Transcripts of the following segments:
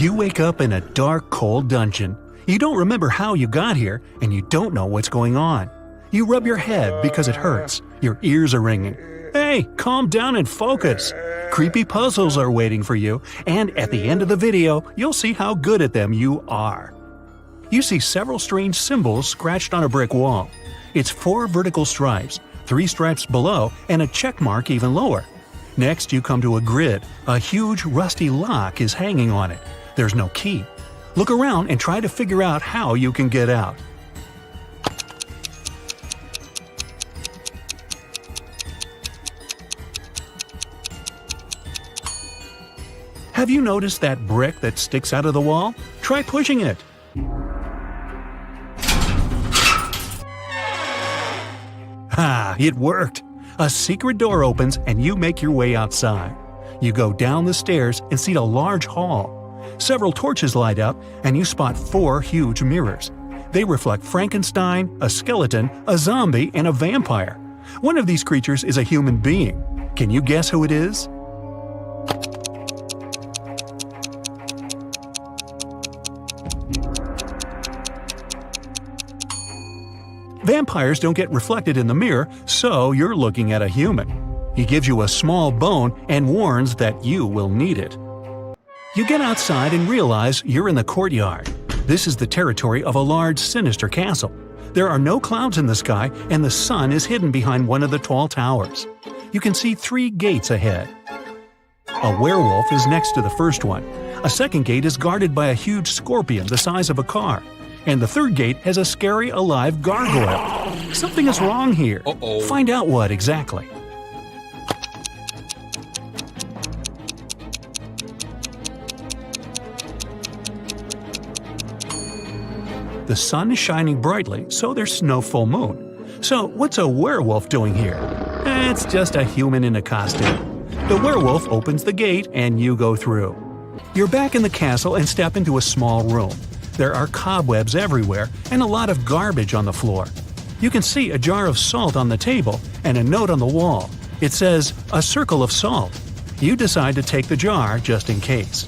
You wake up in a dark, cold dungeon. You don't remember how you got here, and you don't know what's going on. You rub your head because it hurts. Your ears are ringing. Hey, calm down and focus. Creepy puzzles are waiting for you, and at the end of the video, you'll see how good at them you are. You see several strange symbols scratched on a brick wall. It's 4 vertical stripes, 3 stripes below, and a check mark even lower. Next, you come to a grid. A huge rusty lock is hanging on it. There's no key. Look around and try to figure out how you can get out. Have you noticed that brick that sticks out of the wall? Try pushing it. Ha! It worked! A secret door opens and you make your way outside. You go down the stairs and see a large hall. Several torches light up and you spot 4 huge mirrors. They reflect Frankenstein, a skeleton, a zombie, and a vampire. One of these creatures is a human being. Can you guess who it is? Vampires don't get reflected in the mirror, so you're looking at a human. He gives you a small bone and warns that you will need it. You get outside and realize you're in the courtyard. This is the territory of a large, sinister castle. There are no clouds in the sky, and the sun is hidden behind one of the tall towers. You can see 3 gates ahead. A werewolf is next to the first one. A second gate is guarded by a huge scorpion the size of a car. And the third gate has a scary, alive gargoyle. Something is wrong here. Find out what exactly. The sun is shining brightly, so there's no full moon. So what's a werewolf doing here? It's just a human in a costume. The werewolf opens the gate and you go through. You're back in the castle and step into a small room. There are cobwebs everywhere and a lot of garbage on the floor. You can see a jar of salt on the table and a note on the wall. It says, "A circle of salt." You decide to take the jar just in case.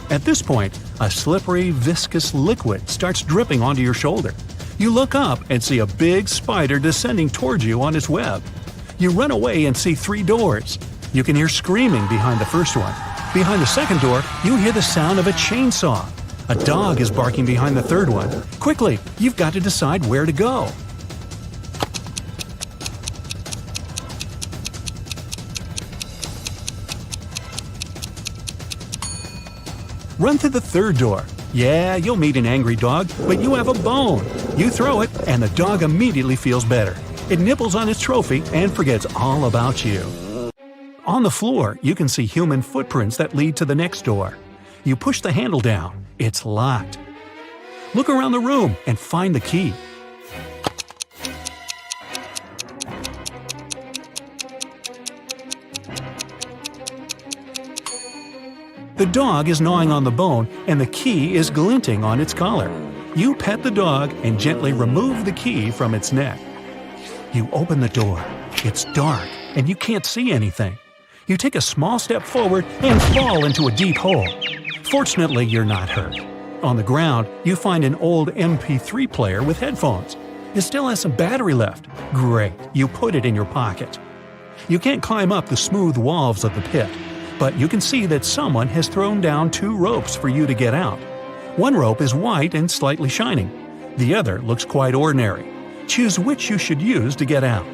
At this point, a slippery, viscous liquid starts dripping onto your shoulder. You look up and see a big spider descending towards you on its web. You run away and see 3 doors. You can hear screaming behind the first one. Behind the second door, you hear the sound of a chainsaw. A dog is barking behind the third one. Quickly, you've got to decide where to go. Run to the third door. Yeah, you'll meet an angry dog, but you have a bone. You throw it, and the dog immediately feels better. It nibbles on its trophy and forgets all about you. On the floor, you can see human footprints that lead to the next door. You push the handle down. It's locked. Look around the room and find the key. The dog is gnawing on the bone and the key is glinting on its collar. You pet the dog and gently remove the key from its neck. You open the door. It's dark and you can't see anything. You take a small step forward and fall into a deep hole. Fortunately, you're not hurt. On the ground, you find an old MP3 player with headphones. It still has some battery left. Great, you put it in your pocket. You can't climb up the smooth walls of the pit, but you can see that someone has thrown down 2 ropes for you to get out. One rope is white and slightly shining. The other looks quite ordinary. Choose which you should use to get out.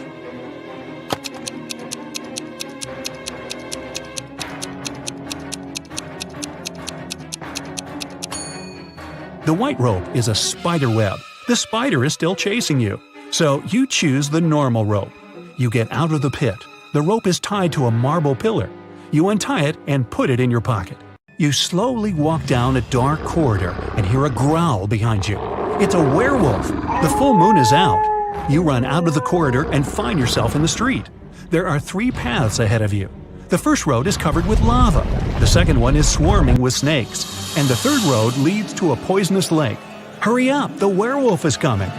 The white rope is a spider web. The spider is still chasing you, so you choose the normal rope. You get out of the pit. The rope is tied to a marble pillar. You untie it and put it in your pocket. You slowly walk down a dark corridor and hear a growl behind you. It's a werewolf. The full moon is out. You run out of the corridor and find yourself in the street. There are 3 paths ahead of you. The first road is covered with lava. The second one is swarming with snakes. And the third road leads to a poisonous lake. Hurry up, the werewolf is coming.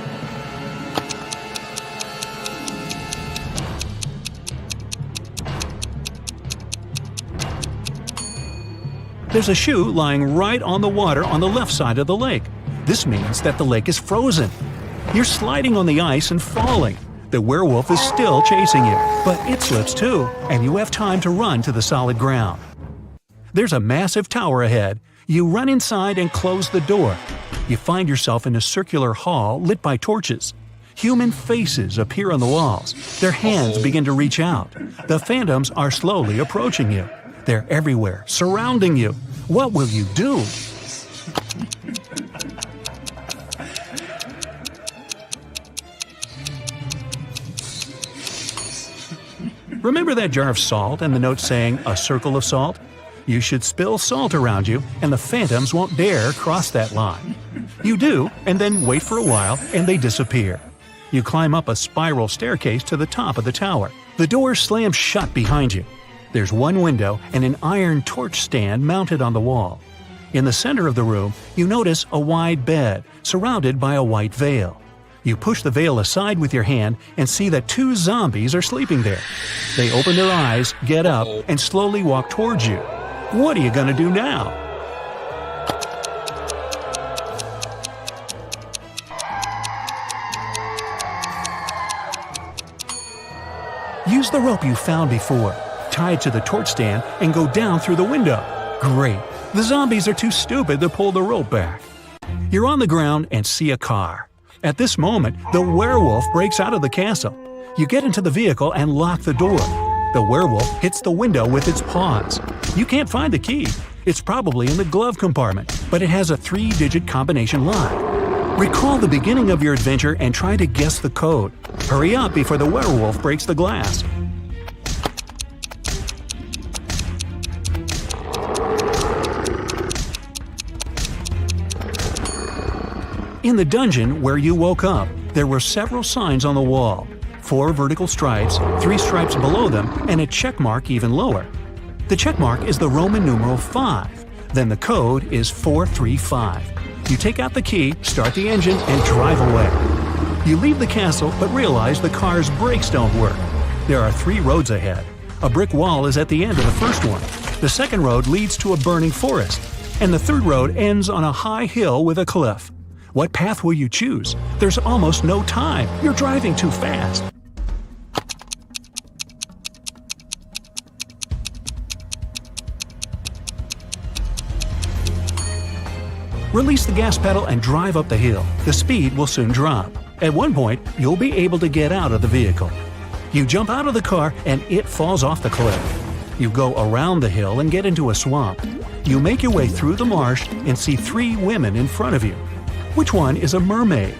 There's a shoe lying right on the water on the left side of the lake. This means that the lake is frozen. You're sliding on the ice and falling. The werewolf is still chasing you, but it slips too, and you have time to run to the solid ground. There's a massive tower ahead. You run inside and close the door. You find yourself in a circular hall lit by torches. Human faces appear on the walls. Their hands begin to reach out. The phantoms are slowly approaching you. They're everywhere, surrounding you. What will you do? Remember that jar of salt and the note saying, "A circle of salt"? You should spill salt around you, and the phantoms won't dare cross that line. You do, and then wait for a while, and they disappear. You climb up a spiral staircase to the top of the tower. The door slams shut behind you. There's one window and an iron torch stand mounted on the wall. In the center of the room, you notice a wide bed, surrounded by a white veil. You push the veil aside with your hand and see that 2 zombies are sleeping there. They open their eyes, get up, and slowly walk towards you. What are you gonna do now? Use the rope you found before. Tie it to the torch stand and go down through the window. Great. The zombies are too stupid to pull the rope back. You're on the ground and see a car. At this moment, the werewolf breaks out of the castle. You get into the vehicle and lock the door. The werewolf hits the window with its paws. You can't find the key. It's probably in the glove compartment, but it has a 3-digit combination lock. Recall the beginning of your adventure and try to guess the code. Hurry up before the werewolf breaks the glass. In the dungeon where you woke up, there were several signs on the wall. 4 vertical stripes, 3 stripes below them, and a check mark even lower. The check mark is the Roman numeral 5. Then the code is 435. You take out the key, start the engine, and drive away. You leave the castle but realize the car's brakes don't work. There are 3 roads ahead. A brick wall is at the end of the first one. The second road leads to a burning forest. And the third road ends on a high hill with a cliff. What path will you choose? There's almost no time. You're driving too fast. Release the gas pedal and drive up the hill. The speed will soon drop. At one point, you'll be able to get out of the vehicle. You jump out of the car and it falls off the cliff. You go around the hill and get into a swamp. You make your way through the marsh and see 3 women in front of you. Which one is a mermaid?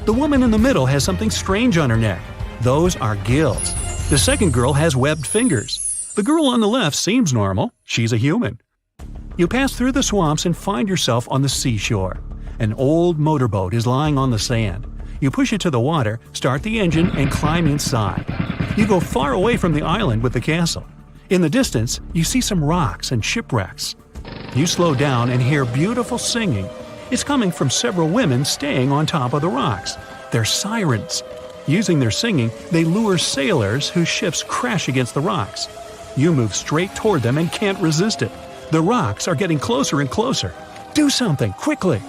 The woman in the middle has something strange on her neck. Those are gills. The second girl has webbed fingers. The girl on the left seems normal. She's a human. You pass through the swamps and find yourself on the seashore. An old motorboat is lying on the sand. You push it to the water, start the engine, and climb inside. You go far away from the island with the castle. In the distance, you see some rocks and shipwrecks. You slow down and hear beautiful singing. It's coming from several women staying on top of the rocks. They're sirens. Using their singing, they lure sailors whose ships crash against the rocks. You move straight toward them and can't resist it. The rocks are getting closer and closer. Do something, quickly!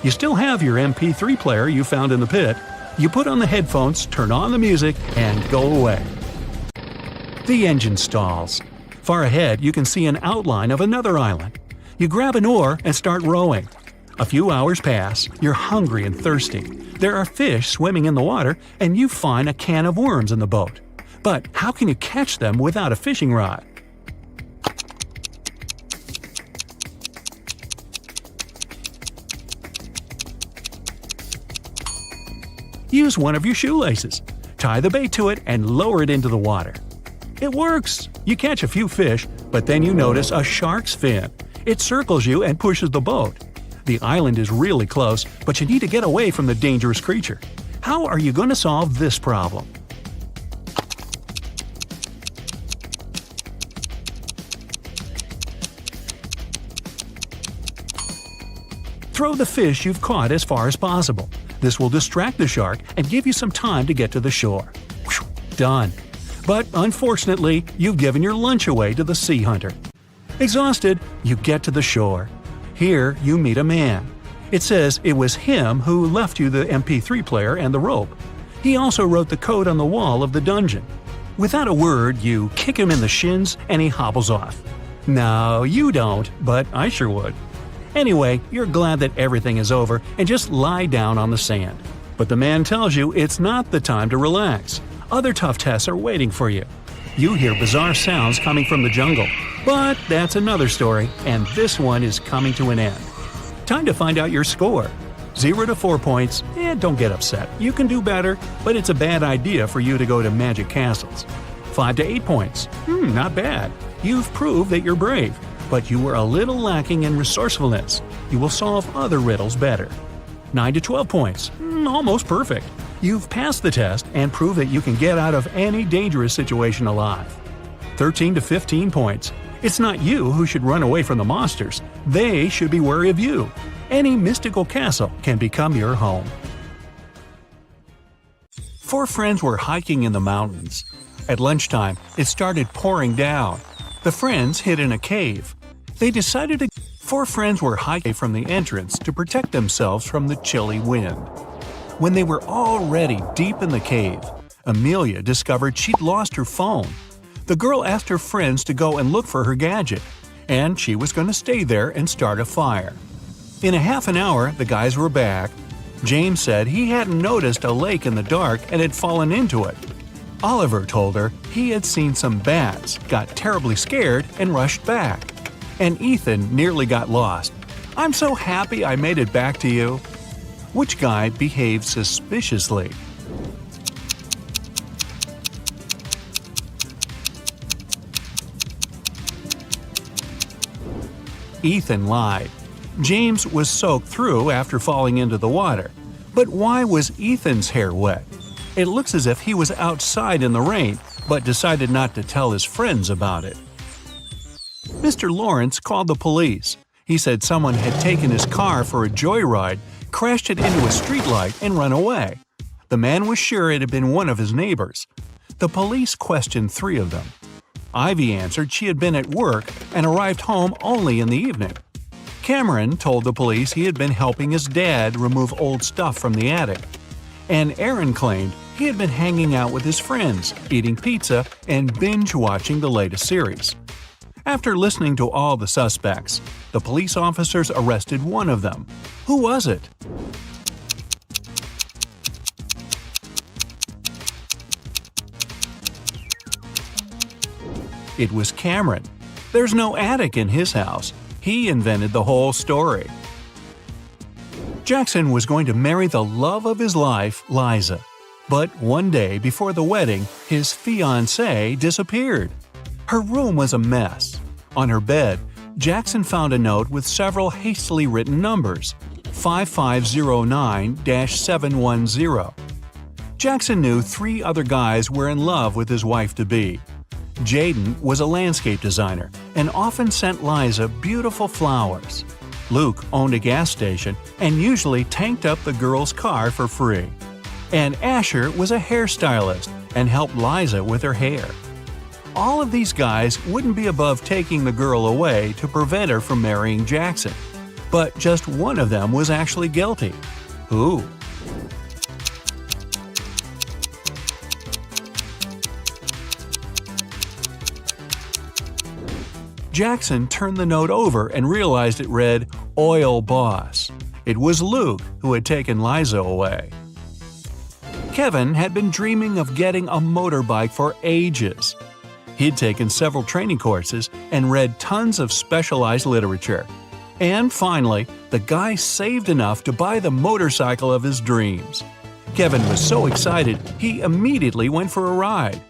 You still have your MP3 player you found in the pit. You put on the headphones, turn on the music, and go away. The engine stalls. Far ahead, you can see an outline of another island. You grab an oar and start rowing. A few hours pass, you're hungry and thirsty. There are fish swimming in the water, and you find a can of worms in the boat. But how can you catch them without a fishing rod? Use one of your shoelaces. Tie the bait to it and lower it into the water. It works! You catch a few fish, but then you notice a shark's fin. It circles you and pushes the boat. The island is really close, but you need to get away from the dangerous creature. How are you going to solve this problem? Throw the fish you've caught as far as possible. This will distract the shark and give you some time to get to the shore. Whew, done. But unfortunately, you've given your lunch away to the sea hunter. Exhausted, you get to the shore. Here, you meet a man. It says it was him who left you the MP3 player and the rope. He also wrote the code on the wall of the dungeon. Without a word, you kick him in the shins and he hobbles off. No, you don't, but I sure would. Anyway, you're glad that everything is over and just lie down on the sand. But the man tells you it's not the time to relax. Other tough tests are waiting for you. You hear bizarre sounds coming from the jungle. But that's another story, and this one is coming to an end. Time to find out your score. 0 to 4 points, don't get upset. You can do better, but it's a bad idea for you to go to magic castles. 5 to 8 points, not bad. You've proved that you're brave, but you were a little lacking in resourcefulness. You will solve other riddles better. 9 to 12 points, almost perfect. You've passed the test and proved that you can get out of any dangerous situation alive. 13 to 15 points. It's not you who should run away from the monsters. They should be wary of you. Any mystical castle can become your home. 4 friends were hiking in the mountains. At lunchtime, it started pouring down. The friends hid in a cave. They decided to 4 friends were hiking from the entrance to protect themselves from the chilly wind. When they were already deep in the cave, Amelia discovered she'd lost her phone. The girl asked her friends to go and look for her gadget, and she was going to stay there and start a fire. In a half an hour, the guys were back. James said he hadn't noticed a lake in the dark and had fallen into it. Oliver told her he had seen some bats, got terribly scared, and rushed back. And Ethan nearly got lost. "I'm so happy I made it back to you." Which guy behaved suspiciously? Ethan lied. James was soaked through after falling into the water. But why was Ethan's hair wet? It looks as if he was outside in the rain, but decided not to tell his friends about it. Mr. Lawrence called the police. He said someone had taken his car for a joyride, crashed it into a streetlight, and run away. The man was sure it had been one of his neighbors. The police questioned 3 of them. Ivy answered she had been at work and arrived home only in the evening. Cameron told the police he had been helping his dad remove old stuff from the attic. And Aaron claimed he had been hanging out with his friends, eating pizza, and binge-watching the latest series. After listening to all the suspects, the police officers arrested one of them. Who was it? It was Cameron. There's no attic in his house. He invented the whole story. Jackson was going to marry the love of his life, Liza. But one day before the wedding, his fiancée disappeared. Her room was a mess. On her bed, Jackson found a note with several hastily written numbers, 5509-710. Jackson knew 3 other guys were in love with his wife-to-be. Jaden was a landscape designer and often sent Liza beautiful flowers. Luke owned a gas station and usually tanked up the girl's car for free. And Asher was a hairstylist and helped Liza with her hair. All of these guys wouldn't be above taking the girl away to prevent her from marrying Jackson. But just one of them was actually guilty. Who? Jackson turned the note over and realized it read, "Oil Boss." It was Luke who had taken Liza away. Kevin had been dreaming of getting a motorbike for ages. He'd taken several training courses and read tons of specialized literature. And finally, the guy saved enough to buy the motorcycle of his dreams. Kevin was so excited, he immediately went for a ride.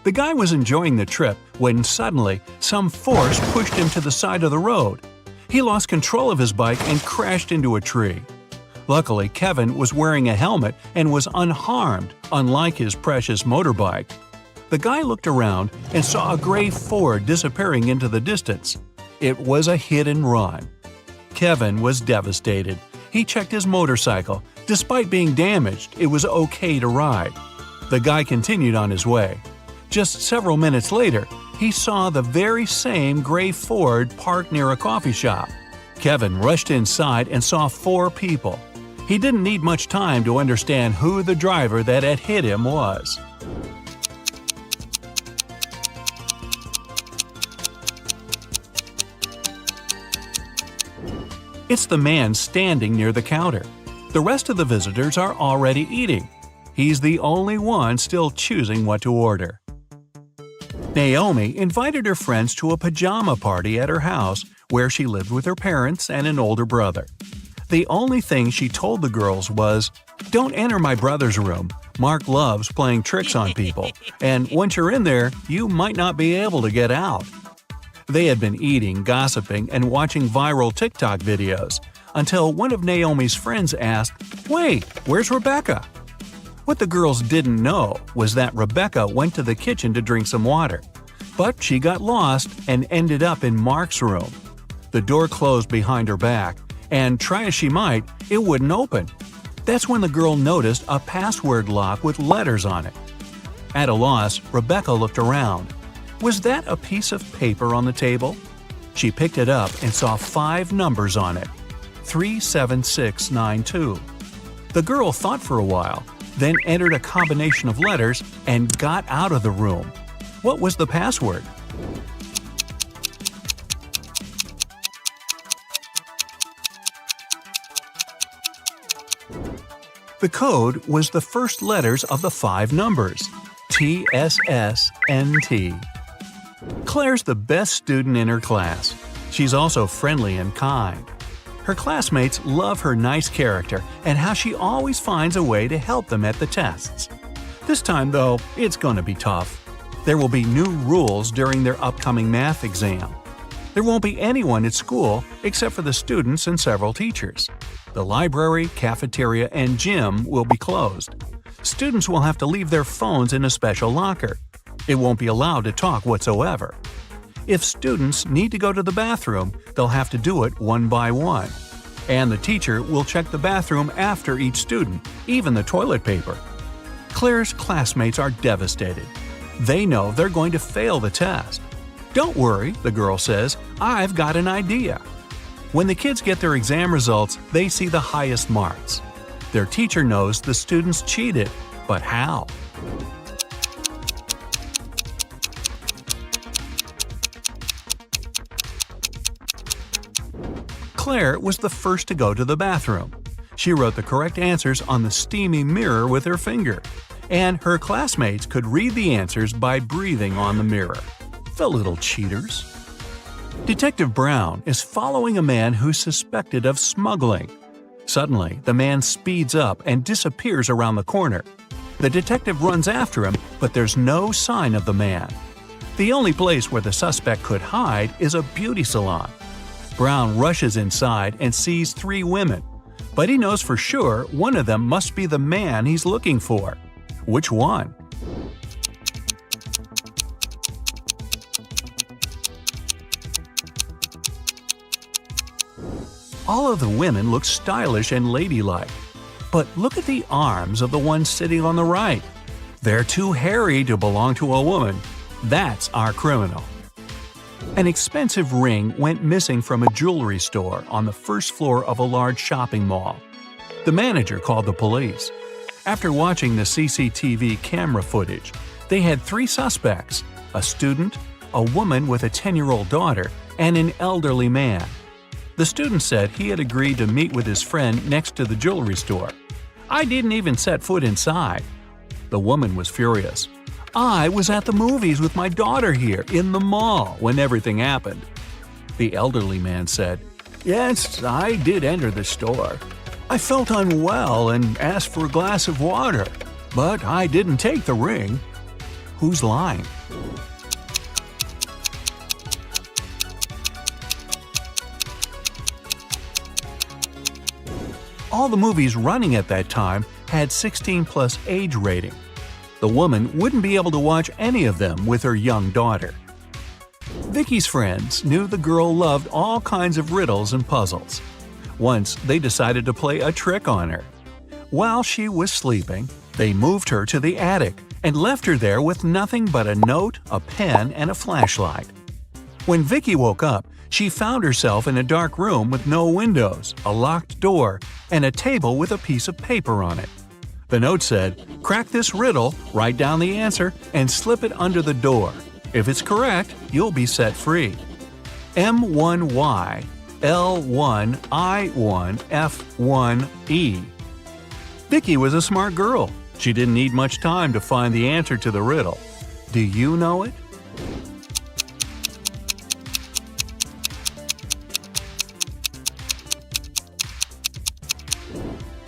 The guy was enjoying the trip when suddenly some force pushed him to the side of the road. He lost control of his bike and crashed into a tree. Luckily, Kevin was wearing a helmet and was unharmed, unlike his precious motorbike. The guy looked around and saw a gray Ford disappearing into the distance. It was a hit and run. Kevin was devastated. He checked his motorcycle. Despite being damaged, it was okay to ride. The guy continued on his way. Just several minutes later, he saw the very same gray Ford parked near a coffee shop. Kevin rushed inside and saw 4 people. He didn't need much time to understand who the driver that had hit him was. It's the man standing near the counter. The rest of the visitors are already eating. He's the only one still choosing what to order. Naomi invited her friends to a pajama party at her house where she lived with her parents and an older brother. The only thing she told the girls was, "Don't enter my brother's room. Mark loves playing tricks on people, and once you're in there, you might not be able to get out." They had been eating, gossiping, and watching viral TikTok videos until one of Naomi's friends asked, "Wait, where's Rebecca?" What the girls didn't know was that Rebecca went to the kitchen to drink some water. But she got lost and ended up in Mark's room. The door closed behind her back, and try as she might, it wouldn't open. That's when the girl noticed a password lock with letters on it. At a loss, Rebecca looked around. Was that a piece of paper on the table? She picked it up and saw 5 numbers on it. 37692. The girl thought for a while, then entered a combination of letters and got out of the room. What was the password? The code was the first letters of the 5 numbers, TSSNT. Claire's the best student in her class. She's also friendly and kind. Her classmates love her nice character and how she always finds a way to help them at the tests. This time, though, it's going to be tough. There will be new rules during their upcoming math exam. There won't be anyone at school except for the students and several teachers. The library, cafeteria, and gym will be closed. Students will have to leave their phones in a special locker. It won't be allowed to talk whatsoever. If students need to go to the bathroom, they'll have to do it one by one. And the teacher will check the bathroom after each student, even the toilet paper. Claire's classmates are devastated. They know they're going to fail the test. "Don't worry," the girl says, "I've got an idea." When the kids get their exam results, they see the highest marks. Their teacher knows the students cheated, but how? Claire was the first to go to the bathroom. She wrote the correct answers on the steamy mirror with her finger, and her classmates could read the answers by breathing on the mirror. The little cheaters. Detective Brown is following a man who's suspected of smuggling. Suddenly, the man speeds up and disappears around the corner. The detective runs after him, but there's no sign of the man. The only place where the suspect could hide is a beauty salon. Brown rushes inside and sees 3 women, but he knows for sure one of them must be the man he's looking for. Which one? All of the women look stylish and ladylike. But look at the arms of the one sitting on the right. They're too hairy to belong to a woman. That's our criminal. An expensive ring went missing from a jewelry store on the first floor of a large shopping mall. The manager called the police. After watching the CCTV camera footage, they had 3 suspects: a student, a woman with a 10-year-old daughter, and an elderly man. The student said he had agreed to meet with his friend next to the jewelry store. "I didn't even set foot inside." The woman was furious. "I was at the movies with my daughter here in the mall when everything happened." The elderly man said, "Yes, I did enter the store. I felt unwell and asked for a glass of water, but I didn't take the ring." Who's lying? All the movies running at that time had 16+ age rating. The woman wouldn't be able to watch any of them with her young daughter. Vicky's friends knew the girl loved all kinds of riddles and puzzles. Once, they decided to play a trick on her. While she was sleeping, they moved her to the attic and left her there with nothing but a note, a pen, and a flashlight. When Vicky woke up, she found herself in a dark room with no windows, a locked door, and a table with a piece of paper on it. The note said, "Crack this riddle, write down the answer, and slip it under the door. If it's correct, you'll be set free. M1Y L1I1F1E." Vicky was a smart girl. She didn't need much time to find the answer to the riddle. Do you know it?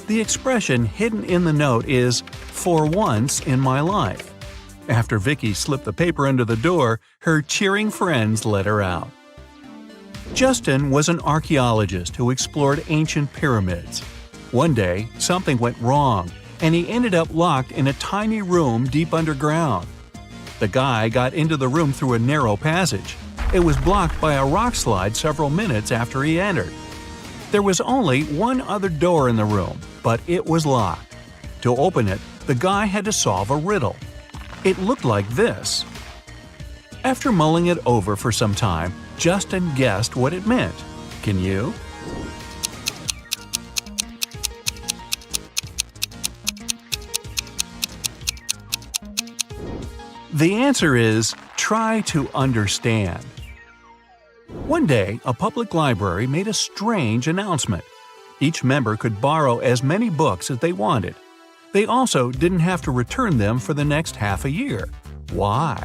The expression hidden in the note is, "for once in my life." After Vicky slipped the paper under the door, her cheering friends let her out. Justin was an archaeologist who explored ancient pyramids. One day, something went wrong, and he ended up locked in a tiny room deep underground. The guy got into the room through a narrow passage. It was blocked by a rock slide several minutes after he entered. There was only one other door in the room, but it was locked. To open it, the guy had to solve a riddle. It looked like this. After mulling it over for some time, Justin guessed what it meant. Can you? The answer is, try to understand. One day, a public library made a strange announcement. Each member could borrow as many books as they wanted. They also didn't have to return them for the next half a year. Why?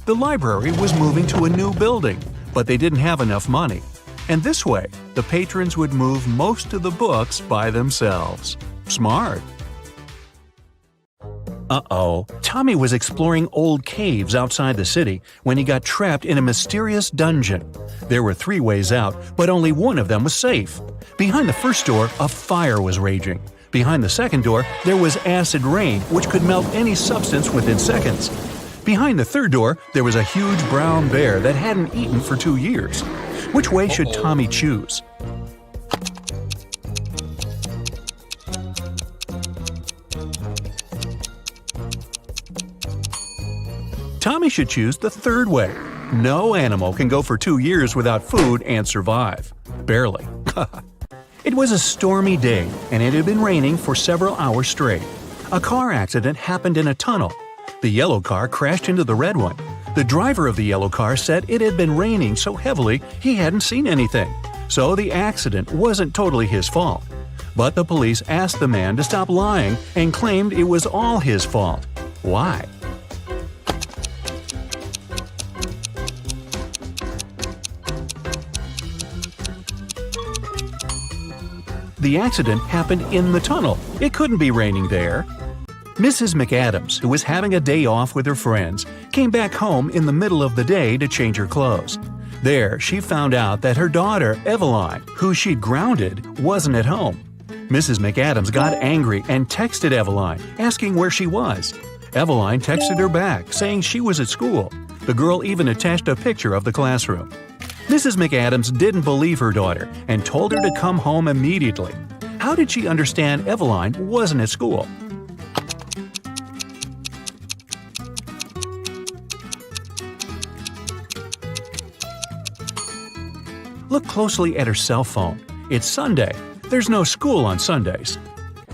The library was moving to a new building, but they didn't have enough money. And this way, the patrons would move most of the books by themselves. Smart. Uh-oh, Tommy was exploring old caves outside the city when he got trapped in a mysterious dungeon. There were 3 ways out, but only one of them was safe. Behind the first door, a fire was raging. Behind the second door, there was acid rain, which could melt any substance within seconds. Behind the third door, there was a huge brown bear that hadn't eaten for 2 years. Which way should Tommy choose? Tommy should choose the third way. No animal can go for 2 years without food and survive. Barely. It was a stormy day, and it had been raining for several hours straight. A car accident happened in a tunnel. The yellow car crashed into the red one. The driver of the yellow car said it had been raining so heavily he hadn't seen anything, so the accident wasn't totally his fault. But the police asked the man to stop lying and claimed it was all his fault. Why? The accident happened in the tunnel. It couldn't be raining there. Mrs. McAdams, who was having a day off with her friends, came back home in the middle of the day to change her clothes. There, she found out that her daughter, Eveline, who she'd grounded, wasn't at home. Mrs. McAdams got angry and texted Eveline, asking where she was. Eveline texted her back, saying she was at school. The girl even attached a picture of the classroom. Mrs. McAdams didn't believe her daughter and told her to come home immediately. How did she understand Eveline wasn't at school? Look closely at her cell phone. It's Sunday. There's no school on Sundays.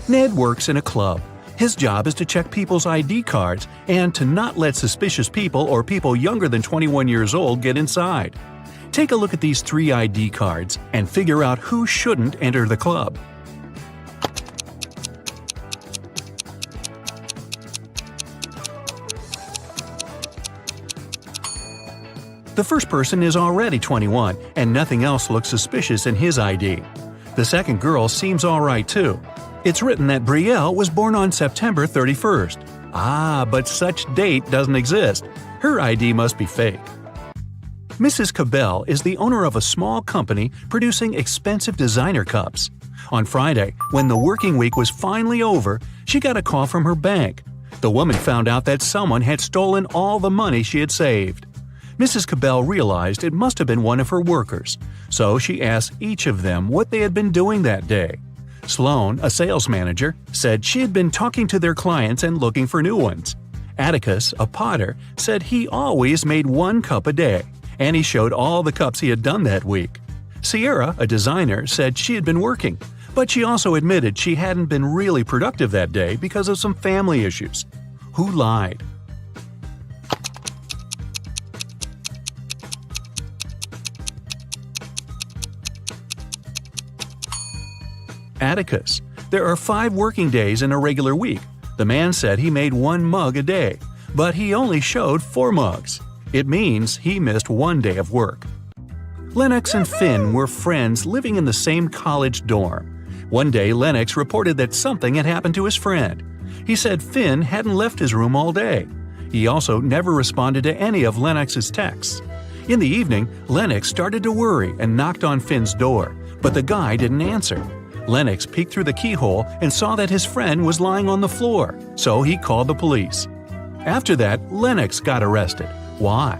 Ned works in a club. His job is to check people's ID cards and to not let suspicious people or people younger than 21 years old get inside. Take a look at these 3 ID cards and figure out who shouldn't enter the club. The first person is already 21, and nothing else looks suspicious in his ID. The second girl seems alright too. It's written that Brielle was born on September 31st. But such date doesn't exist. Her ID must be fake. Mrs. Cabell is the owner of a small company producing expensive designer cups. On Friday, when the working week was finally over, she got a call from her bank. The woman found out that someone had stolen all the money she had saved. Mrs. Cabell realized it must have been one of her workers, so she asked each of them what they had been doing that day. Sloan, a sales manager, said she had been talking to their clients and looking for new ones. Atticus, a potter, said he always made 1 cup a day, and he showed all the cups he had done that week. Sierra, a designer, said she had been working, but she also admitted she hadn't been really productive that day because of some family issues. Who lied? Atticus. There are 5 working days in a regular week. The man said he made 1 mug a day, but he only showed 4 mugs. It means he missed 1 day of work. Lennox and Finn were friends living in the same college dorm. One day, Lennox reported that something had happened to his friend. He said Finn hadn't left his room all day. He also never responded to any of Lennox's texts. In the evening, Lennox started to worry and knocked on Finn's door, but the guy didn't answer. Lennox peeked through the keyhole and saw that his friend was lying on the floor, so he called the police. After that, Lennox got arrested. Why?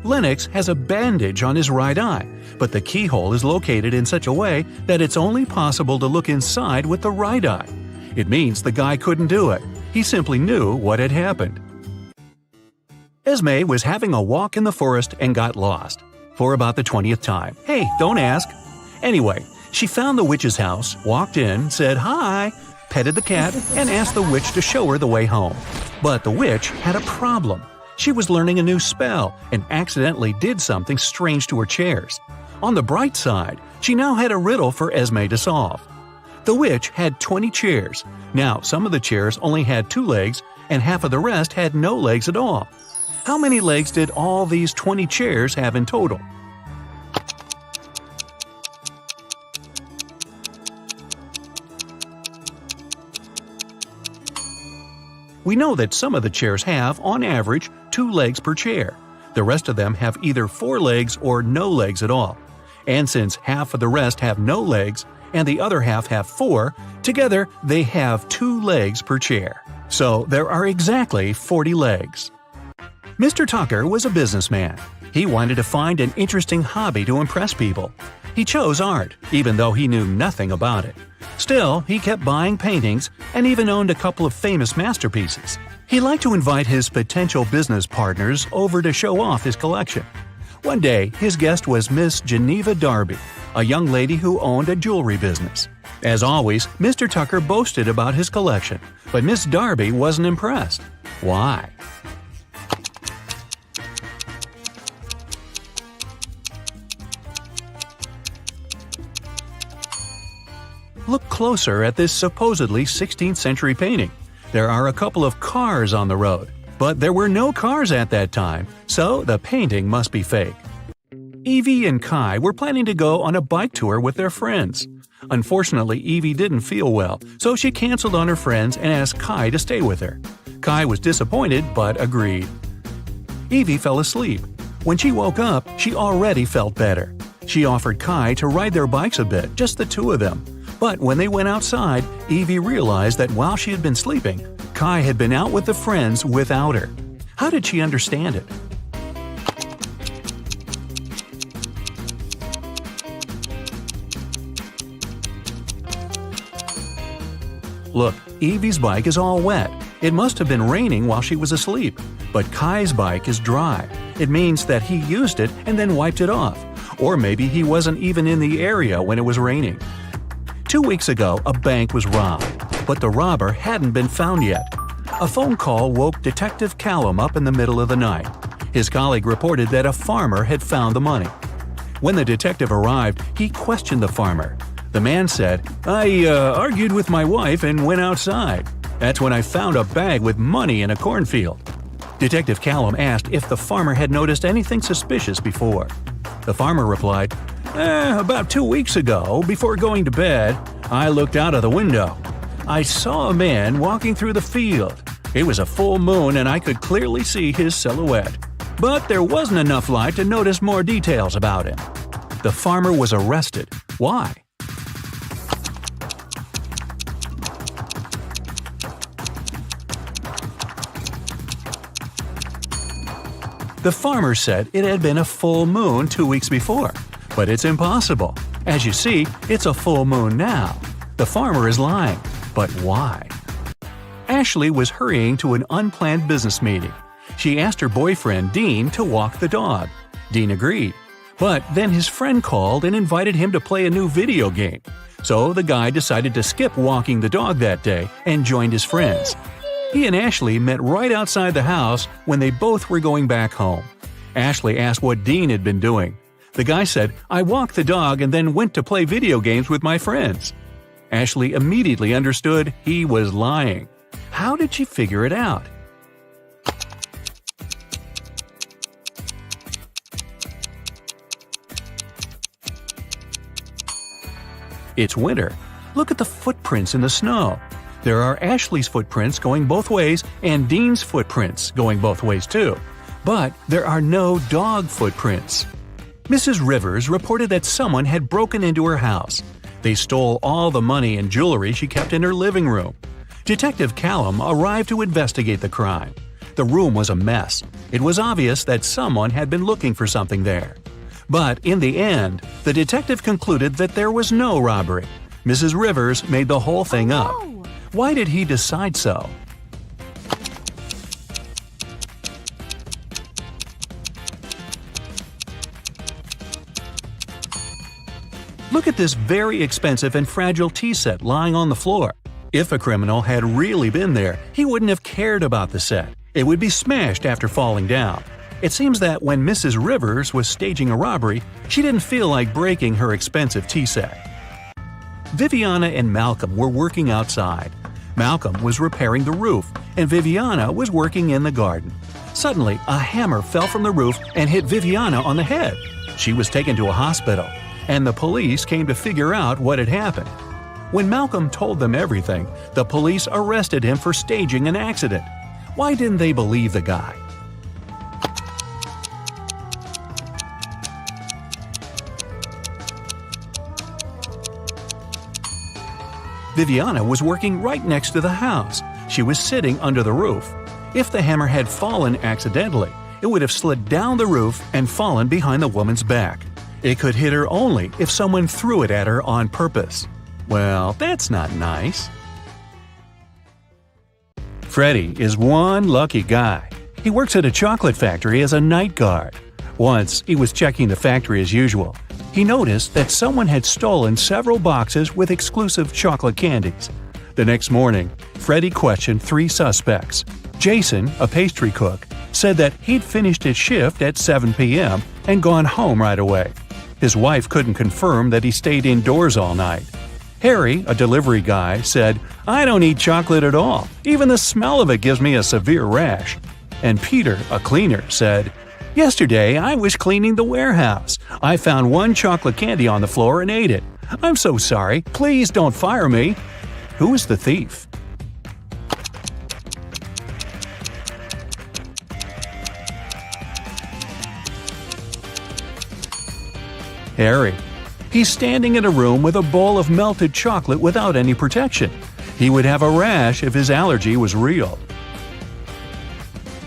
Lennox has a bandage on his right eye, but the keyhole is located in such a way that it's only possible to look inside with the right eye. It means the guy couldn't do it. He simply knew what had happened. Esme was having a walk in the forest and got lost. For about the 20th time. Hey, don't ask. Anyway, she found the witch's house, walked in, said hi, petted the cat, and asked the witch to show her the way home. But the witch had a problem. She was learning a new spell and accidentally did something strange to her chairs. On the bright side, she now had a riddle for Esme to solve. The witch had 20 chairs. Now, some of the chairs only had 2 legs, and half of the rest had no legs at all. How many legs did all these 20 chairs have in total? We know that some of the chairs have, on average, 2 legs per chair. The rest of them have either 4 legs or no legs at all. And since half of the rest have no legs and the other half have 4, together they have 2 legs per chair. So there are exactly 40 legs. Mr. Tucker was a businessman. He wanted to find an interesting hobby to impress people. He chose art, even though he knew nothing about it. Still, he kept buying paintings and even owned a couple of famous masterpieces. He liked to invite his potential business partners over to show off his collection. One day, his guest was Miss Geneva Darby, a young lady who owned a jewelry business. As always, Mr. Tucker boasted about his collection, but Miss Darby wasn't impressed. Why? Look closer at this supposedly 16th century painting. There are a couple of cars on the road, but there were no cars at that time, so the painting must be fake. Evie and Kai were planning to go on a bike tour with their friends. Unfortunately, Evie didn't feel well, so she canceled on her friends and asked Kai to stay with her. Kai was disappointed but agreed. Evie fell asleep. When she woke up, she already felt better. She offered Kai to ride their bikes a bit, just the 2 of them. But when they went outside, Evie realized that while she had been sleeping, Kai had been out with the friends without her. How did she understand it? Look, Evie's bike is all wet. It must have been raining while she was asleep. But Kai's bike is dry. It means that he used it and then wiped it off. Or maybe he wasn't even in the area when it was raining. 2 weeks ago, a bank was robbed, but the robber hadn't been found yet. A phone call woke Detective Callum up in the middle of the night. His colleague reported that a farmer had found the money. When the detective arrived, he questioned the farmer. The man said, I argued with my wife and went outside. That's when I found a bag with money in a cornfield. Detective Callum asked if the farmer had noticed anything suspicious before. The farmer replied, About 2 weeks ago, before going to bed, I looked out of the window. I saw a man walking through the field. It was a full moon and I could clearly see his silhouette. But there wasn't enough light to notice more details about him. The farmer was arrested. Why? The farmer said it had been a full moon 2 weeks before, but it's impossible. As you see, it's a full moon now. The farmer is lying, but why? Ashley was hurrying to an unplanned business meeting. She asked her boyfriend Dean to walk the dog. Dean agreed, but then his friend called and invited him to play a new video game. So the guy decided to skip walking the dog that day and joined his friends. He and Ashley met right outside the house when they both were going back home. Ashley asked what Dean had been doing. The guy said, "I walked the dog and then went to play video games with my friends." Ashley immediately understood he was lying. How did she figure it out? It's winter. Look at the footprints in the snow. There are Ashley's footprints going both ways and Dean's footprints going both ways too. But there are no dog footprints. Mrs. Rivers reported that someone had broken into her house. They stole all the money and jewelry she kept in her living room. Detective Callum arrived to investigate the crime. The room was a mess. It was obvious that someone had been looking for something there. But in the end, the detective concluded that there was no robbery. Mrs. Rivers made the whole thing up. Why did he decide so? Look at this very expensive and fragile tea set lying on the floor. If a criminal had really been there, he wouldn't have cared about the set. It would be smashed after falling down. It seems that when Mrs. Rivers was staging a robbery, she didn't feel like breaking her expensive tea set. Viviana and Malcolm were working outside. Malcolm was repairing the roof, and Viviana was working in the garden. Suddenly, a hammer fell from the roof and hit Viviana on the head. She was taken to a hospital, and the police came to figure out what had happened. When Malcolm told them everything, the police arrested him for staging an accident. Why didn't they believe the guy? Viviana was working right next to the house. She was sitting under the roof. If the hammer had fallen accidentally, it would have slid down the roof and fallen behind the woman's back. It could hit her only if someone threw it at her on purpose. Well, that's not nice. Freddie is one lucky guy. He works at a chocolate factory as a night guard. Once, he was checking the factory as usual. He noticed that someone had stolen several boxes with exclusive chocolate candies. The next morning, Freddie questioned 3 suspects. Jason, a pastry cook, said that he'd finished his shift at 7 p.m. and gone home right away. His wife couldn't confirm that he stayed indoors all night. Harry, a delivery guy, said, "I don't eat chocolate at all. Even the smell of it gives me a severe rash." And Peter, a cleaner, said, "Yesterday, I was cleaning the warehouse. I found 1 chocolate candy on the floor and ate it. I'm so sorry. Please don't fire me." Who is the thief? Harry. He's standing in a room with a bowl of melted chocolate without any protection. He would have a rash if his allergy was real.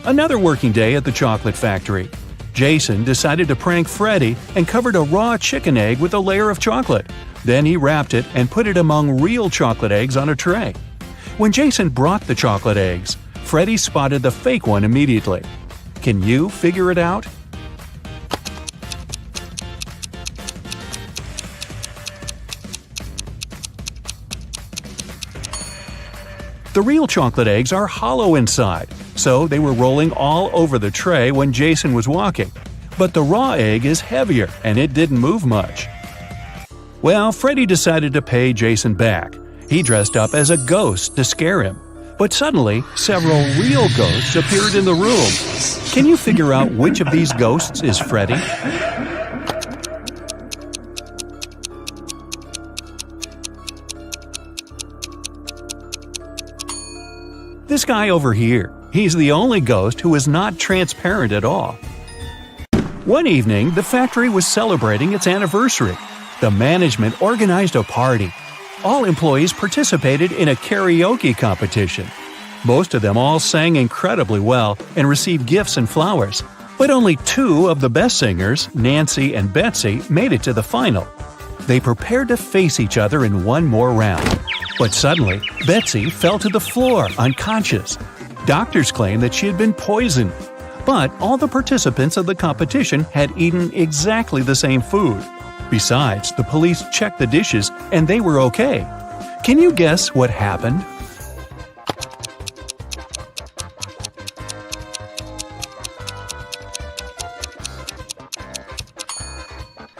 Another working day at the chocolate factory. Jason decided to prank Freddie and covered a raw chicken egg with a layer of chocolate. Then he wrapped it and put it among real chocolate eggs on a tray. When Jason brought the chocolate eggs, Freddie spotted the fake one immediately. Can you figure it out? The real chocolate eggs are hollow inside, so they were rolling all over the tray when Jason was walking. But the raw egg is heavier, and it didn't move much. Well, Freddie decided to pay Jason back. He dressed up as a ghost to scare him. But suddenly, several real ghosts appeared in the room. Can you figure out which of these ghosts is Freddie? This guy over here. He's the only ghost who is not transparent at all. One evening, the factory was celebrating its anniversary. The management organized a party. All employees participated in a karaoke competition. Most of them all sang incredibly well and received gifts and flowers. But only two of the best singers, Nancy and Betsy, made it to the final. They prepared to face each other in one more round. But suddenly, Betsy fell to the floor, unconscious. Doctors claimed that she had been poisoned. But all the participants of the competition had eaten exactly the same food. Besides, the police checked the dishes and they were okay. Can you guess what happened?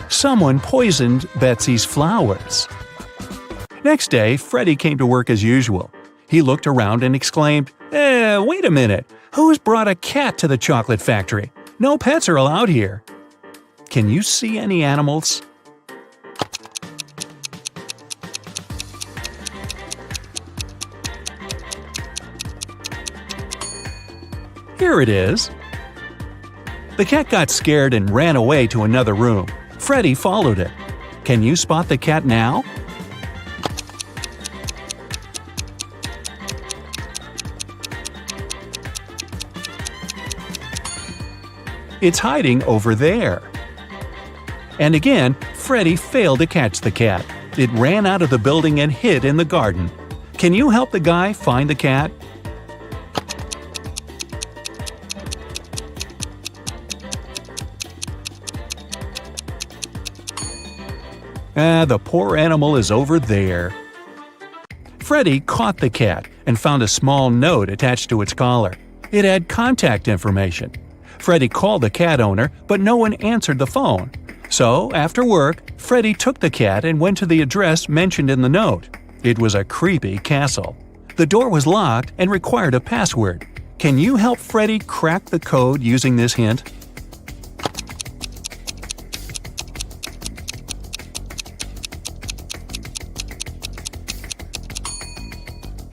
Someone poisoned Betsy's flowers. Next day, Freddy came to work as usual. He looked around and exclaimed, wait a minute, who's brought a cat to the chocolate factory? No pets are allowed here. Can you see any animals? Here it is. The cat got scared and ran away to another room. Freddy followed it. Can you spot the cat now? It's hiding over there. And again, Freddy failed to catch the cat. It ran out of the building and hid in the garden. Can you help the guy find the cat? The poor animal is over there. Freddy caught the cat and found a small note attached to its collar. It had contact information. Freddy called the cat owner, but no one answered the phone. So, after work, Freddy took the cat and went to the address mentioned in the note. It was a creepy castle. The door was locked and required a password. Can you help Freddy crack the code using this hint?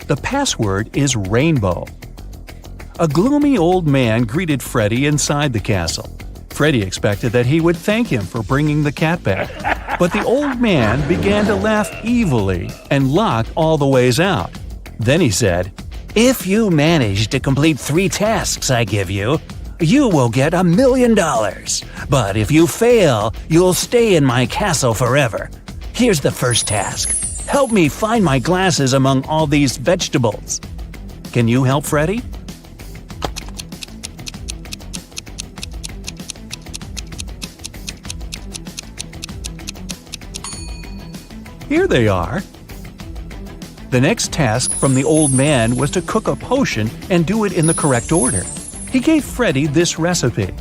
The password is rainbow. A gloomy old man greeted Freddy inside the castle. Freddy expected that he would thank him for bringing the cat back. But the old man began to laugh evilly and locked all the ways out. Then he said, "If you manage to complete 3 tasks I give you, you will get $1 million. But if you fail, you'll stay in my castle forever. Here's the first task. Help me find my glasses among all these vegetables." Can you help Freddy? Here they are. The next task from the old man was to cook a potion and do it in the correct order. He gave Freddy this recipe.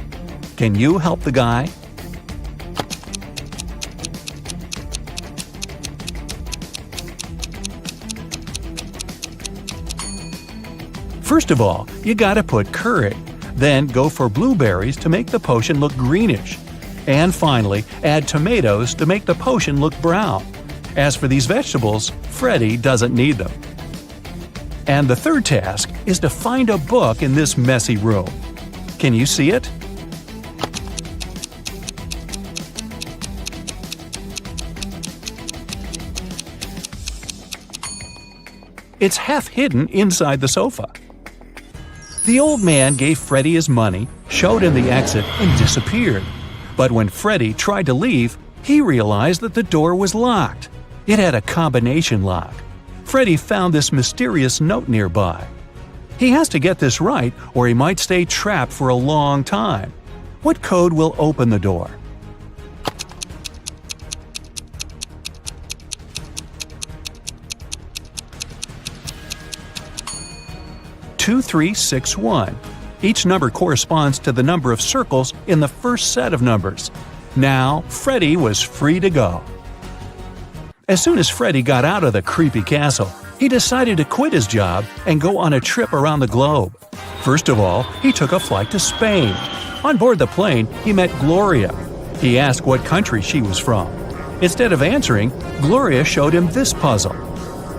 Can you help the guy? First of all, you gotta put curry. Then go for blueberries to make the potion look greenish. And finally, add tomatoes to make the potion look brown. As for these vegetables, Freddy doesn't need them. And the third task is to find a book in this messy room. Can you see it? It's half hidden inside the sofa. The old man gave Freddy his money, showed him the exit, and disappeared. But when Freddy tried to leave, he realized that the door was locked. It had a combination lock. Freddy found this mysterious note nearby. He has to get this right or he might stay trapped for a long time. What code will open the door? "2361. Each number corresponds to the number of circles in the first set of numbers. Now, Freddy was free to go. As soon as Freddy got out of the creepy castle, he decided to quit his job and go on a trip around the globe. First of all, he took a flight to Spain. On board the plane, he met Gloria. He asked what country she was from. Instead of answering, Gloria showed him this puzzle.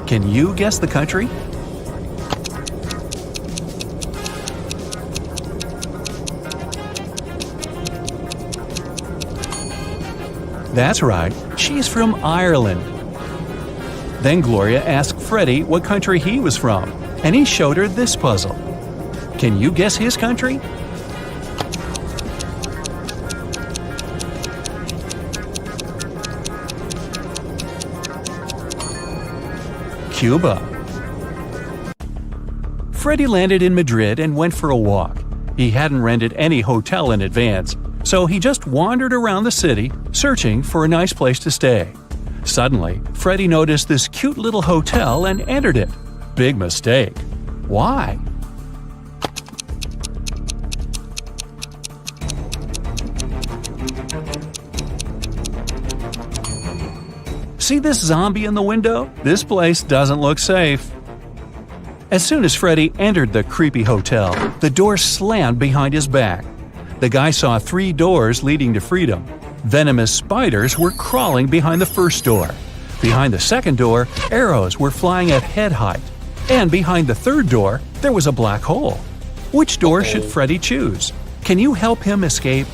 Can you guess the country? That's right, she's from Ireland. Then Gloria asked Freddy what country he was from, and he showed her this puzzle. Can you guess his country? Cuba. Freddy landed in Madrid and went for a walk. He hadn't rented any hotel in advance, so he just wandered around the city, searching for a nice place to stay. Suddenly, Freddy noticed this cute little hotel and entered it. Big mistake. Why? See this zombie in the window? This place doesn't look safe. As soon as Freddy entered the creepy hotel, the door slammed behind his back. The guy saw 3 doors leading to freedom. Venomous spiders were crawling behind the first door. Behind the second door, arrows were flying at head height. And behind the third door, there was a black hole. Which door should Freddy choose? Can you help him escape?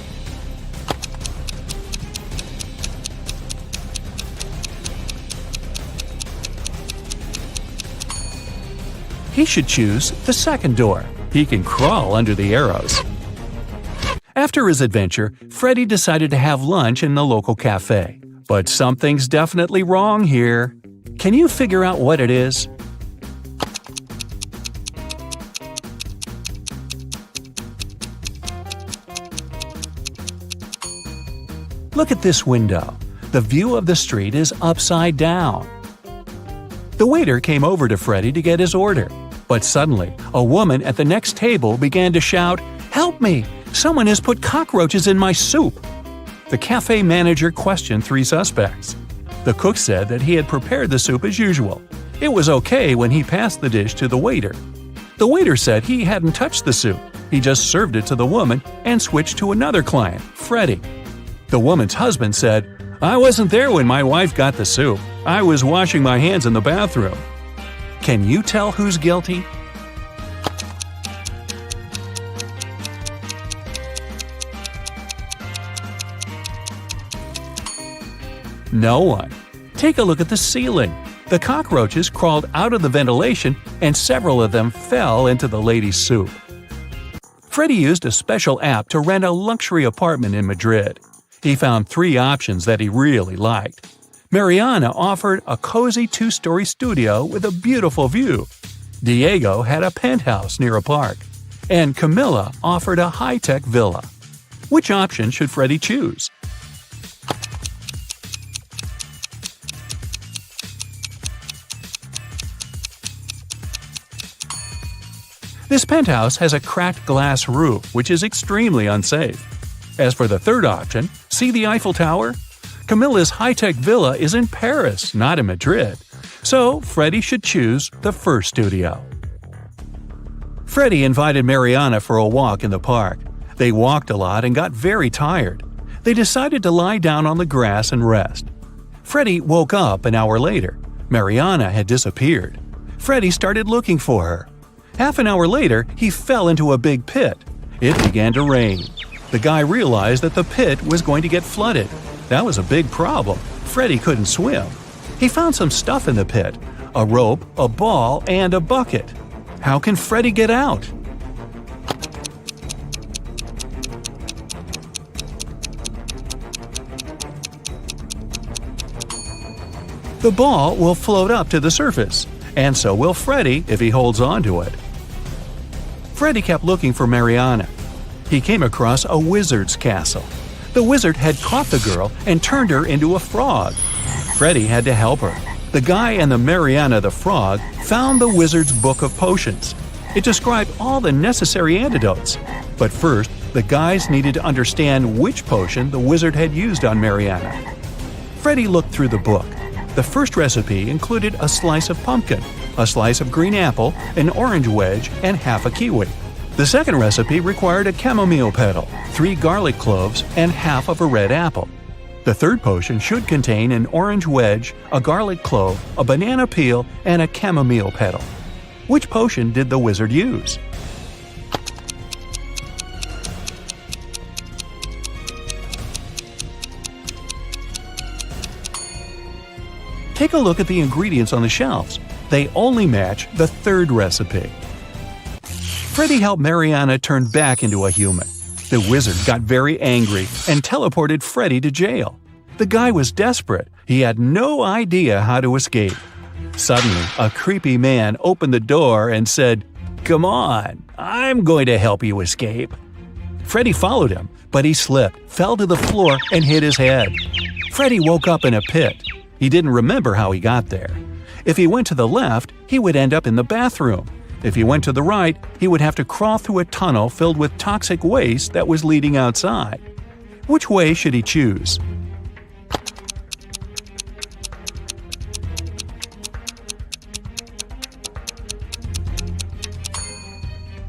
He should choose the second door. He can crawl under the arrows. After his adventure, Freddy decided to have lunch in the local cafe. But something's definitely wrong here. Can you figure out what it is? Look at this window. The view of the street is upside down. The waiter came over to Freddy to get his order. But suddenly, a woman at the next table began to shout, "Help me! Someone has put cockroaches in my soup!" The cafe manager questioned 3 suspects. The cook said that he had prepared the soup as usual. It was okay when he passed the dish to the waiter. The waiter said he hadn't touched the soup. He just served it to the woman and switched to another client, Freddy. The woman's husband said, "I wasn't there when my wife got the soup. I was washing my hands in the bathroom." Can you tell who's guilty? No one. Take a look at the ceiling. The cockroaches crawled out of the ventilation and several of them fell into the lady's soup. Freddy used a special app to rent a luxury apartment in Madrid. He found 3 options that he really liked. Mariana offered a cozy 2-story studio with a beautiful view. Diego had a penthouse near a park. And Camilla offered a high-tech villa. Which option should Freddy choose? This penthouse has a cracked glass roof, which is extremely unsafe. As for the third option, see the Eiffel Tower? Camilla's high-tech villa is in Paris, not in Madrid. So, Freddy should choose the first studio. Freddy invited Mariana for a walk in the park. They walked a lot and got very tired. They decided to lie down on the grass and rest. Freddy woke up an hour later. Mariana had disappeared. Freddy started looking for her. Half an hour later, he fell into a big pit. It began to rain. The guy realized that the pit was going to get flooded. That was a big problem. Freddy couldn't swim. He found some stuff in the pit: a rope, a ball, and a bucket. How can Freddy get out? The ball will float up to the surface, and so will Freddy if he holds on to it. Freddy kept looking for Mariana. He came across a wizard's castle. The wizard had caught the girl and turned her into a frog. Freddy had to help her. The guy and the Mariana the frog found the wizard's book of potions. It described all the necessary antidotes. But first, the guys needed to understand which potion the wizard had used on Mariana. Freddy looked through the book. The first recipe included a slice of pumpkin, a slice of green apple, an orange wedge, and half a kiwi. The second recipe required a chamomile petal, 3 garlic cloves, and half of a red apple. The third potion should contain an orange wedge, a garlic clove, a banana peel, and a chamomile petal. Which potion did the wizard use? Take a look at the ingredients on the shelves. They only match the third recipe. Freddy helped Mariana turn back into a human. The wizard got very angry and teleported Freddy to jail. The guy was desperate. He had no idea how to escape. Suddenly, a creepy man opened the door and said, "Come on, I'm going to help you escape." Freddy followed him, but he slipped, fell to the floor, and hit his head. Freddy woke up in a pit. He didn't remember how he got there. If he went to the left, he would end up in the bathroom. If he went to the right, he would have to crawl through a tunnel filled with toxic waste that was leading outside. Which way should he choose?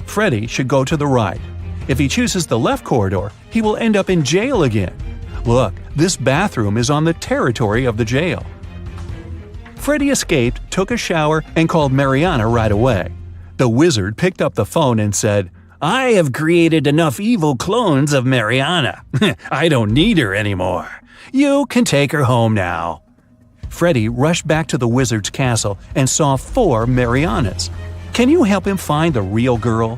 Freddy should go to the right. If he chooses the left corridor, he will end up in jail again. Look, this bathroom is on the territory of the jail. Freddy escaped, took a shower, and called Mariana right away. The wizard picked up the phone and said, "I have created enough evil clones of Mariana. I don't need her anymore. You can take her home now." Freddy rushed back to the wizard's castle and saw 4 Marianas. Can you help him find the real girl?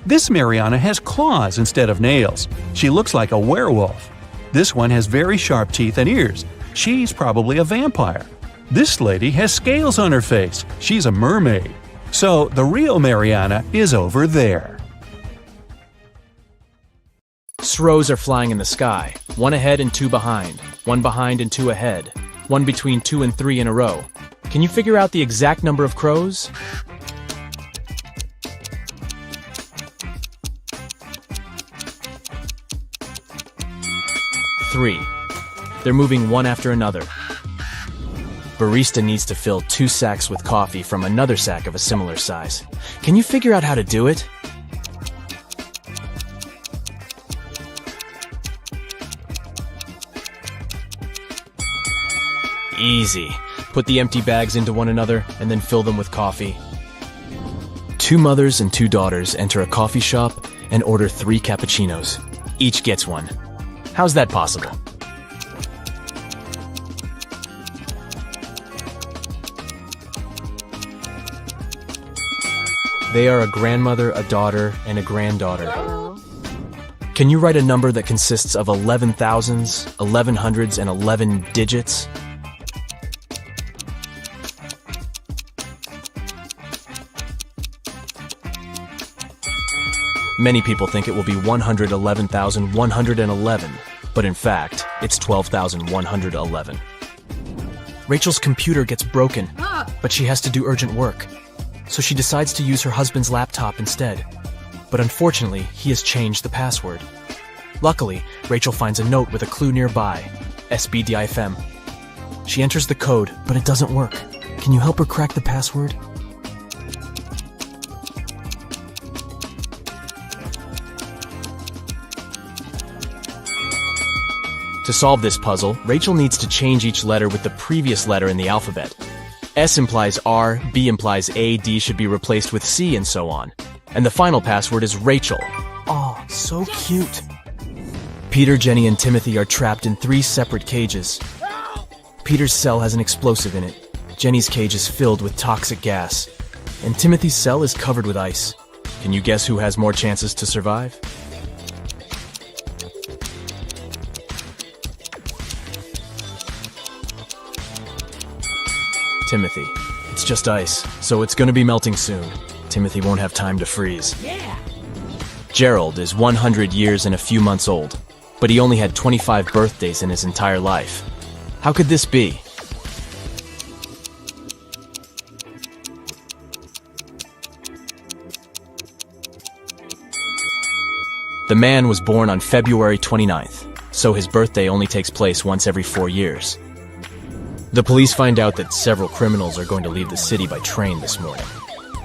This Mariana has claws instead of nails. She looks like a werewolf. This one has very sharp teeth and ears. She's probably a vampire. This lady has scales on her face. She's a mermaid. So the real Mariana is over there. Srows are flying in the sky, 1 ahead and 2 behind, 1 behind and 2 ahead, 1 between 2 and 3 in a row. Can you figure out the exact number of crows? Three. They're moving one after another. Barista needs to fill 2 sacks with coffee from another sack of a similar size. Can you figure out how to do it? Easy. Put the empty bags into one another and then fill them with coffee. 2 mothers and 2 daughters enter a coffee shop and order 3 cappuccinos. Each gets one. How's that possible? They are a grandmother, a daughter, and a granddaughter. Can you write a number that consists of 11 thousands, 11 hundreds, and 11 digits? Many people think it will be 111,111, but in fact, it's 12,111. Rachel's computer gets broken, but she has to do urgent work. So she decides to use her husband's laptop instead. But unfortunately, he has changed the password. Luckily, Rachel finds a note with a clue nearby, SBDIFM. She enters the code, but it doesn't work. Can you help her crack the password? To solve this puzzle, Rachel needs to change each letter with the previous letter in the alphabet. S implies R, B implies A, D should be replaced with C, and so on. And the final password is Rachel. Oh, so cute. Peter, Jenny, and Timothy are trapped in 3 separate cages. Peter's cell has an explosive in it. Jenny's cage is filled with toxic gas. And Timothy's cell is covered with ice. Can you guess who has more chances to survive? Timothy. It's just ice, so it's gonna be melting soon. Timothy won't have time to freeze. Yeah. Gerald is 100 years and a few months old, but he only had 25 birthdays in his entire life. How could this be? The man was born on February 29th, so his birthday only takes place once every 4 years. The police find out that several criminals are going to leave the city by train this morning.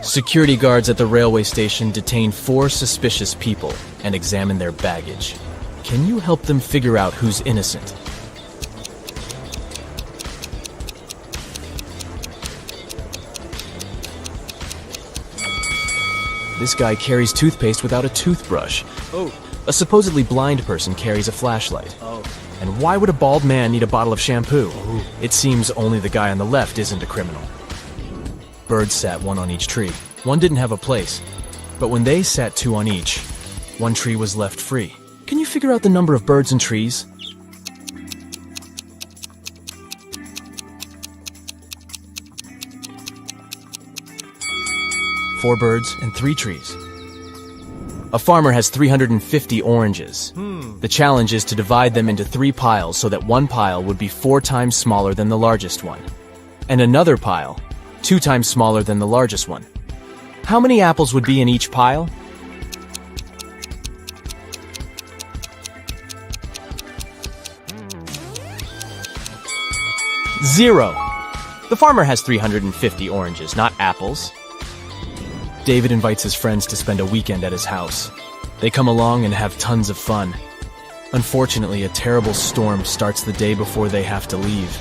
Security guards at the railway station detain 4 suspicious people and examine their baggage. Can you help them figure out who's innocent? This guy carries toothpaste without a toothbrush. A supposedly blind person carries a flashlight. And why would a bald man need a bottle of shampoo? It seems only the guy on the left isn't a criminal. Birds sat one on each tree. One didn't have a place. But when they sat two on each, one tree was left free. Can you figure out the number of birds and trees? Four birds and 3 trees. A farmer has 350 oranges. The challenge is to divide them into 3 piles so that one pile would be 4 times smaller than the largest one, and another pile 2 times smaller than the largest one. How many apples would be in each pile? Zero. The farmer has 350 oranges, not apples. David invites his friends to spend a weekend at his house. They come along and have tons of fun. Unfortunately, a terrible storm starts the day before they have to leave.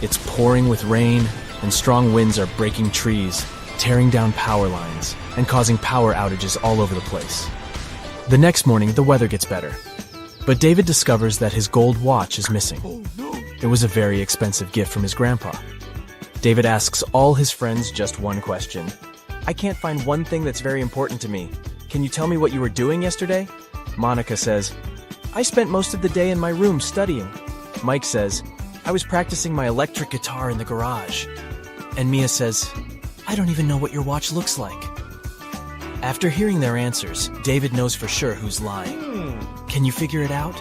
It's pouring with rain, and strong winds are breaking trees, tearing down power lines, and causing power outages all over the place. The next morning, the weather gets better. But David discovers that his gold watch is missing. It was a very expensive gift from his grandpa. David asks all his friends just one question. I can't find one thing that's very important to me. Can you tell me what you were doing yesterday? Monica says, I spent most of the day in my room studying. Mike says, I was practicing my electric guitar in the garage. And Mia says, I don't even know what your watch looks like. After hearing their answers, David knows for sure who's lying. Can you figure it out?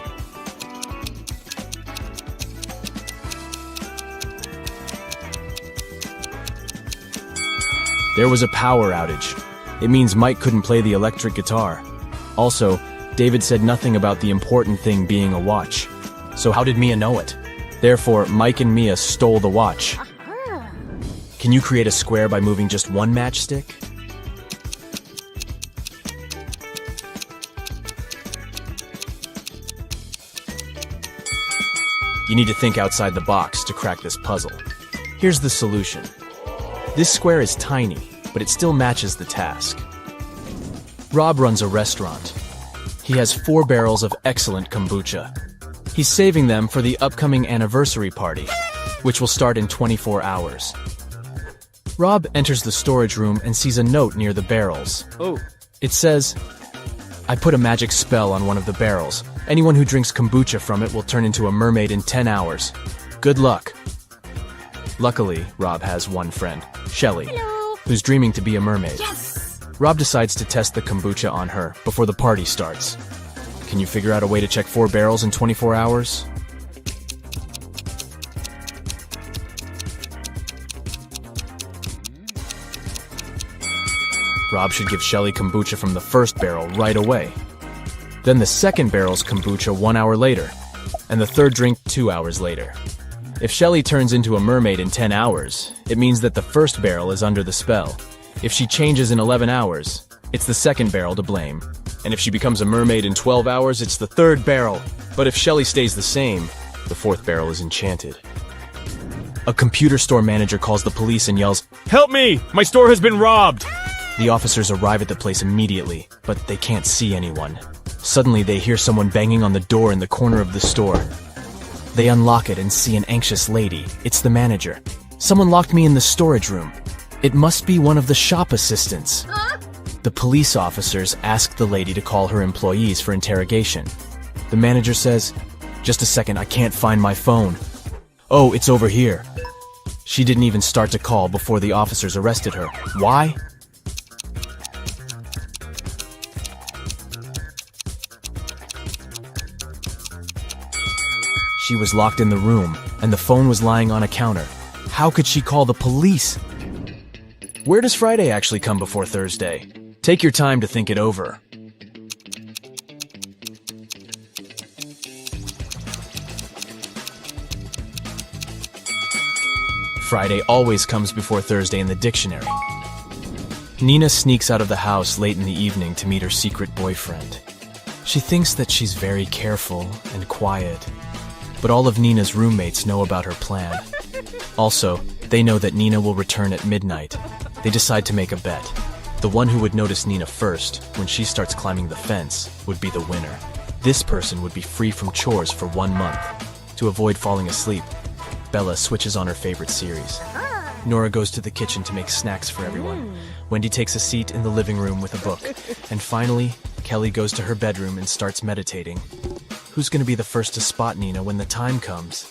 There was a power outage. It means Mike couldn't play the electric guitar. Also, David said nothing about the important thing being a watch. So how did Mia know it? Therefore, Mike and Mia stole the watch. Can you create a square by moving just one matchstick? You need to think outside the box to crack this puzzle. Here's the solution. This square is tiny, but it still matches the task. Rob runs a restaurant. He has 4 barrels of excellent kombucha. He's saving them for the upcoming anniversary party, which will start in 24 hours. Rob enters the storage room and sees a note near the barrels. It says, I put a magic spell on one of the barrels. Anyone who drinks kombucha from it will turn into a mermaid in 10 hours. Good luck. Luckily, Rob has one friend, Shelly, who's dreaming to be a mermaid. Yes! Rob decides to test the kombucha on her before the party starts. Can you figure out a way to check 4 barrels in 24 hours? Rob should give Shelly kombucha from the first barrel right away. Then the second barrel's kombucha 1 hour later, and the third drink 2 hours later. If Shelly turns into a mermaid in 10 hours, it means that the first barrel is under the spell. If she changes in 11 hours, it's the second barrel to blame. And if she becomes a mermaid in 12 hours, it's the third barrel. But if Shelly stays the same, the fourth barrel is enchanted. A computer store manager calls the police and yells, "Help me! My store has been robbed!" The officers arrive at the place immediately, but they can't see anyone. Suddenly, they hear someone banging on the door in the corner of the store. They unlock it and see an anxious lady. It's the manager. Someone locked me in the storage room. It must be one of the shop assistants. The police officers ask the lady to call her employees for interrogation. The manager says, "Just a second, I can't find my phone." "Oh, it's over here." She didn't even start to call before the officers arrested her. Why? She was locked in the room, and the phone was lying on a counter. How could she call the police? Where does Friday actually come before Thursday? Take your time to think it over. Friday always comes before Thursday in the dictionary. Nina sneaks out of the house late in the evening to meet her secret boyfriend. She thinks that she's very careful and quiet, but all of Nina's roommates know about her plan. Also, they know that Nina will return at midnight. They decide to make a bet. The one who would notice Nina first, when she starts climbing the fence, would be the winner. This person would be free from chores for 1 month. To avoid falling asleep, Bella switches on her favorite series. Nora goes to the kitchen to make snacks for everyone. Wendy takes a seat in the living room with a book. And finally, Kelly goes to her bedroom and starts meditating. Who's going to be the first to spot Nina when the time comes?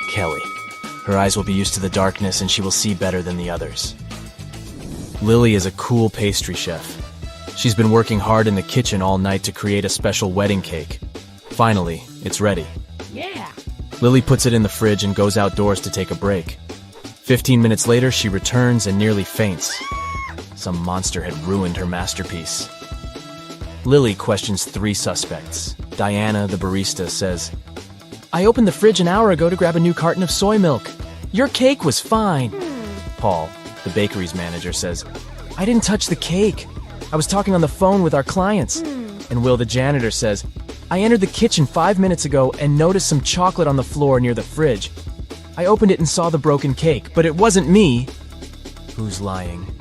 Kelly. Her eyes will be used to the darkness and she will see better than the others. Lily is a cool pastry chef. She's been working hard in the kitchen all night to create a special wedding cake. Finally, it's ready. Yeah. Lily puts it in the fridge and goes outdoors to take a break. 15 minutes later, she returns and nearly faints. Some monster had ruined her masterpiece. Lily questions 3 suspects. Diana, the barista, says, "I opened the fridge an hour ago to grab a new carton of soy milk. Your cake was fine." Paul, the bakery's manager, says, "I didn't touch the cake. I was talking on the phone with our clients." And Will, the janitor, says, "I entered the kitchen 5 minutes ago and noticed some chocolate on the floor near the fridge. I opened it and saw the broken cake, but it wasn't me." Who's lying?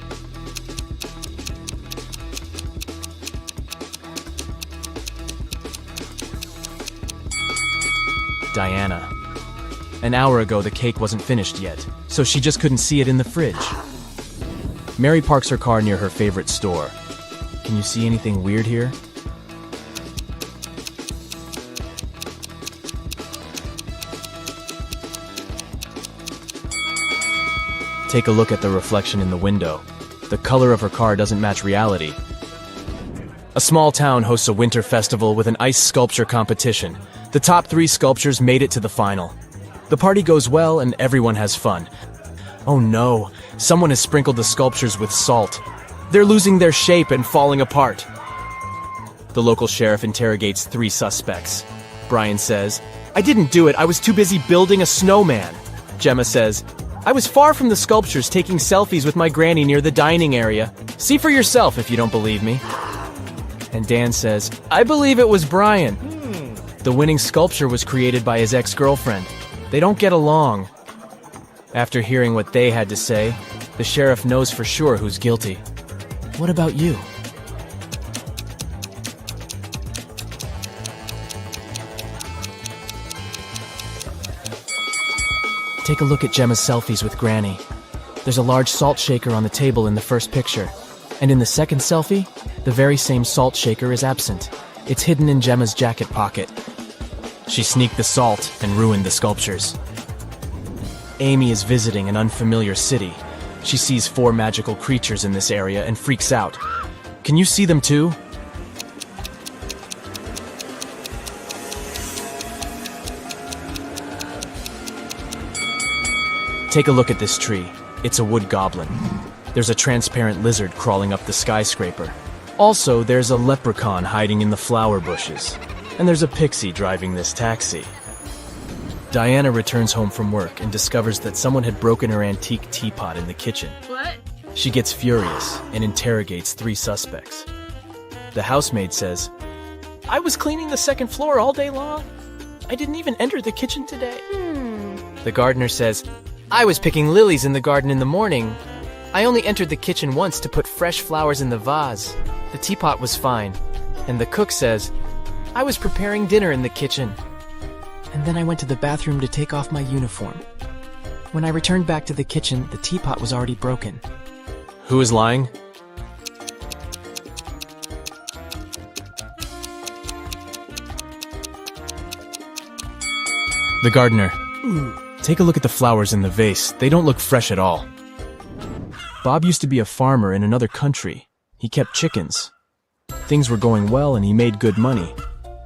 Diana. An hour ago, the cake wasn't finished yet, so she just couldn't see it in the fridge. Mary parks her car near her favorite store. Can you see anything weird here? Take a look at the reflection in the window. The color of her car doesn't match reality. A small town hosts a winter festival with an ice sculpture competition. The top 3 sculptures made it to the final. The party goes well and everyone has fun. Oh no, someone has sprinkled the sculptures with salt. They're losing their shape and falling apart. The local sheriff interrogates 3 suspects. Brian says, "I didn't do it, I was too busy building a snowman." Gemma says, "I was far from the sculptures taking selfies with my granny near the dining area. See for yourself if you don't believe me." And Dan says, "I believe it was Brian. The winning sculpture was created by his ex-girlfriend. They don't get along." After hearing what they had to say, the sheriff knows for sure who's guilty. What about you? Take a look at Gemma's selfies with Granny. There's a large salt shaker on the table in the first picture. And in the second selfie, the very same salt shaker is absent. It's hidden in Gemma's jacket pocket. She sneaked the salt and ruined the sculptures. Amy is visiting an unfamiliar city. She sees 4 magical creatures in this area and freaks out. Can you see them too? Take a look at this tree. It's a wood goblin. There's a transparent lizard crawling up the skyscraper. Also, there's a leprechaun hiding in the flower bushes. And there's a pixie driving this taxi. Diana returns home from work and discovers that someone had broken her antique teapot in the kitchen. What? She gets furious and interrogates 3 suspects. The housemaid says, "I was cleaning the second floor all day long. I didn't even enter the kitchen today." The gardener says, "I was picking lilies in the garden in the morning. I only entered the kitchen once to put fresh flowers in the vase. The teapot was fine." And the cook says, "I was preparing dinner in the kitchen. And then I went to the bathroom to take off my uniform. When I returned back to the kitchen, the teapot was already broken." Who is lying? The gardener. Take a look at the flowers in the vase. They don't look fresh at all. Bob used to be a farmer in another country. He kept chickens. Things were going well and he made good money.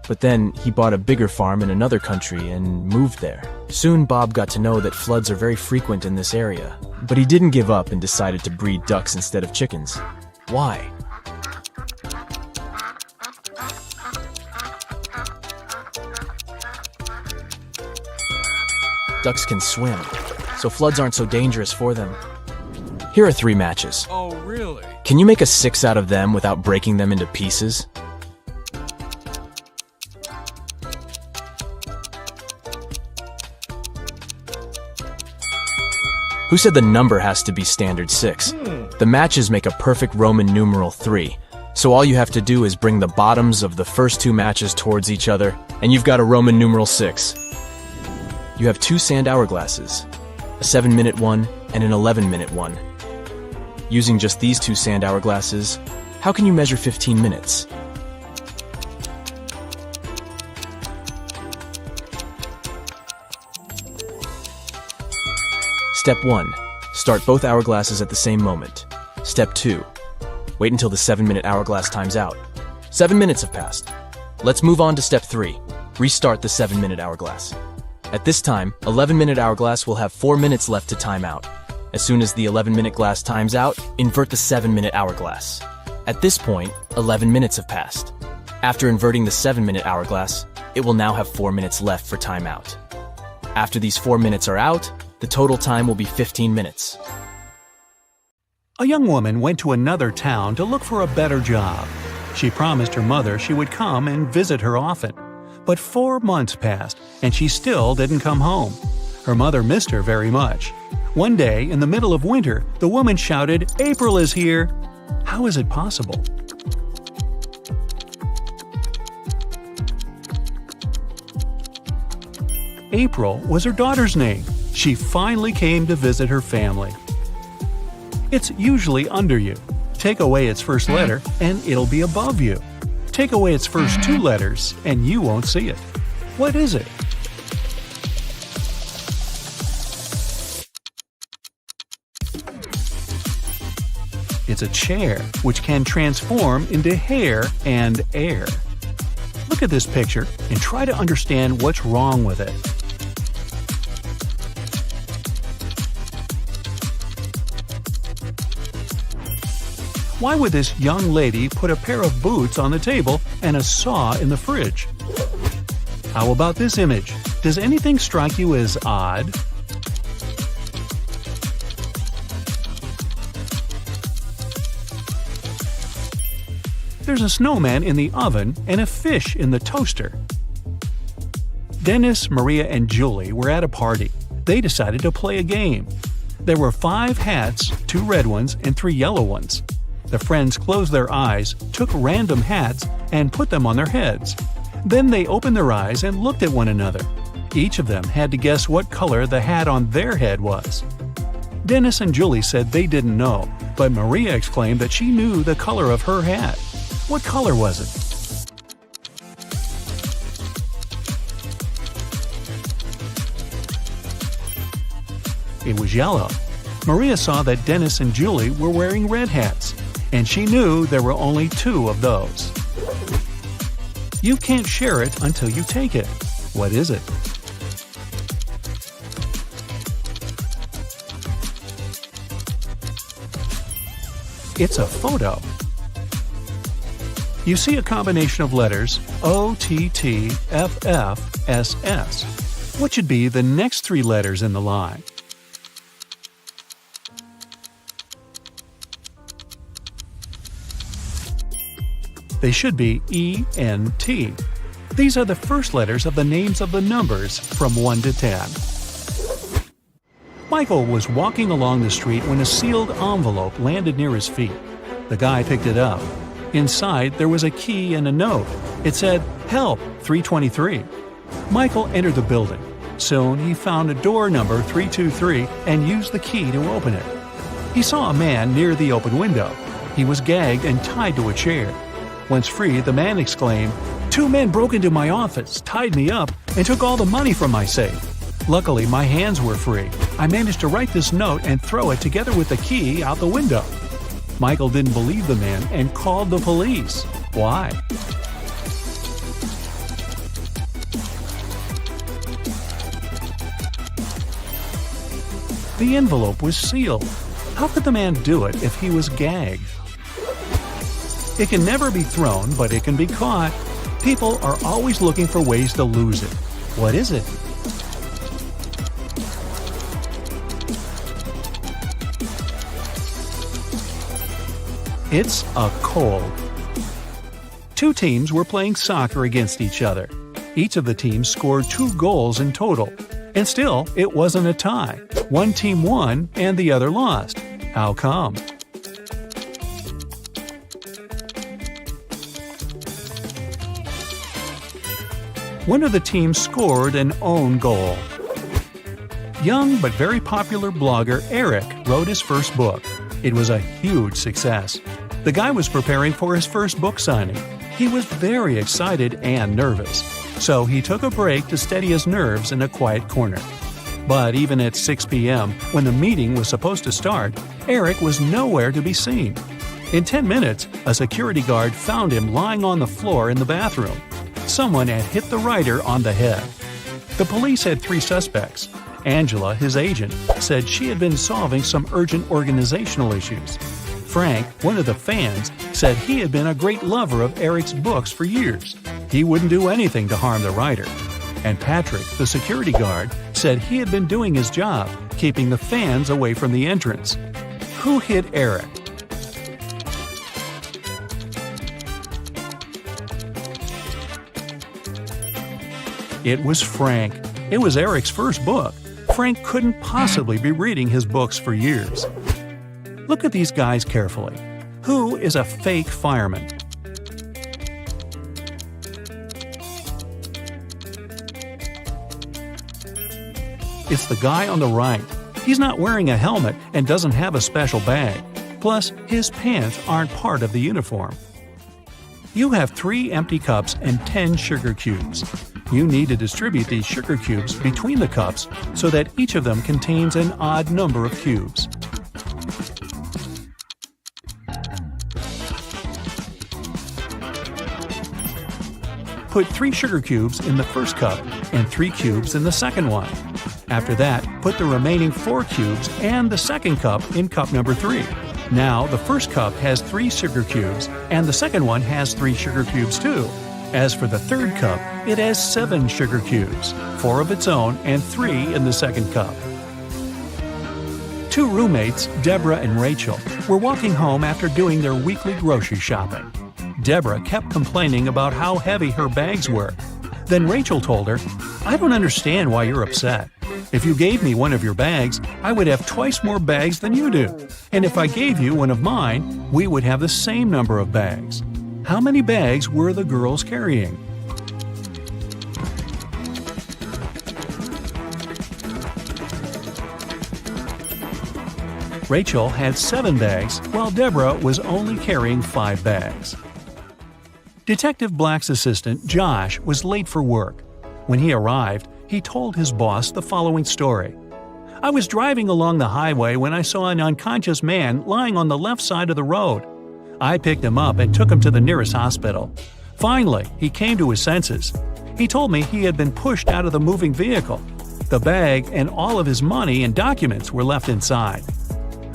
But then he bought a bigger farm in another country and moved there. Soon Bob got to know that floods are very frequent in this area. But he didn't give up and decided to breed ducks instead of chickens. Why? Ducks can swim, so floods aren't so dangerous for them. Here are 3 matches. Oh, really? Can you make a 6 out of them without breaking them into pieces? Who said the number has to be standard 6? The matches make a perfect Roman numeral 3. So all you have to do is bring the bottoms of the first 2 matches towards each other, and you've got a Roman numeral 6. You have 2 sand hourglasses, a 7-minute one and an 11-minute one. Using just these 2 sand hourglasses, how can you measure 15 minutes? Step 1. Start both hourglasses at the same moment. Step 2. Wait until the 7-minute hourglass times out. 7 minutes have passed. Let's move on to step 3. Restart the 7-minute hourglass. At this time, 11-minute hourglass will have 4 minutes left to time out. As soon as the 11-minute glass times out, invert the 7-minute hourglass. At this point, 11 minutes have passed. After inverting the 7-minute hourglass, it will now have 4 minutes left for timeout. After these 4 minutes are out, the total time will be 15 minutes. A young woman went to another town to look for a better job. She promised her mother she would come and visit her often. But 4 months passed, and she still didn't come home. Her mother missed her very much. One day, in the middle of winter, the woman shouted, "April is here!" How is it possible? April was her daughter's name. She finally came to visit her family. It's usually under you. Take away its first letter, and it'll be above you. Take away its first 2 letters, and you won't see it. What is it? It's a chair, which can transform into hair and air. Look at this picture and try to understand what's wrong with it. Why would this young lady put a pair of boots on the table and a saw in the fridge? How about this image? Does anything strike you as odd? There's a snowman in the oven and a fish in the toaster. Dennis, Maria, and Julie were at a party. They decided to play a game. There were 5 hats, 2 red ones and 3 yellow ones. The friends closed their eyes, took random hats, and put them on their heads. Then they opened their eyes and looked at one another. Each of them had to guess what color the hat on their head was. Dennis and Julie said they didn't know, but Maria exclaimed that she knew the color of her hat. What color was it? It was yellow. Maria saw that Dennis and Julie were wearing red hats, and she knew there were only 2 of those. You can't share it until you take it. What is it? It's a photo. You see a combination of letters OTTFFSS. What should be the next 3 letters in the line? They should be ENT. These are the first letters of the names of the numbers from 1 to 10. Michael was walking along the street when a sealed envelope landed near his feet. The guy picked it up. Inside, there was a key and a note. It said, "Help, 323." Michael entered the building. Soon, he found a door number 323 and used the key to open it. He saw a man near the open window. He was gagged and tied to a chair. Once free, the man exclaimed, "2 men broke into my office, tied me up, and took all the money from my safe. Luckily, my hands were free. I managed to write this note and throw it together with the key out the window." Michael didn't believe the man and called the police. Why? The envelope was sealed. How could the man do it if he was gagged? It can never be thrown, but it can be caught. People are always looking for ways to lose it. What is it? It's a cold. 2 teams were playing soccer against each other. Each of the teams scored 2 goals in total. And still, it wasn't a tie. One team won and the other lost. How come? One of the teams scored an own goal. Young but very popular blogger Eric wrote his first book. It was a huge success. The guy was preparing for his first book signing. He was very excited and nervous, so he took a break to steady his nerves in a quiet corner. But even at 6 p.m., when the meeting was supposed to start, Eric was nowhere to be seen. In 10 minutes, a security guard found him lying on the floor in the bathroom. Someone had hit the writer on the head. The police had 3 suspects. Angela, his agent, said she had been solving some urgent organizational issues. Frank, one of the fans, said he had been a great lover of Eric's books for years. He wouldn't do anything to harm the writer. And Patrick, the security guard, said he had been doing his job, keeping the fans away from the entrance. Who hit Eric? It was Frank. It was Eric's first book. Frank couldn't possibly be reading his books for years. Look at these guys carefully. Who is a fake fireman? It's the guy on the right. He's not wearing a helmet and doesn't have a special bag. Plus, his pants aren't part of the uniform. You have 3 empty cups and 10 sugar cubes. You need to distribute these sugar cubes between the cups so that each of them contains an odd number of cubes. Put 3 sugar cubes in the first cup and 3 cubes in the second one. After that, put the remaining 4 cubes and the second cup in cup number 3. Now, the first cup has 3 sugar cubes, and the second one has 3 sugar cubes too. As for the third cup, it has 7 sugar cubes, 4 of its own and 3 in the second cup. 2 roommates, Deborah and Rachel, were walking home after doing their weekly grocery shopping. Deborah kept complaining about how heavy her bags were. Then Rachel told her, "I don't understand why you're upset. If you gave me one of your bags, I would have twice more bags than you do. And if I gave you one of mine, we would have the same number of bags." How many bags were the girls carrying? Rachel had 7 bags, while Deborah was only carrying 5 bags. Detective Black's assistant, Josh, was late for work. When he arrived, he told his boss the following story. "I was driving along the highway when I saw an unconscious man lying on the left side of the road. I picked him up and took him to the nearest hospital. Finally, he came to his senses. He told me he had been pushed out of the moving vehicle. The bag and all of his money and documents were left inside."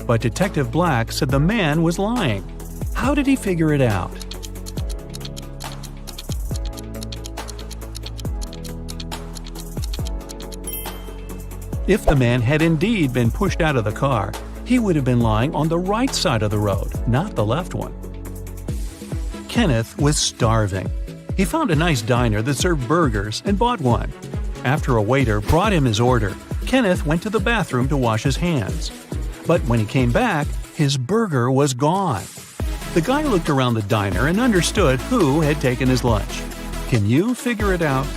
But Detective Black said the man was lying. How did he figure it out? If the man had indeed been pushed out of the car, he would have been lying on the right side of the road, not the left one. Kenneth was starving. He found a nice diner that served burgers and bought one. After a waiter brought him his order, Kenneth went to the bathroom to wash his hands. But when he came back, his burger was gone. The guy looked around the diner and understood who had taken his lunch. Can you figure it out?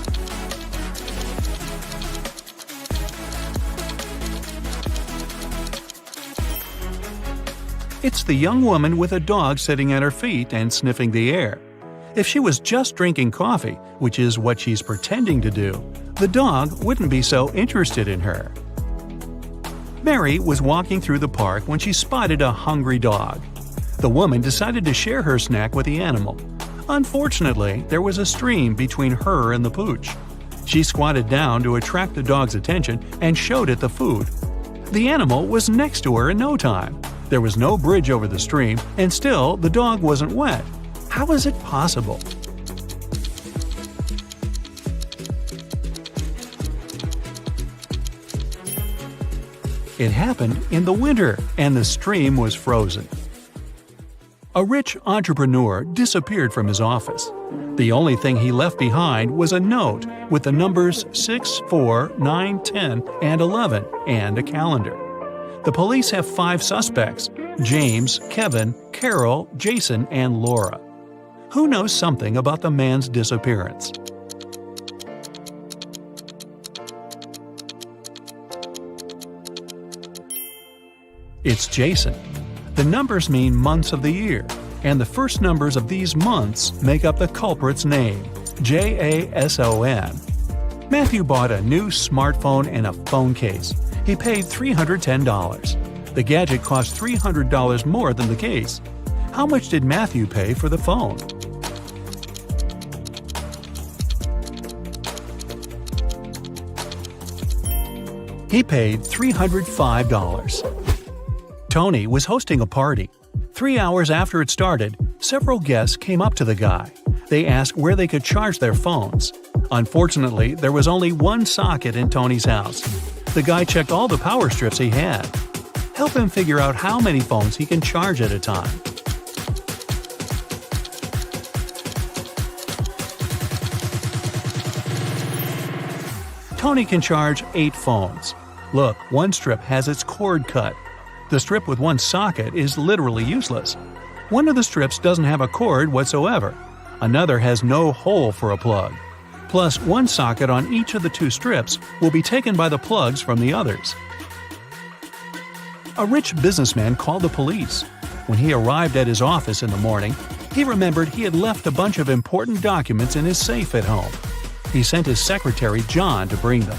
It's the young woman with a dog sitting at her feet and sniffing the air. If she was just drinking coffee, which is what she's pretending to do, the dog wouldn't be so interested in her. Mary was walking through the park when she spotted a hungry dog. The woman decided to share her snack with the animal. Unfortunately, there was a stream between her and the pooch. She squatted down to attract the dog's attention and showed it the food. The animal was next to her in no time. There was no bridge over the stream, and still the dog wasn't wet. How is it possible? It happened in the winter, and the stream was frozen. A rich entrepreneur disappeared from his office. The only thing he left behind was a note with the numbers 6, 4, 9, 10, and 11, and a calendar. The police have 5 suspects: James, Kevin, Carol, Jason, and Laura. Who knows something about the man's disappearance? It's Jason. The numbers mean months of the year, and the first numbers of these months make up the culprit's name, Jason. Matthew bought a new smartphone and a phone case. He paid $310. The gadget cost $300 more than the case. How much did Matthew pay for the phone? He paid $305. Tony was hosting a party. 3 hours after it started, several guests came up to the guy. They asked where they could charge their phones. Unfortunately, there was only one socket in Tony's house. The guy checked all the power strips he had. Help him figure out how many phones he can charge at a time. Tony can charge 8 phones. Look, one strip has its cord cut. The strip with one socket is literally useless. One of the strips doesn't have a cord whatsoever. Another has no hole for a plug. Plus, one socket on each of the 2 strips will be taken by the plugs from the others. A rich businessman called the police. When he arrived at his office in the morning, he remembered he had left a bunch of important documents in his safe at home. He sent his secretary, John, to bring them.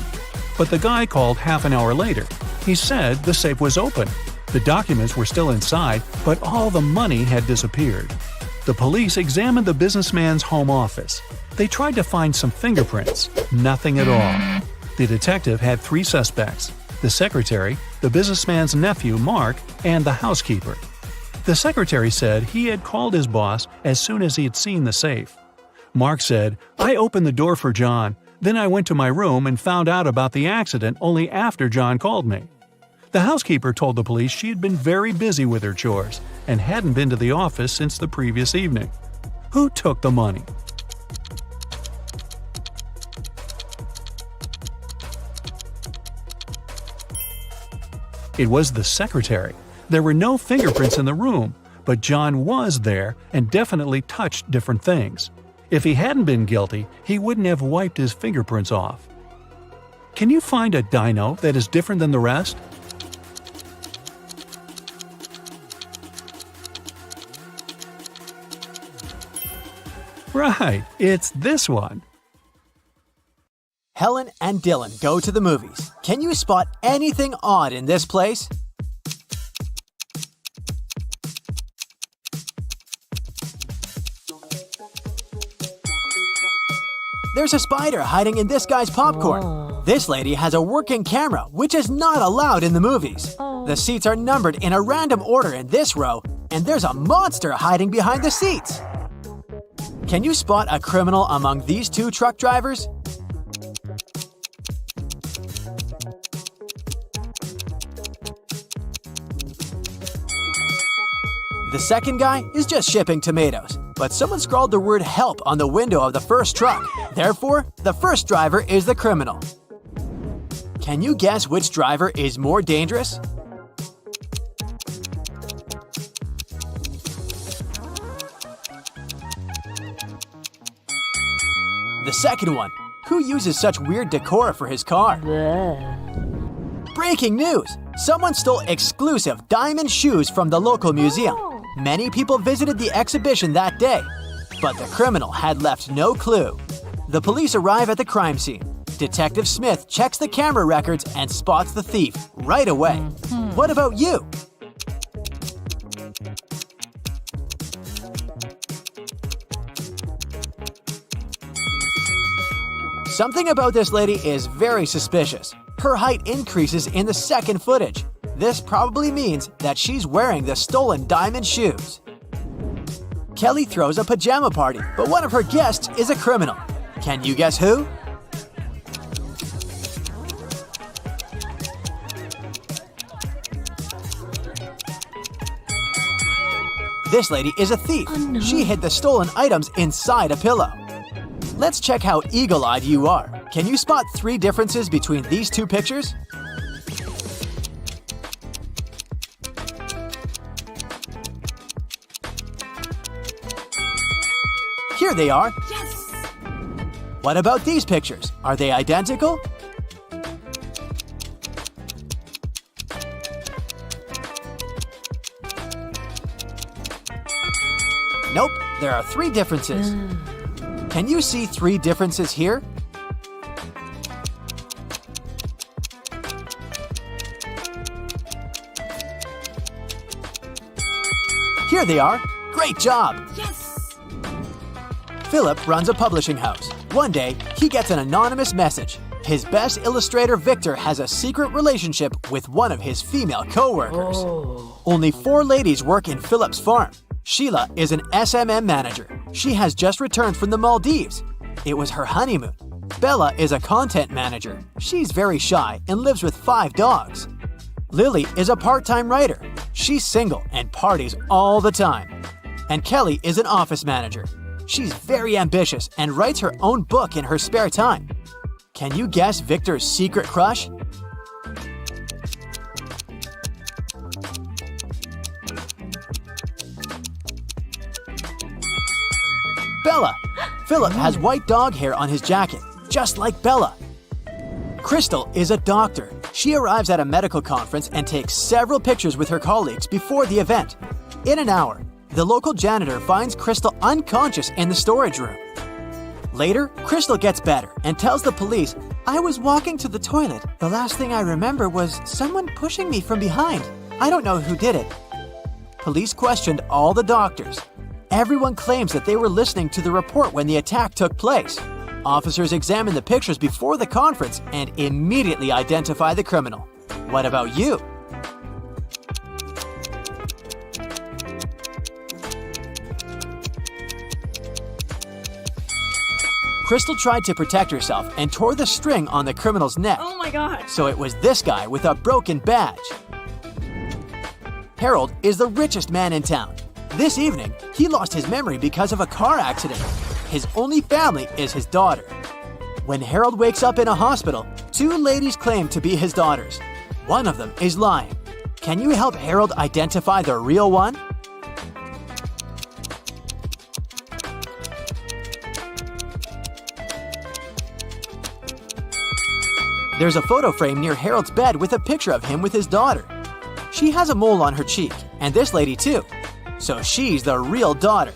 But the guy called half an hour later. He said the safe was open. The documents were still inside, but all the money had disappeared. The police examined the businessman's home office. They tried to find some fingerprints. Nothing at all. The detective had 3 suspects: the secretary, the businessman's nephew, Mark, and the housekeeper. The secretary said he had called his boss as soon as he had seen the safe. Mark said, "I opened the door for John. Then I went to my room and found out about the accident only after John called me." The housekeeper told the police she had been very busy with her chores and hadn't been to the office since the previous evening. Who took the money? It was the secretary. There were no fingerprints in the room, but John was there and definitely touched different things. If he hadn't been guilty, he wouldn't have wiped his fingerprints off. Can you find a dino that is different than the rest? Right, it's this one. Helen and Dylan go to the movies. Can you spot anything odd in this place? There's a spider hiding in this guy's popcorn. This lady has a working camera, which is not allowed in the movies. The seats are numbered in a random order in this row, and there's a monster hiding behind the seats. Can you spot a criminal among these 2 truck drivers? The second guy is just shipping tomatoes, but someone scrawled the word help on the window of the first truck. Therefore, the first driver is the criminal. Can you guess which driver is more dangerous? The second one. Who uses such weird decor for his car? Breaking news! Someone stole exclusive diamond shoes from the local museum. Many people visited the exhibition that day, but the criminal had left no clue. The police arrive at the crime scene. Detective Smith checks the camera records and spots the thief right away. What about you? Something about this lady is very suspicious. Her height increases in the second footage. This probably means that she's wearing the stolen diamond shoes. Kelly throws a pajama party, but one of her guests is a criminal. Can you guess who? This lady is a thief. Oh, no. She hid the stolen items inside a pillow. Let's check how eagle-eyed you are. Can you spot 3 differences between these 2 pictures? Here they are. Yes! What about these pictures? Are they identical? Nope, there are 3 differences. Can you see 3 differences here? Here they are. Great job! Yes! Philip runs a publishing house. One day, he gets an anonymous message. His best illustrator, Victor, has a secret relationship with one of his female co-workers. Only 4 ladies work in Philip's farm. Sheila is an SMM manager. She has just returned from the Maldives. It was her honeymoon. Bella is a content manager. She's very shy and lives with 5 dogs. Lily is a part-time writer. She's single and parties all the time. And Kelly is an office manager. She's very ambitious and writes her own book in her spare time. Can you guess Victor's secret crush? Bella! Philip has white dog hair on his jacket, just like Bella. Crystal is a doctor. She arrives at a medical conference and takes several pictures with her colleagues before the event. In an hour, the local janitor finds Crystal unconscious in the storage room. Later, Crystal gets better and tells the police, "I was walking to the toilet. The last thing I remember was someone pushing me from behind. I don't know who did it." Police questioned all the doctors. Everyone claims that they were listening to the report when the attack took place. Officers examine the pictures before the conference and immediately identify the criminal. What about you? Crystal tried to protect herself and tore the string on the criminal's neck. Oh my god! So it was this guy with a broken badge. Harold is the richest man in town. This evening, he lost his memory because of a car accident. His only family is his daughter. When Harold wakes up in a hospital, 2 ladies claim to be his daughters. One of them is lying. Can you help Harold identify the real one? There's a photo frame near Harold's bed with a picture of him with his daughter. She has a mole on her cheek, and this lady too. So she's the real daughter.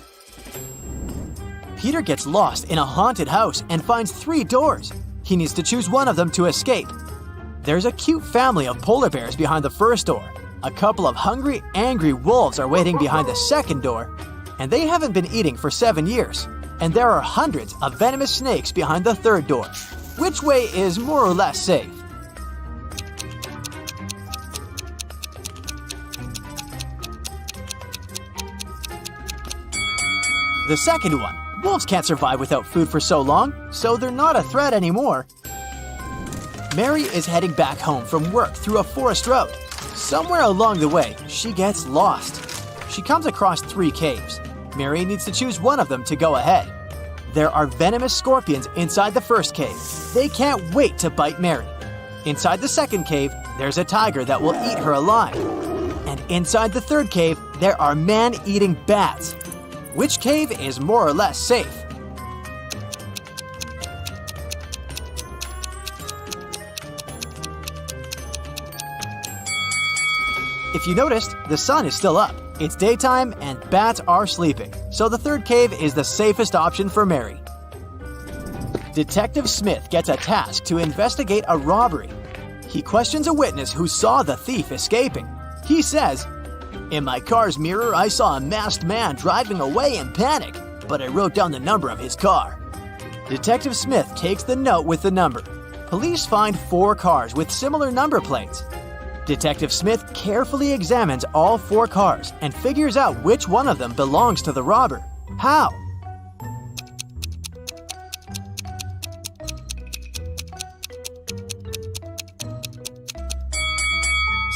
Peter gets lost in a haunted house and finds 3 doors. He needs to choose one of them to escape. There's a cute family of polar bears behind the first door. A couple of hungry, angry wolves are waiting behind the second door, and they haven't been eating for 7 years. And there are hundreds of venomous snakes behind the third door. Which way is more or less safe? The second one. Wolves can't survive without food for so long, so they're not a threat anymore. Mary is heading back home from work through a forest road. Somewhere along the way, she gets lost. She comes across 3 caves. Mary needs to choose one of them to go ahead. There are venomous scorpions inside the first cave. They can't wait to bite Mary. Inside the second cave, there's a tiger that will eat her alive. And inside the third cave, there are man-eating bats. Which cave is more or less safe? If you noticed, the sun is still up. It's daytime and bats are sleeping, so the third cave is the safest option for Mary. Detective Smith gets a task to investigate a robbery. He questions a witness who saw the thief escaping. He says, "In my car's mirror, I saw a masked man driving away in panic, but I wrote down the number of his car." Detective Smith takes the note with the number. Police find 4 cars with similar number plates. Detective Smith carefully examines all 4 cars and figures out which one of them belongs to the robber. How?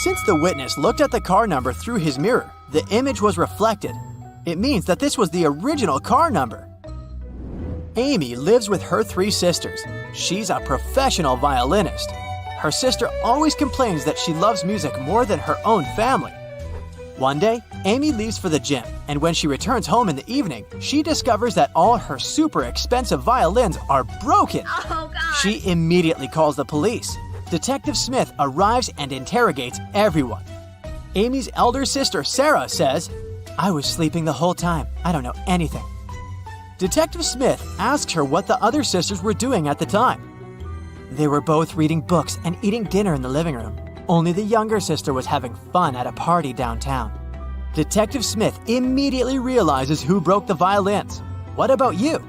Since the witness looked at the car number through his mirror, the image was reflected. It means that this was the original car number. Amy lives with her 3 sisters. She's a professional violinist. Her sister always complains that she loves music more than her own family. One day, Amy leaves for the gym, and when she returns home in the evening, she discovers that all her super expensive violins are broken. Oh, God. She immediately calls the police. Detective Smith arrives and interrogates everyone. Amy's elder sister, Sarah, says, "I was sleeping the whole time. I don't know anything." Detective Smith asks her what the other sisters were doing at the time. They were both reading books and eating dinner in the living room. Only the younger sister was having fun at a party downtown. Detective Smith immediately realizes who broke the violins. What about you?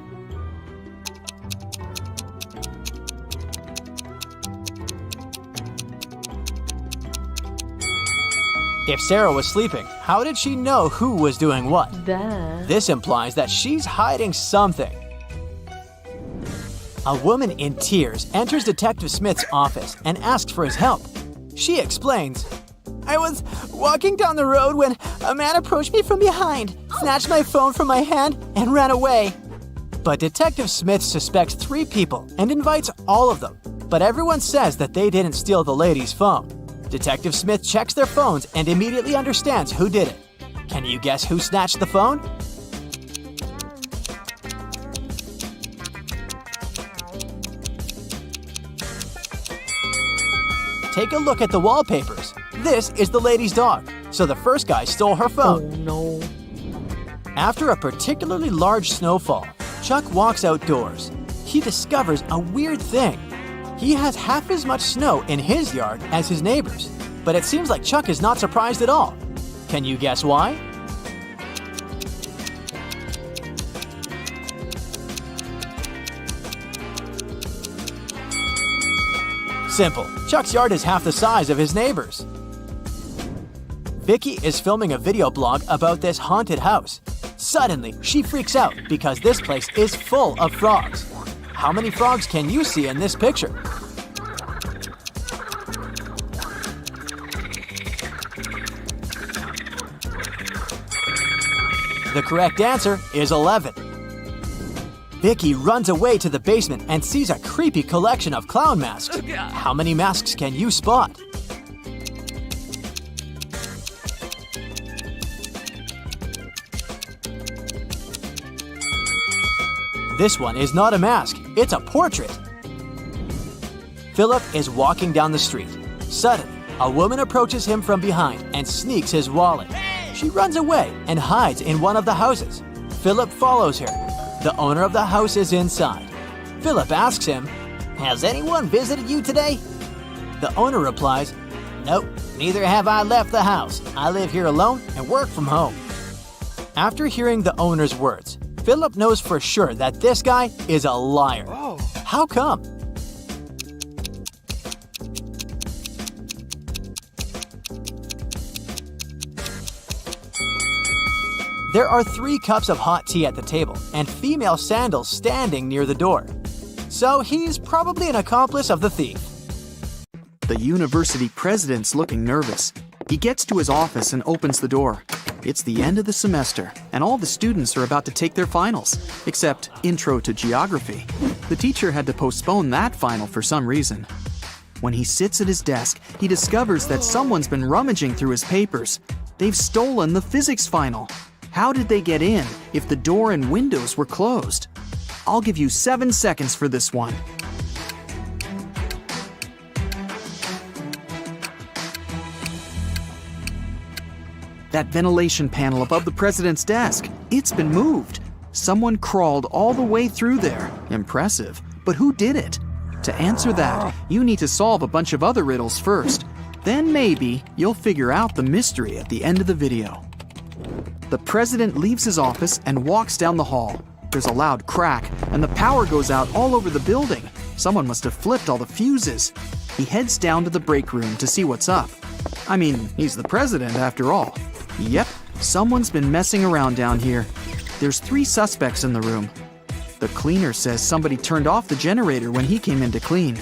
If Sarah was sleeping, how did she know who was doing what? This implies that she's hiding something. A woman in tears enters Detective Smith's office and asks for his help. She explains, "I was walking down the road when a man approached me from behind, snatched my phone from my hand, and ran away." But Detective Smith suspects 3 people and invites all of them, but everyone says that they didn't steal the lady's phone. Detective Smith checks their phones and immediately understands who did it. Can you guess who snatched the phone? Take a look at the wallpapers. This is the lady's dog, so the first guy stole her phone. Oh, no. After a particularly large snowfall, Chuck walks outdoors. He discovers a weird thing. He has half as much snow in his yard as his neighbors, but it seems like Chuck is not surprised at all. Can you guess why? Simple. Chuck's yard is half the size of his neighbor's. Vicky is filming a video blog about this haunted house. Suddenly, she freaks out because this place is full of frogs. How many frogs can you see in this picture? The correct answer is 11. Vicky runs away to the basement and sees a creepy collection of clown masks. How many masks can you spot? This one is not a mask, it's a portrait. Philip is walking down the street. Suddenly, a woman approaches him from behind and sneaks his wallet. She runs away and hides in one of the houses. Philip follows her. The owner of the house is inside. Philip asks him, "Has anyone visited you today?" The owner replies, "Nope, neither have I left the house. I live here alone and work from home." After hearing the owner's words, Philip knows for sure that this guy is a liar. How come? There are 3 cups of hot tea at the table and female sandals standing near the door. So he's probably an accomplice of the thief. The university president's looking nervous. He gets to his office and opens the door. It's the end of the semester, and all the students are about to take their finals, except Intro to Geography. The teacher had to postpone that final for some reason. When he sits at his desk, he discovers that someone's been rummaging through his papers. They've stolen the physics final. How did they get in if the door and windows were closed? I'll give you 7 seconds for this one. That ventilation panel above the president's desk, it's been moved. Someone crawled all the way through there. Impressive. But who did it? To answer that, you need to solve a bunch of other riddles first. Then maybe you'll figure out the mystery at the end of the video. The president leaves his office and walks down the hall. There's a loud crack, and the power goes out all over the building. Someone must have flipped all the fuses. He heads down to the break room to see what's up. I mean, he's the president after all. Yep, someone's been messing around down here. There's 3 suspects in the room. The cleaner says somebody turned off the generator when he came in to clean.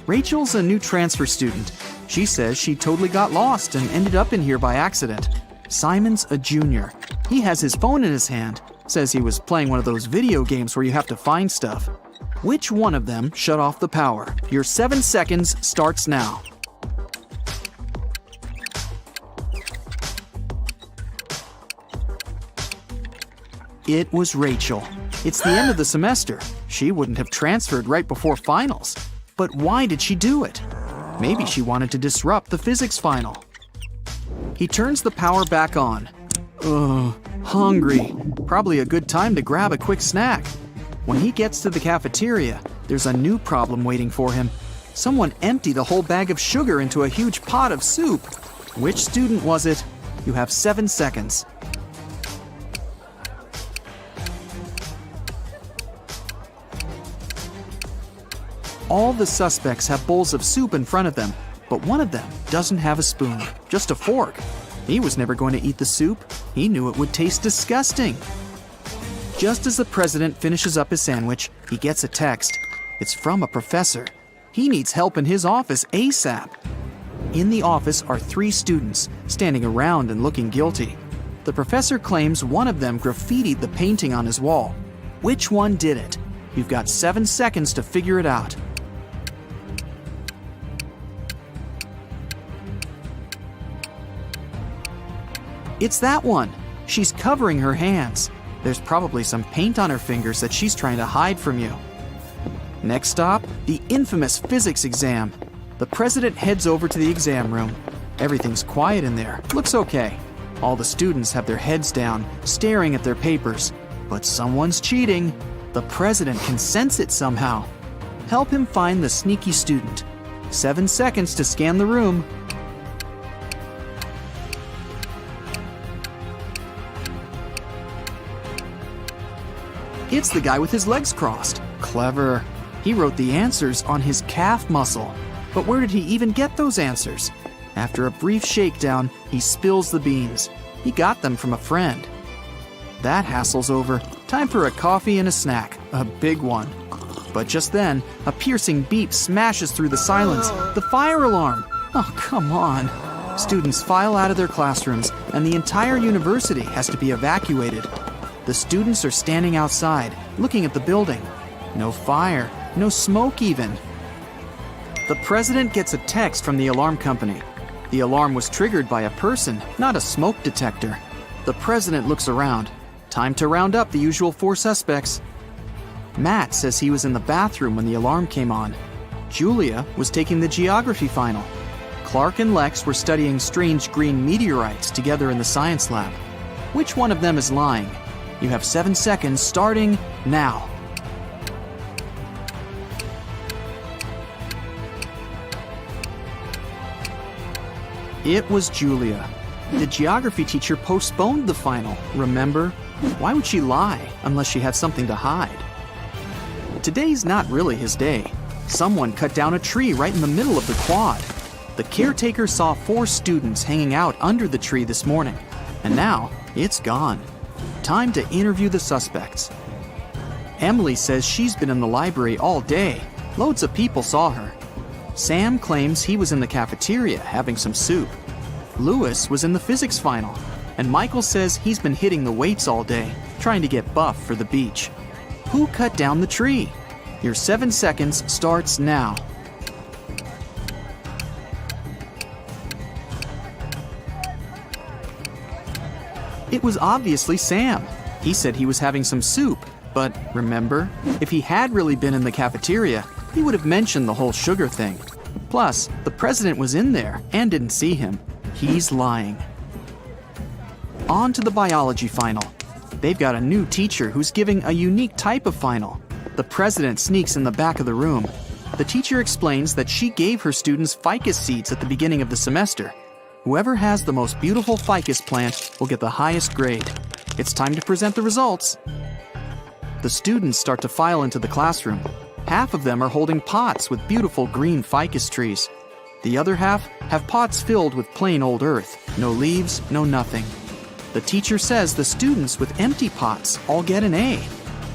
Rachel's a new transfer student. She says she totally got lost and ended up in here by accident. Simon's a junior. He has his phone in his hand. Says he was playing one of those video games where you have to find stuff. Which one of them shut off the power? Your 7 seconds starts now. It was Rachel. It's the end of the semester. She wouldn't have transferred right before finals. But why did she do it? Maybe she wanted to disrupt the physics final. He turns the power back on. Ugh, hungry. Probably a good time to grab a quick snack. When he gets to the cafeteria, there's a new problem waiting for him. Someone emptied a whole bag of sugar into a huge pot of soup. Which student was it? You have 7 seconds. All the suspects have bowls of soup in front of them, but one of them doesn't have a spoon, just a fork. He was never going to eat the soup. He knew it would taste disgusting. Just as the president finishes up his sandwich, he gets a text. It's from a professor. He needs help in his office ASAP. In the office are 3 students, standing around and looking guilty. The professor claims one of them graffitied the painting on his wall. Which one did it? You've got 7 seconds to figure it out. It's that one. She's covering her hands. There's probably some paint on her fingers that she's trying to hide from you. Next stop, the infamous physics exam. The president heads over to the exam room. Everything's quiet in there. Looks okay. All the students have their heads down, staring at their papers. But someone's cheating. The president can sense it somehow. Help him find the sneaky student. 7 seconds to scan the room. It's the guy with his legs crossed. Clever. He wrote the answers on his calf muscle. But where did he even get those answers? After a brief shakedown, he spills the beans. He got them from a friend. That hassle's over. Time for a coffee and a snack. A big one. But just then, a piercing beep smashes through the silence. The fire alarm! Oh, come on. Students file out of their classrooms, and the entire university has to be evacuated. The students are standing outside, looking at the building. No fire, no smoke even. The president gets a text from the alarm company. The alarm was triggered by a person, not a smoke detector. The president looks around. Time to round up the usual 4 suspects. Matt says he was in the bathroom when the alarm came on. Julia was taking the geography final. Clark and Lex were studying strange green meteorites together in the science lab. Which one of them is lying? You have 7 seconds starting now. It was Julia. The geography teacher postponed the final, remember? Why would she lie unless she had something to hide? Today's not really his day. Someone cut down a tree right in the middle of the quad. The caretaker saw 4 students hanging out under the tree this morning, and now it's gone. Time to interview the suspects. Emily says she's been in the library all day. Loads of people saw her. Sam claims he was in the cafeteria having some soup. Lewis was in the physics final. And Michael says he's been hitting the weights all day, trying to get buff for the beach. Who cut down the tree? Your 7 seconds starts now. It was obviously Sam. He said he was having some soup, but remember, if he had really been in the cafeteria, he would have mentioned the whole sugar thing. Plus, the president was in there and didn't see him. He's lying. On to the biology final. They've got a new teacher who's giving a unique type of final. The president sneaks in the back of the room. The teacher explains that she gave her students ficus seeds at the beginning of the semester. Whoever has the most beautiful ficus plant will get the highest grade. It's time to present the results. The students start to file into the classroom. Half of them are holding pots with beautiful green ficus trees. The other half have pots filled with plain old earth. No leaves, no nothing. The teacher says the students with empty pots all get an A.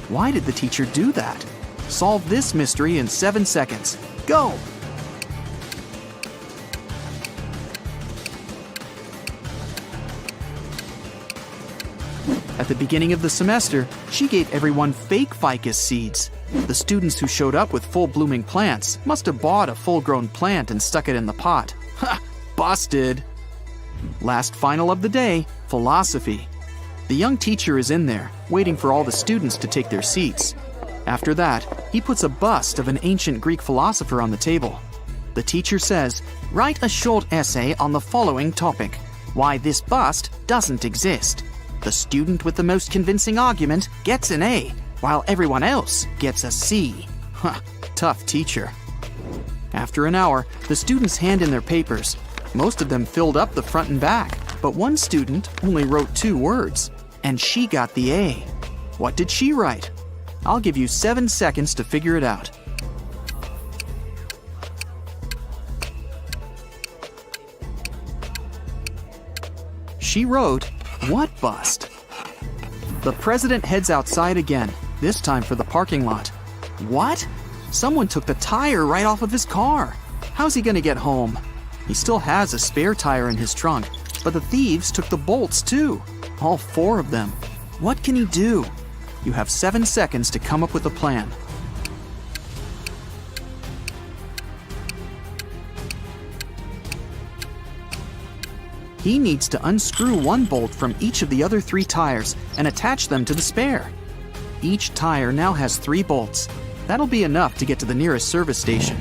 Why did the teacher do that? Solve this mystery in 7 seconds. Go! the beginning of the semester, she gave everyone fake ficus seeds. The students who showed up with full-blooming plants must have bought a full-grown plant and stuck it in the pot. Ha! Busted! Last final of the day, philosophy. The young teacher is in there, waiting for all the students to take their seats. After that, he puts a bust of an ancient Greek philosopher on the table. The teacher says, "Write a short essay on the following topic: why this bust doesn't exist." The student with the most convincing argument gets an A, while everyone else gets a C. Huh, tough teacher. After an hour, the students hand in their papers. Most of them filled up the front and back, but one student only wrote 2 words, and she got the A. What did she write? I'll give you 7 seconds to figure it out. She wrote, "What bust?" The president heads outside again, this time for the parking lot. What? Someone took the tire right off of his car. How's he gonna get home? He still has a spare tire in his trunk, but the thieves took the bolts too. All 4 of them. What can he do? You have 7 seconds to come up with a plan. He needs to unscrew 1 bolt from each of the other 3 tires and attach them to the spare. Each tire now has 3 bolts. That'll be enough to get to the nearest service station.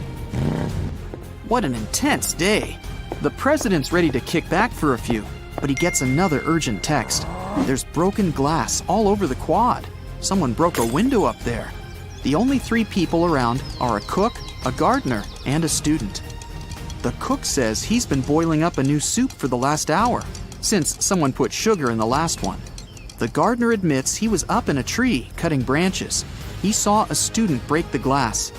What an intense day. The president's ready to kick back for a few, but he gets another urgent text. There's broken glass all over the quad. Someone broke a window up there. The only 3 people around are a cook, a gardener, and a student. The cook says he's been boiling up a new soup for the last hour, since someone put sugar in the last one. The gardener admits he was up in a tree cutting branches. He saw a student break the glass.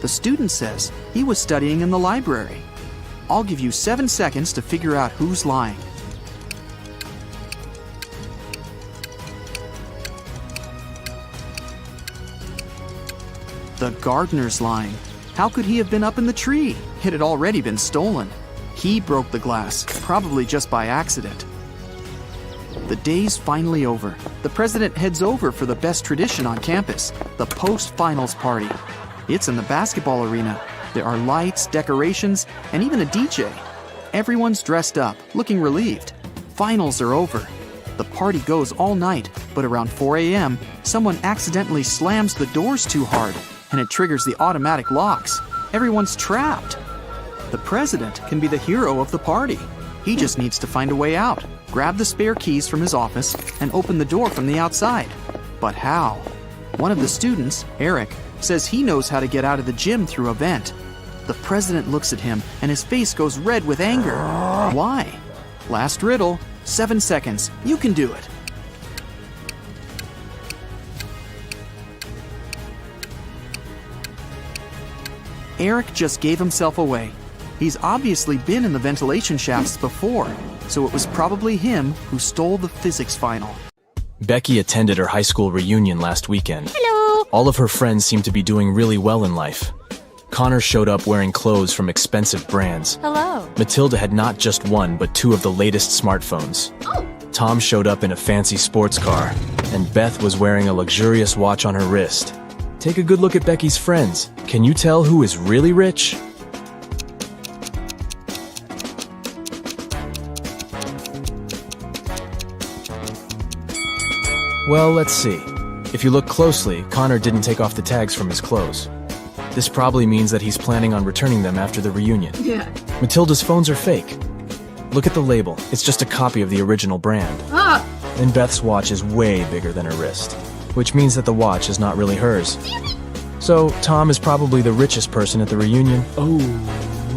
The student says he was studying in the library. I'll give you 7 seconds to figure out who's lying. The gardener's lying. How could he have been up in the tree? It had already been stolen. He broke the glass, probably just by accident. The day's finally over. The president heads over for the best tradition on campus, the post-finals party. It's in the basketball arena. There are lights, decorations, and even a DJ. Everyone's dressed up, looking relieved. Finals are over. The party goes all night, but around 4 a.m., someone accidentally slams the doors too hard, and it triggers the automatic locks. Everyone's trapped. The president can be the hero of the party. He just needs to find a way out, grab the spare keys from his office, and open the door from the outside. But how? One of the students, Eric, says he knows how to get out of the gym through a vent. The president looks at him, and his face goes red with anger. Why? Last riddle, 7 seconds. You can do it. Eric just gave himself away. He's obviously been in the ventilation shafts before, so it was probably him who stole the physics final. Becky attended her high school reunion last weekend. Hello. All of her friends seemed to be doing really well in life. Connor showed up wearing clothes from expensive brands. Hello. Matilda had not just 1, but 2 of the latest smartphones. Oh. Tom showed up in a fancy sports car, and Beth was wearing a luxurious watch on her wrist. Take a good look at Becky's friends. Can you tell who is really rich? Well, let's see. If you look closely, Connor didn't take off the tags from his clothes. This probably means that he's planning on returning them after the reunion. Yeah. Matilda's phones are fake. Look at the label. It's just a copy of the original brand. Ah. And Beth's watch is way bigger than her wrist, which means that the watch is not really hers. So, Tom is probably the richest person at the reunion. Oh,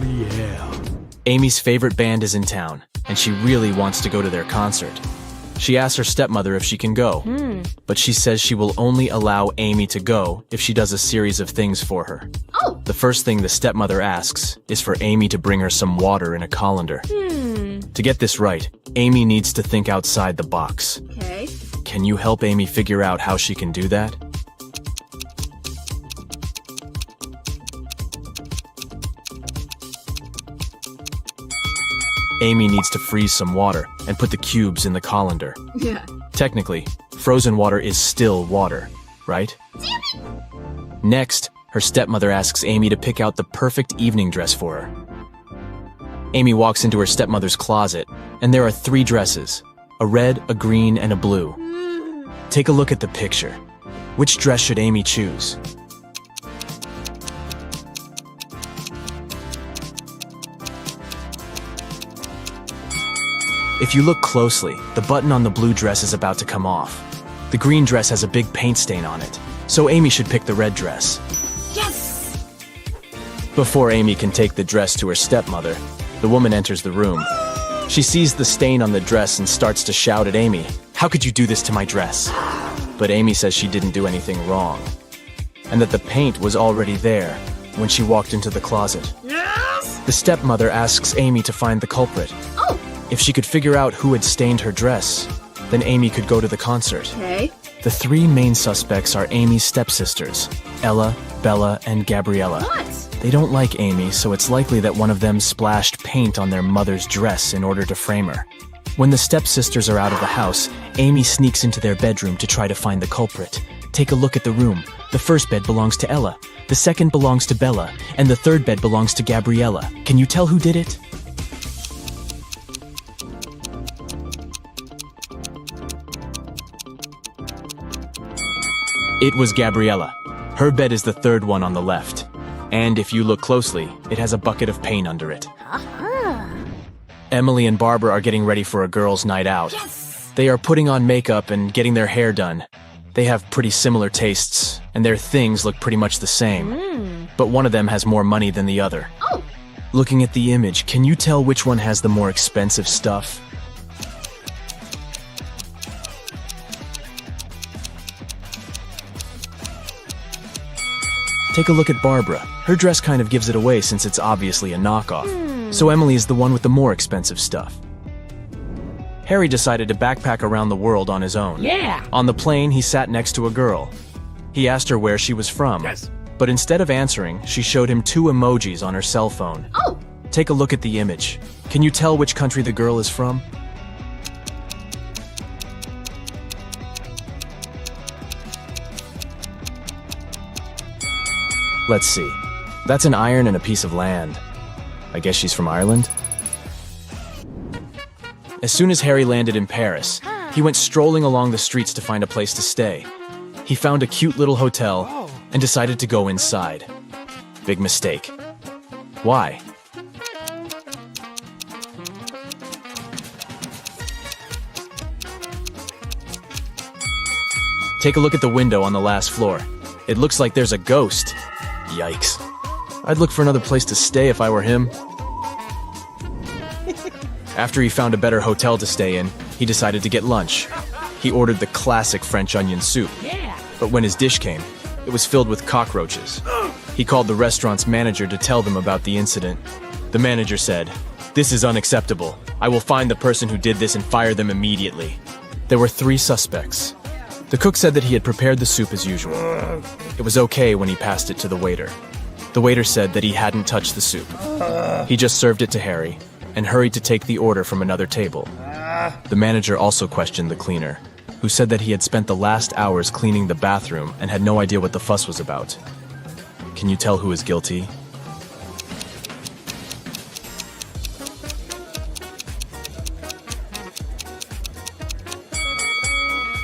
yeah. Amy's favorite band is in town, and she really wants to go to their concert. She asks her stepmother if she can go, but she says she will only allow Amy to go if she does a series of things for her. Oh. The first thing the stepmother asks is for Amy to bring her some water in a colander. To get this right, Amy needs to think outside the box. Okay. Can you help Amy figure out how she can do that? Amy needs to freeze some water and put the cubes in the colander. Yeah. Technically, Frozen water is still water, right? Next, her stepmother asks Amy to pick out the perfect evening dress for her. Amy walks into her stepmother's closet, and there are 3 dresses, a red, a green, and a blue. Take a look at the picture. Which dress should Amy choose? If you look closely, the button on the blue dress is about to come off. The green dress has a big paint stain on it, so Amy should pick the red dress. Yes! Before Amy can take the dress to her stepmother, the woman enters the room. She sees the stain on the dress and starts to shout at Amy, "How could you do this to my dress?" But Amy says she didn't do anything wrong, and that the paint was already there when she walked into the closet. Yes! The stepmother asks Amy to find the culprit. Oh, If she could figure out who had stained her dress, then Amy could go to the concert. okay. The 3 main suspects are Amy's stepsisters, Ella, Bella, and Gabriella. What? They don't like Amy, so it's likely that one of them splashed paint on their mother's dress in order to frame her. When the stepsisters are out of the house, Amy sneaks into their bedroom to try to find the culprit. Take a look at the room. The first bed belongs to Ella, the second belongs to Bella, and the third bed belongs to Gabriella. Can you tell who did it? It was Gabriella. Her bed is the third one on the left. And if you look closely, it has a bucket of paint under it. Emily and Barbara are getting ready for a girls' night out. Yes! They are putting on makeup and getting their hair done. They have pretty similar tastes, and their things look pretty much the same. But one of them has more money than the other. Oh, Looking at the image, can you tell which one has the more expensive stuff? Take a look at Barbara. Her dress kind of gives it away since it's obviously a knockoff. So Emily is the one with the more expensive stuff. Harry decided to backpack around the world on his own. yeah! On the plane, he sat next to a girl. He asked her where she was from. Yes. But instead of answering, she showed him 2 emojis on her cell phone. Oh, Take a look at the image. Can you tell which country the girl is from? Let's see. That's an iron and a piece of land. I guess she's from Ireland? As soon as Harry landed in Paris, he went strolling along the streets to find a place to stay. He found a cute little hotel and decided to go inside. Big mistake. Why? Take a look at the window on the last floor. It looks like there's a ghost. Yikes. I'd look for another place to stay if I were him. After he found a better hotel to stay in, he decided to get lunch. He ordered the classic French onion soup. yeah! But when his dish came, it was filled with cockroaches. He called the restaurant's manager to tell them about the incident. The manager said, "This is unacceptable. I will find the person who did this and fire them immediately." There were 3 suspects. The cook said that he had prepared the soup as usual. It was okay when he passed it to the waiter. The waiter said that he hadn't touched the soup. He just served it to Harry and hurried to take the order from another table. The manager also questioned the cleaner, who said that he had spent the last hours cleaning the bathroom and had no idea what the fuss was about. Can you tell who is guilty?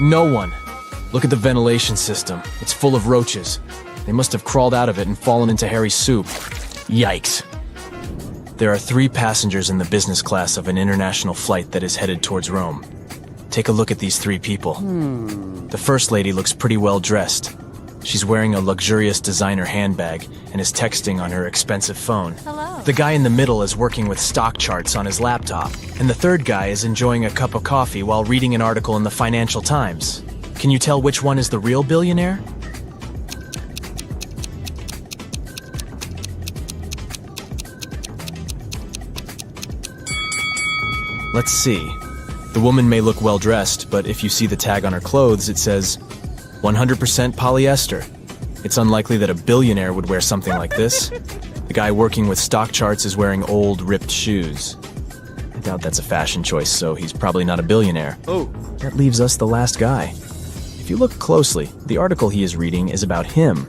No one. Look at the ventilation system. It's full of roaches. They must have crawled out of it and fallen into Harry's soup. Yikes. There are 3 passengers in the business class of an international flight that is headed towards Rome. Take a look at these 3 people. The first lady looks pretty well dressed. She's wearing a luxurious designer handbag and is texting on her expensive phone. Hello. The guy in the middle is working with stock charts on his laptop, and the third guy is enjoying a cup of coffee while reading an article in the Financial Times. Can you tell which one is the real billionaire? Let's see. The woman may look well dressed, but if you see the tag on her clothes, it says 100% polyester. It's unlikely that a billionaire would wear something like this. The guy working with stock charts is wearing old, ripped shoes. I doubt that's a fashion choice, so he's probably not a billionaire. Oh, That leaves us the last guy. if you look closely, the article he is reading is about him.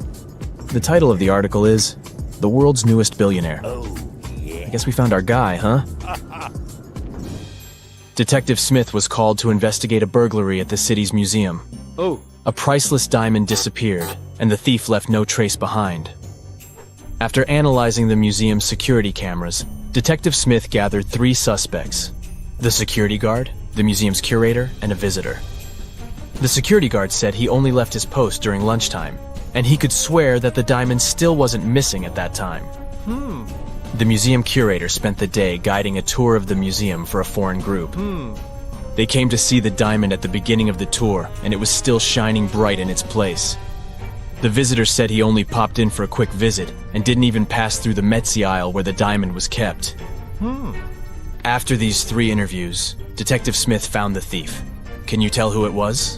The title of the article is The World's Newest Billionaire. I guess we found our guy, huh? Detective Smith was called to investigate a burglary at the city's museum. A priceless diamond disappeared, and the thief left no trace behind. After analyzing the museum's security cameras, Detective Smith gathered 3 suspects: the security guard, the museum's curator, and a visitor. The security guard said he only left his post during lunchtime, and he could swear that the diamond still wasn't missing at that time. The museum curator spent the day guiding a tour of the museum for a foreign group. They came to see the diamond at the beginning of the tour, and it was still shining bright in its place. The visitor said he only popped in for a quick visit and didn't even pass through the Metzi aisle where the diamond was kept. After these 3 interviews, Detective Smith found the thief. Can you tell who it was?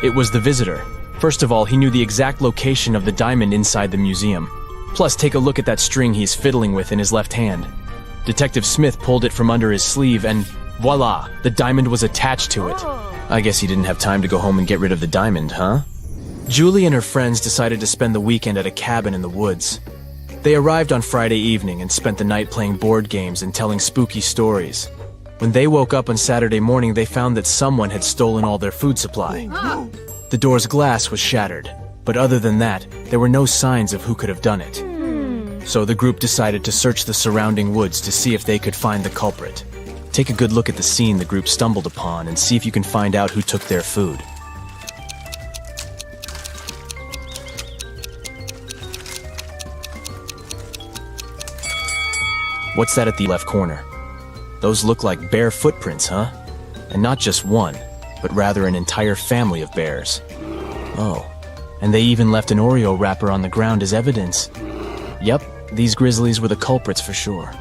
It was the visitor. First of all, he knew the exact location of the diamond inside the museum. Plus, take a look at that string he's fiddling with in his left hand. Detective Smith pulled it from under his sleeve and voila, the diamond was attached to it. I guess he didn't have time to go home and get rid of the diamond, huh? Julie and her friends decided to spend the weekend at a cabin in the woods. They arrived on Friday evening and spent the night playing board games and telling spooky stories. When they woke up on Saturday morning, they found that someone had stolen all their food supply. The door's glass was shattered, but other than that, there were no signs of who could have done it. So the group decided to search the surrounding woods to see if they could find the culprit. Take a good look at the scene the group stumbled upon and see if you can find out who took their food. What's that at the left corner? Those look like bear footprints, huh? And not just one, but rather an entire family of bears. Oh, and they even left an Oreo wrapper on the ground as evidence. Yep, these grizzlies were the culprits for sure.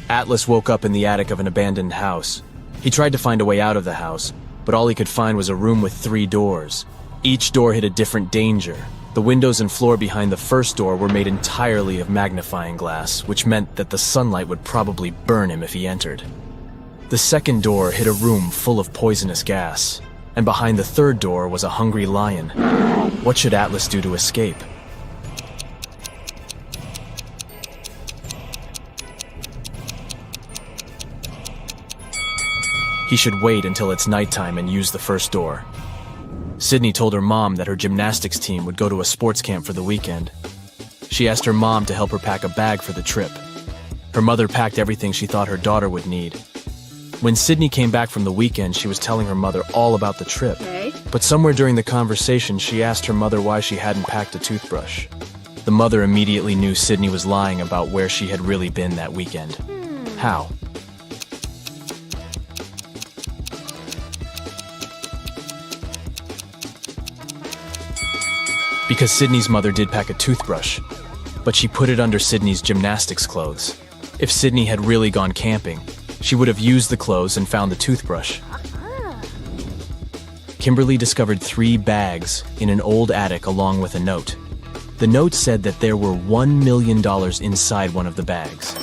Atlas woke up in the attic of an abandoned house. He tried to find a way out of the house, but all he could find was a room with 3 doors. Each door hid a different danger. The windows and floor behind the first door were made entirely of magnifying glass, which meant that the sunlight would probably burn him if he entered. The second door hid a room full of poisonous gas, and behind the third door was a hungry lion. What should Atlas do to escape? He should wait until it's nighttime and use the first door. Sydney told her mom that her gymnastics team would go to a sports camp for the weekend. She asked her mom to help her pack a bag for the trip. Her mother packed everything she thought her daughter would need. When Sydney came back from the weekend, she was telling her mother all about the trip. But somewhere during the conversation, she asked her mother why she hadn't packed a toothbrush. The mother immediately knew Sydney was lying about where she had really been that weekend. How? Because Sydney's mother did pack a toothbrush, but she put it under Sydney's gymnastics clothes. If Sydney had really gone camping, she would have used the clothes and found the toothbrush. Kimberly discovered 3 bags in an old attic along with a note. The note said that there were $1 million inside one of the bags.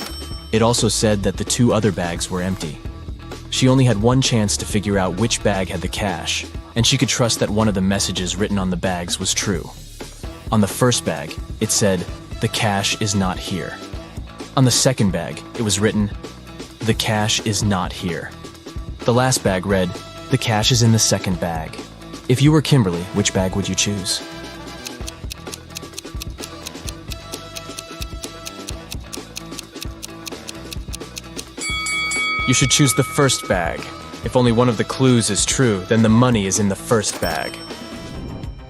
It also said that the 2 other bags were empty. She only had one chance to figure out which bag had the cash, and she could trust that one of the messages written on the bags was true. On the first bag, it said, "The cash is not here." On the second bag, it was written, "The cash is not here." The last bag read, "The cash is in the second bag." If you were Kimberly, which bag would you choose? You should choose the first bag. If only one of the clues is true, then the money is in the first bag.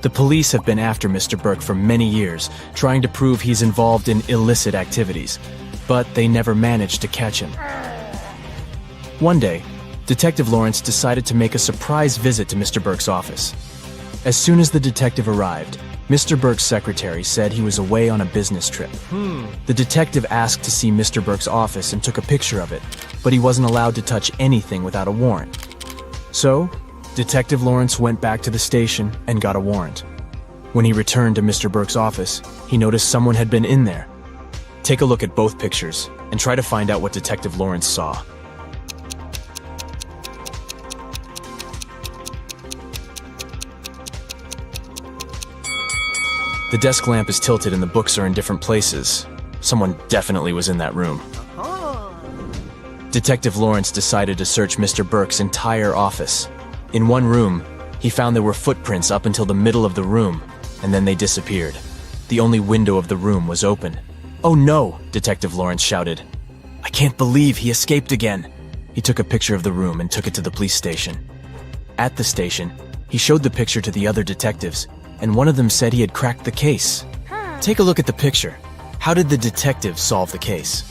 The police have been after Mr. Burke for many years, trying to prove he's involved in illicit activities, but they never managed to catch him. One day, Detective Lawrence decided to make a surprise visit to Mr. Burke's office. As soon as the detective arrived, Mr. Burke's secretary said he was away on a business trip. The detective asked to see Mr. Burke's office and took a picture of it, but he wasn't allowed to touch anything without a warrant. So, Detective Lawrence went back to the station and got a warrant. When he returned to Mr. Burke's office, he noticed someone had been in there. Take a look at both pictures and try to find out what Detective Lawrence saw. The desk lamp is tilted and the books are in different places. Someone definitely was in that room. Detective Lawrence decided to search Mr. Burke's entire office. In one room, he found there were footprints up until the middle of the room, and then they disappeared. The only window of the room was open. "Oh no!" Detective Lawrence shouted. "I can't believe he escaped again." He took a picture of the room and took it to the police station. At the station, he showed the picture to the other detectives, and one of them said he had cracked the case. Take a look at the picture. How did the detective solve the case?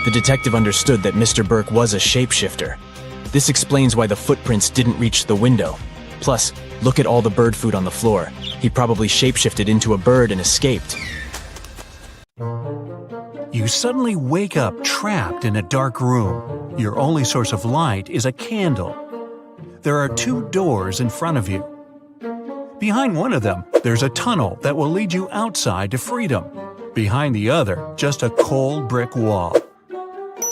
The detective understood that Mr. Burke was a shapeshifter. This explains why the footprints didn't reach the window. Plus, look at all the bird food on the floor. He probably shapeshifted into a bird and escaped. You suddenly wake up trapped in a dark room. Your only source of light is a candle. There are 2 doors in front of you. Behind one of them, there's a tunnel that will lead you outside to freedom. Behind the other, just a cold brick wall.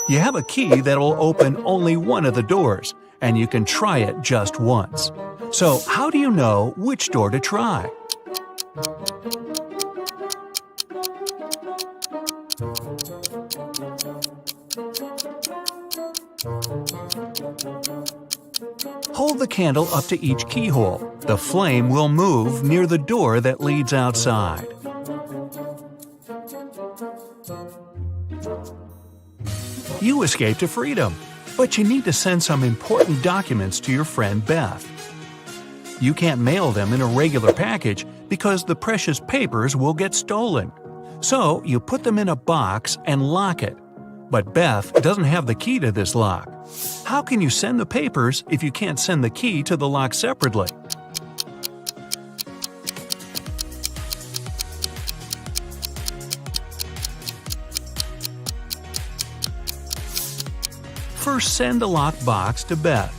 You have a key that will open only one of the doors, and you can try it just once. So, how do you know which door to try? Hold the candle up to each keyhole. The flame will move near the door that leads outside. You escape to freedom, but you need to send some important documents to your friend Beth. You can't mail them in a regular package because the precious papers will get stolen. So you put them in a box and lock it. But Beth doesn't have the key to this lock. How can you send the papers if you can't send the key to the lock separately? First, send the locked box to Beth.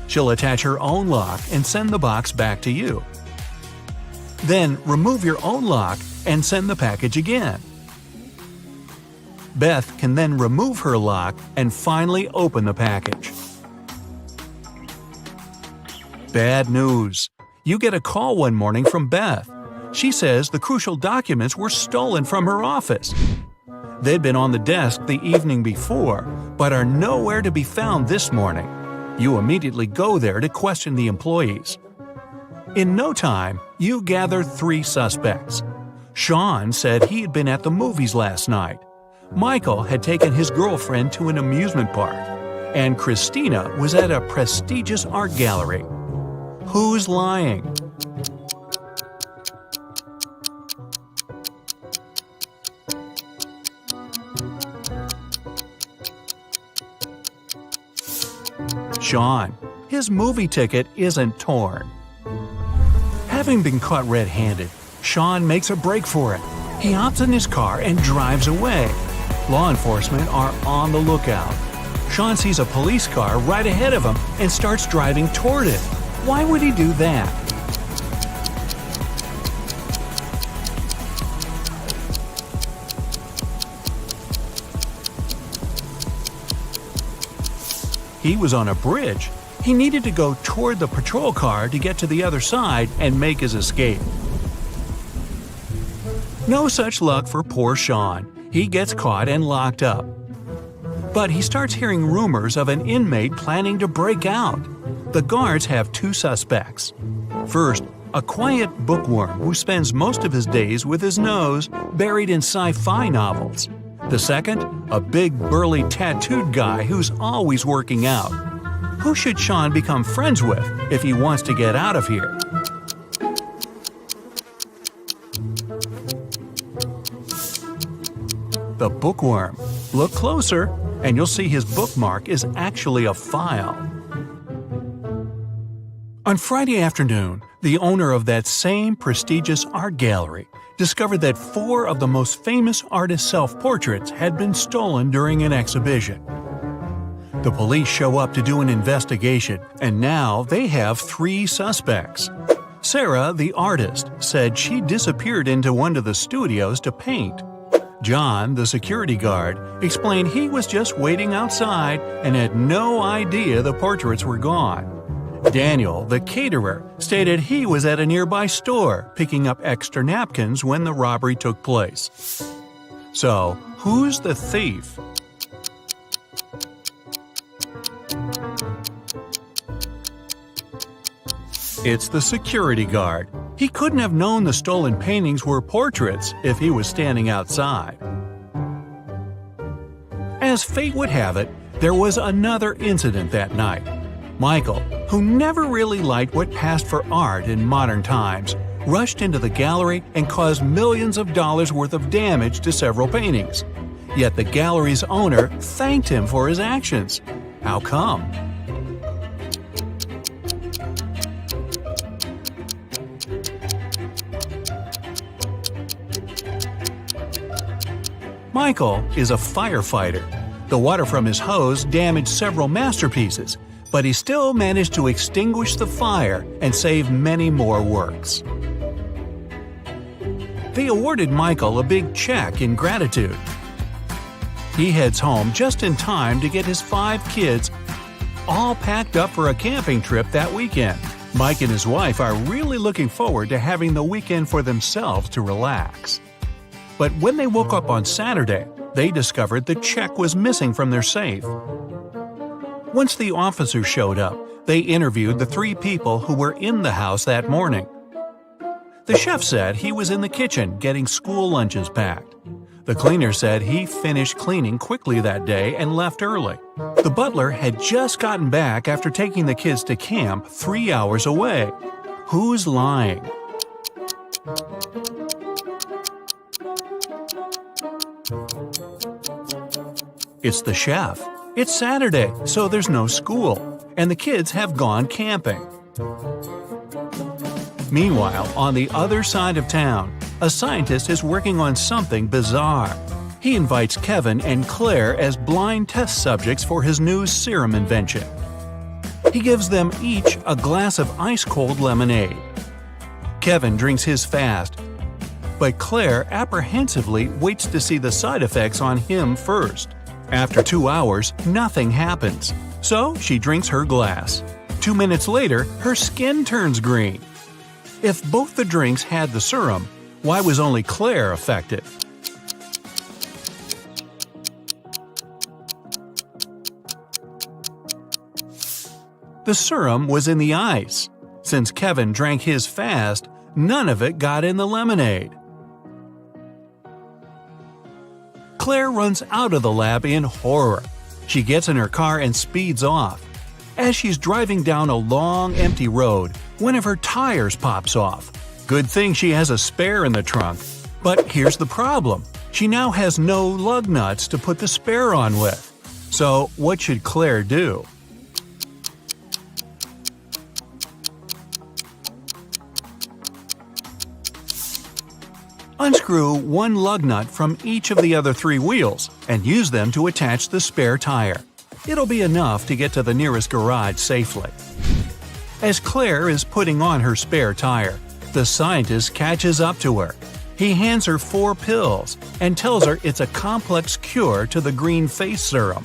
She'll attach her own lock and send the box back to you. Then, remove your own lock and send the package again. Beth can then remove her lock and finally open the package. Bad news. You get a call one morning from Beth. She says the crucial documents were stolen from her office. They'd been on the desk the evening before, but are nowhere to be found this morning. You immediately go there to question the employees. In no time, you gather 3 suspects. Sean said he had been at the movies last night. Michael had taken his girlfriend to an amusement park. And Christina was at a prestigious art gallery. Who's lying? Sean. His movie ticket isn't torn. Having been caught red-handed, Sean makes a break for it. He hops in his car and drives away. Law enforcement are on the lookout. Sean sees a police car right ahead of him and starts driving toward it. Why would he do that? He was on a bridge. He needed to go toward the patrol car to get to the other side and make his escape. No such luck for poor Sean. He gets caught and locked up. But he starts hearing rumors of an inmate planning to break out. The guards have 2 suspects. First, a quiet bookworm who spends most of his days with his nose buried in sci-fi novels. The second, a big burly tattooed guy who's always working out. Who should Sean become friends with if he wants to get out of here? The bookworm. Look closer, and you'll see his bookmark is actually a file. On Friday afternoon, the owner of that same prestigious art gallery discovered that 4 of the most famous artists' self-portraits had been stolen during an exhibition. The police show up to do an investigation, and now they have 3 suspects. Sarah, the artist, said she disappeared into one of the studios to paint. John, the security guard, explained he was just waiting outside and had no idea the portraits were gone. Daniel, the caterer, stated he was at a nearby store picking up extra napkins when the robbery took place. So, who's the thief? It's the security guard. He couldn't have known the stolen paintings were portraits if he was standing outside. As fate would have it, there was another incident that night. Michael, who never really liked what passed for art in modern times, rushed into the gallery and caused millions of dollars worth of damage to several paintings. Yet the gallery's owner thanked him for his actions. How come? Michael is a firefighter. The water from his hose damaged several masterpieces, but he still managed to extinguish the fire and save many more works. They awarded Michael a big check in gratitude. He heads home just in time to get his 5 kids all packed up for a camping trip that weekend. Mike and his wife are really looking forward to having the weekend for themselves to relax. But when they woke up on Saturday, they discovered the check was missing from their safe. Once the officers showed up, they interviewed the 3 people who were in the house that morning. The chef said he was in the kitchen getting school lunches packed. The cleaner said he finished cleaning quickly that day and left early. The butler had just gotten back after taking the kids to camp 3 hours away. Who's lying? It's the chef. It's Saturday, so there's no school, and the kids have gone camping. Meanwhile, on the other side of town, a scientist is working on something bizarre. He invites Kevin and Claire as blind test subjects for his new serum invention. He gives them each a glass of ice-cold lemonade. Kevin drinks his fast, but Claire apprehensively waits to see the side effects on him first. After 2 hours, nothing happens, so she drinks her glass. 2 minutes later, her skin turns green. If both the drinks had the serum, why was only Claire affected? The serum was in the ice. Since Kevin drank his fast, none of it got in the lemonade. Claire runs out of the lab in horror. She gets in her car and speeds off. As she's driving down a long, empty road, one of her tires pops off. Good thing she has a spare in the trunk. But here's the problem. She now has no lug nuts to put the spare on with. So what should Claire do? Unscrew one lug nut from each of the other 3 wheels and use them to attach the spare tire. It'll be enough to get to the nearest garage safely. As Claire is putting on her spare tire, the scientist catches up to her. He hands her 4 pills and tells her it's a complex cure to the green face serum.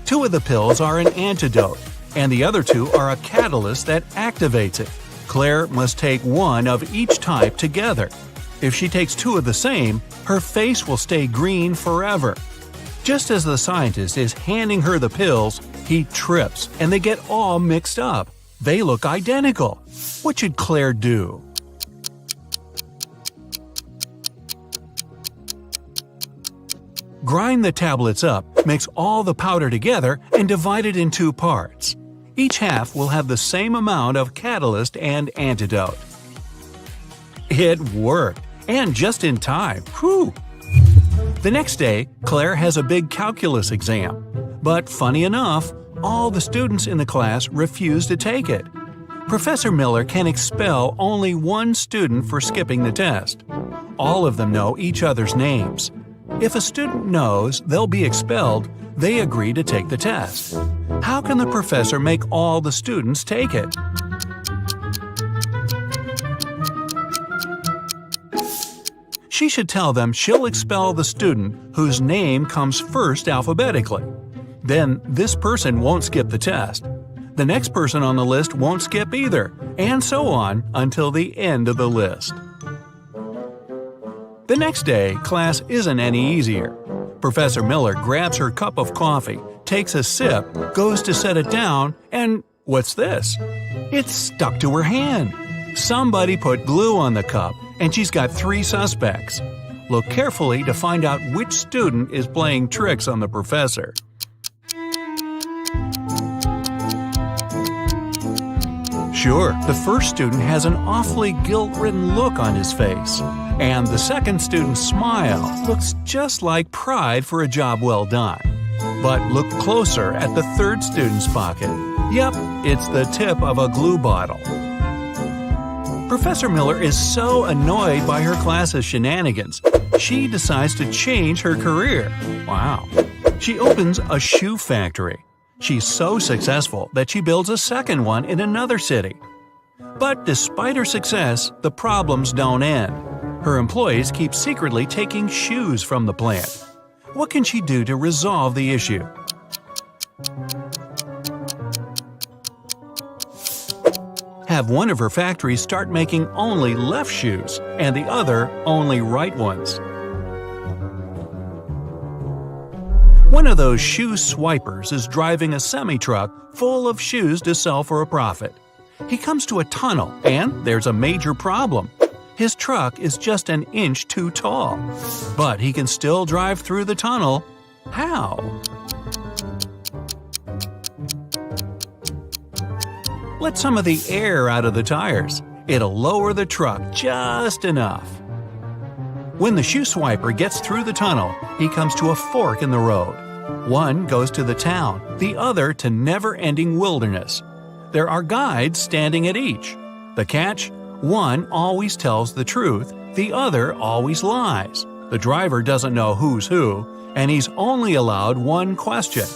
2 of the pills are an antidote, and the other 2 are a catalyst that activates it. Claire must take 1 of each type together. If she takes 2 of the same, her face will stay green forever. Just as the scientist is handing her the pills, he trips and they get all mixed up. They look identical. What should Claire do? Grind the tablets up, mix all the powder together, and divide it in 2 parts. Each half will have the same amount of catalyst and antidote. It worked, and just in time. Whew! The next day, Claire has a big calculus exam. But funny enough, all the students in the class refuse to take it. Professor Miller can expel only 1 student for skipping the test. All of them know each other's names. If a student knows they'll be expelled, They agree to take the test. How can the professor make all the students take it? She should tell them she'll expel the student whose name comes first alphabetically. Then this person won't skip the test. The next person on the list won't skip either, and so on until the end of the list. The next day, class isn't any easier. Professor Miller grabs her cup of coffee, takes a sip, goes to set it down, and what's this? It's stuck to her hand. Somebody put glue on the cup, and she's got 3 suspects. Look carefully to find out which student is playing tricks on the professor. Sure, the first student has an awfully guilt-ridden look on his face, and the second student's smile looks just like pride for a job well done. But look closer at the third student's pocket. Yep, it's the tip of a glue bottle. Professor Miller is so annoyed by her class's shenanigans, she decides to change her career. Wow. She opens a shoe factory. She's so successful that she builds a second one in another city. But despite her success, the problems don't end. Her employees keep secretly taking shoes from the plant. What can she do to resolve the issue? Have one of her factories start making only left shoes and the other only right ones. One of those shoe swipers is driving a semi-truck full of shoes to sell for a profit. He comes to a tunnel, and there's a major problem. His truck is just an inch too tall. But he can still drive through the tunnel. How? Let some of the air out of the tires. It'll lower the truck just enough. When the shoe swiper gets through the tunnel, he comes to a fork in the road. One goes to the town, the other to never-ending wilderness. There are guides standing at each. The catch? One always tells the truth, the other always lies. The driver doesn't know who's who, and he's only allowed one question.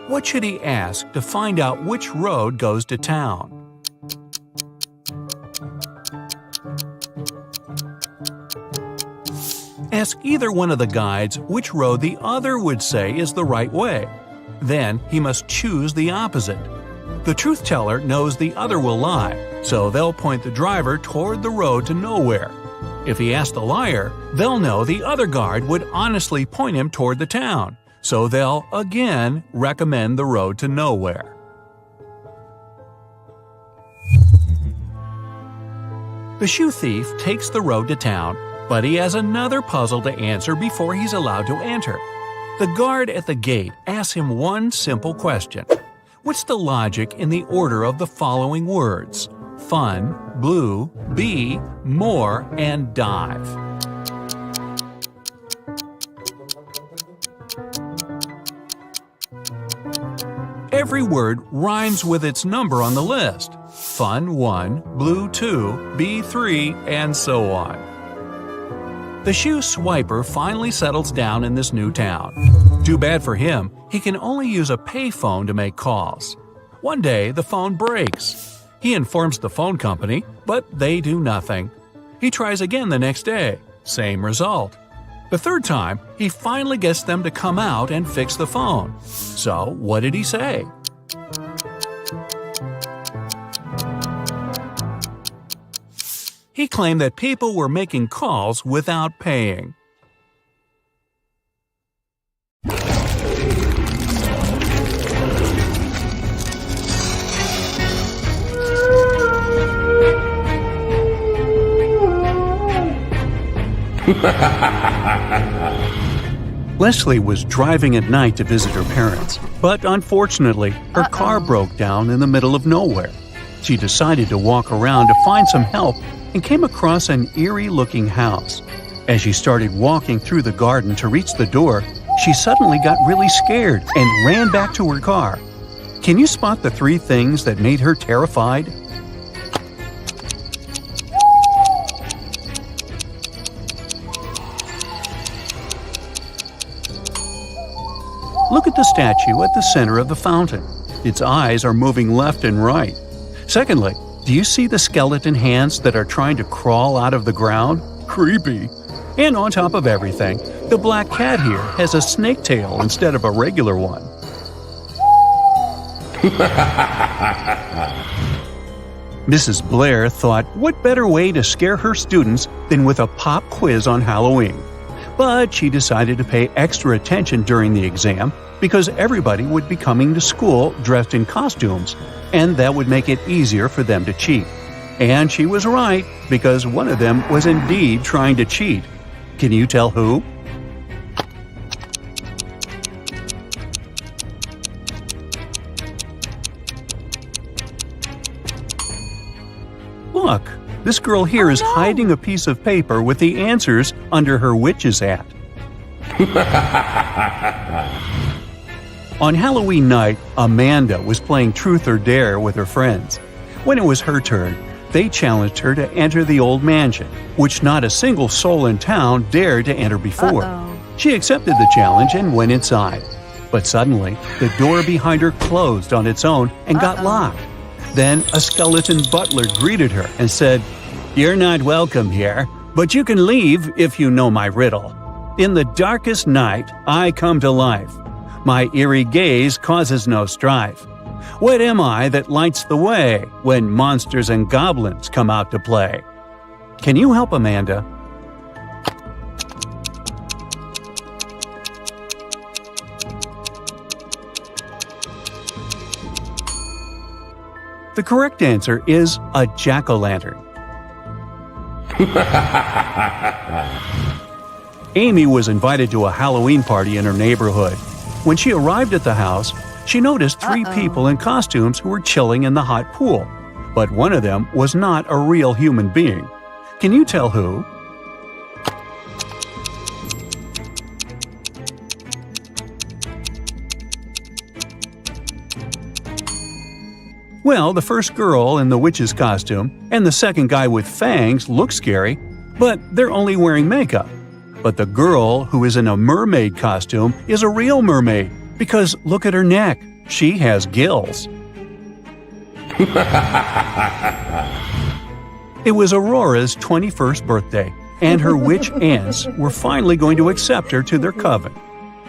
What should he ask to find out which road goes to town? Ask either one of the guides which road the other would say is the right way. Then he must choose the opposite. The truth teller knows the other will lie, so they'll point the driver toward the road to nowhere. If he asks the liar, they'll know the other guard would honestly point him toward the town, so they'll again recommend the road to nowhere. The shoe thief takes the road to town, but he has another puzzle to answer before he's allowed to enter. The guard at the gate asks him one simple question. What's the logic in the order of the following words? Fun, blue, bee, more, and dive. Every word rhymes with its number on the list. Fun 1, blue 2, bee 3, and so on. The shoe swiper finally settles down in this new town. Too bad for him, he can only use a payphone to make calls. One day, the phone breaks. He informs the phone company, but they do nothing. He tries again the next day. Same result. The third time, he finally gets them to come out and fix the phone. So, what did he say? He claimed that people were making calls without paying. Leslie was driving at night to visit her parents, but unfortunately, her car broke down in the middle of nowhere. She decided to walk around to find some help and came across an eerie-looking house. As she started walking through the garden to reach the door, she suddenly got really scared and ran back to her car. Can you spot the 3 things that made her terrified? Look at the statue at the center of the fountain. Its eyes are moving left and right. Secondly, do you see the skeleton hands that are trying to crawl out of the ground? Creepy. And on top of everything, the black cat here has a snake tail instead of a regular one. Mrs. Blair thought, what better way to scare her students than with a pop quiz on Halloween? But she decided to pay extra attention during the exam because everybody would be coming to school dressed in costumes, and that would make it easier for them to cheat. And she was right, because one of them was indeed trying to cheat. Can you tell who? Look, this girl here is hiding a piece of paper with the answers under her witch's hat. On Halloween night, Amanda was playing Truth or Dare with her friends. When it was her turn, they challenged her to enter the old mansion, which not a single soul in town dared to enter before. She accepted the challenge and went inside. But suddenly, the door behind her closed on its own and got locked. Then a skeleton butler greeted her and said, "You're not welcome here, but you can leave if you know my riddle. In the darkest night, I come to life. My eerie gaze causes no strife. What am I that lights the way when monsters and goblins come out to play?" Can you help Amanda? The correct answer is a jack-o'-lantern. Amy was invited to a Halloween party in her neighborhood. When she arrived at the house, she noticed three people in costumes who were chilling in the hot pool. But one of them was not a real human being. Can you tell who? Well, the first girl in the witch's costume and the second guy with fangs look scary, but they're only wearing makeup. But the girl who is in a mermaid costume is a real mermaid, because look at her neck. She has gills. It was Aurora's 21st birthday, and her witch aunts were finally going to accept her to their coven.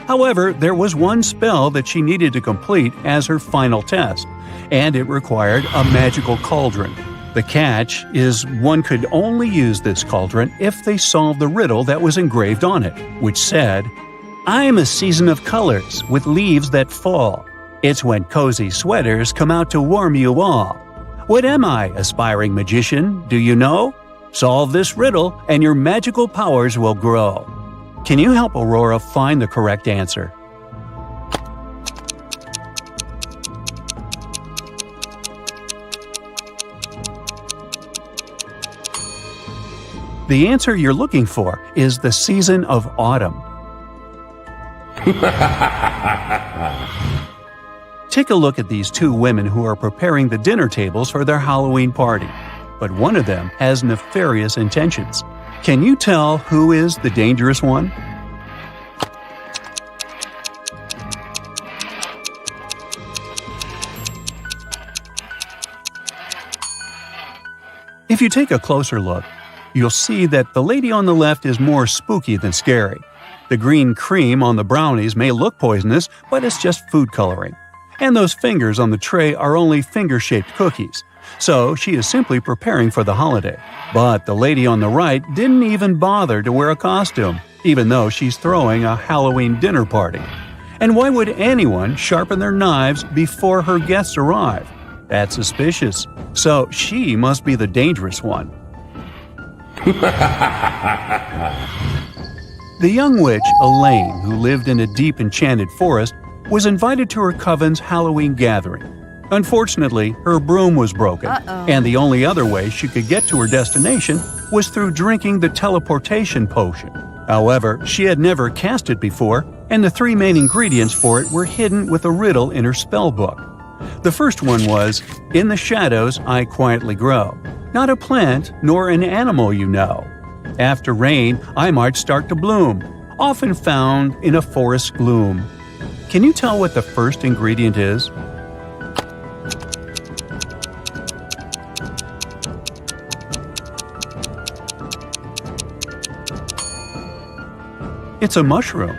However, there was one spell that she needed to complete as her final test, and it required a magical cauldron. The catch is one could only use this cauldron if they solved the riddle that was engraved on it, which said, "I am a season of colors with leaves that fall. It's when cozy sweaters come out to warm you all. What am I, aspiring magician, do you know? Solve this riddle and your magical powers will grow." Can you help Aurora find the correct answer? The answer you're looking for is the season of autumn. Take a look at these two women who are preparing the dinner tables for their Halloween party, but one of them has nefarious intentions. Can you tell who is the dangerous one? If you take a closer look, you'll see that the lady on the left is more spooky than scary. The green cream on the brownies may look poisonous, but it's just food coloring. And those fingers on the tray are only finger-shaped cookies. So she is simply preparing for the holiday. But the lady on the right didn't even bother to wear a costume, even though she's throwing a Halloween dinner party. And why would anyone sharpen their knives before her guests arrive? That's suspicious. So she must be the dangerous one. The young witch, Elaine, who lived in a deep enchanted forest, was invited to her coven's Halloween gathering. Unfortunately, her broom was broken, and the only other way she could get to her destination was through drinking the teleportation potion. However, she had never cast it before, and the three main ingredients for it were hidden with a riddle in her spell book. The first one was, "In the shadows I quietly grow, not a plant nor an animal you know. After rain I might start to bloom, often found in a forest gloom." Can you tell what the first ingredient is? It's a mushroom.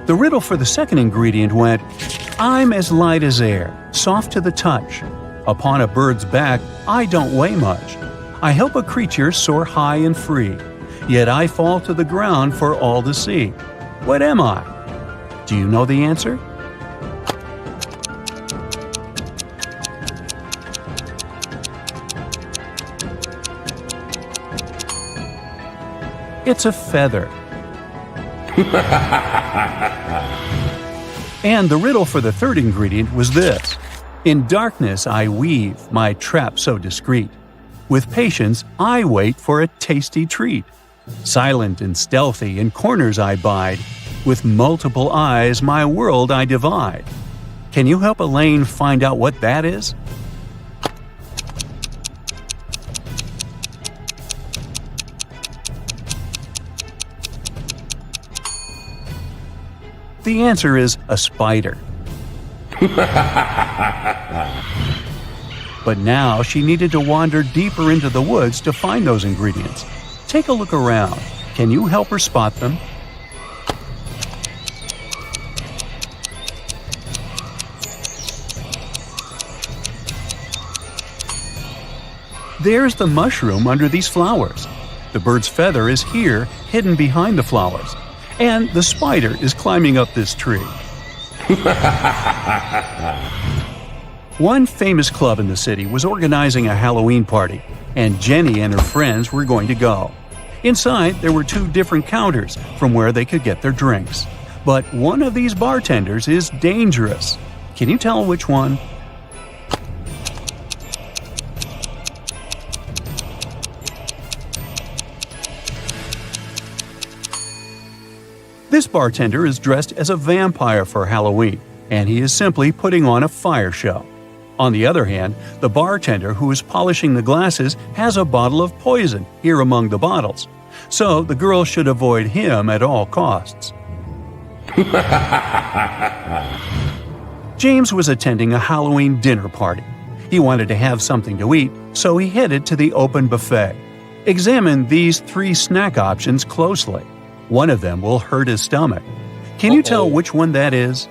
The riddle for the second ingredient went, I'm as light as air, soft to the touch. Upon a bird's back, I don't weigh much. I help a creature soar high and free, yet I fall to the ground for all to see. What am I? Do you know the answer? It's a feather. And the riddle for the third ingredient was this. In darkness I weave my trap so discreet. With patience I wait for a tasty treat. Silent and stealthy in corners I bide. With multiple eyes my world I divide. Can you help Elaine find out what that is? The answer is a spider. But now she needed to wander deeper into the woods to find those ingredients. Take a look around. Can you help her spot them? There's the mushroom under these flowers. The bird's feather is here, hidden behind the flowers. And the spider is climbing up this tree. One famous club in the city was organizing a Halloween party, and Jenny and her friends were going to go. Inside, there were 2 different counters from where they could get their drinks. But one of these bartenders is dangerous. Can you tell which one? This bartender is dressed as a vampire for Halloween, and he is simply putting on a fire show. On the other hand, the bartender who is polishing the glasses has a bottle of poison here among the bottles, so the girl should avoid him at all costs. James was attending a Halloween dinner party. He wanted to have something to eat, so he headed to the open buffet. Examine these 3 snack options closely. One of them will hurt his stomach. Can you tell which one that is?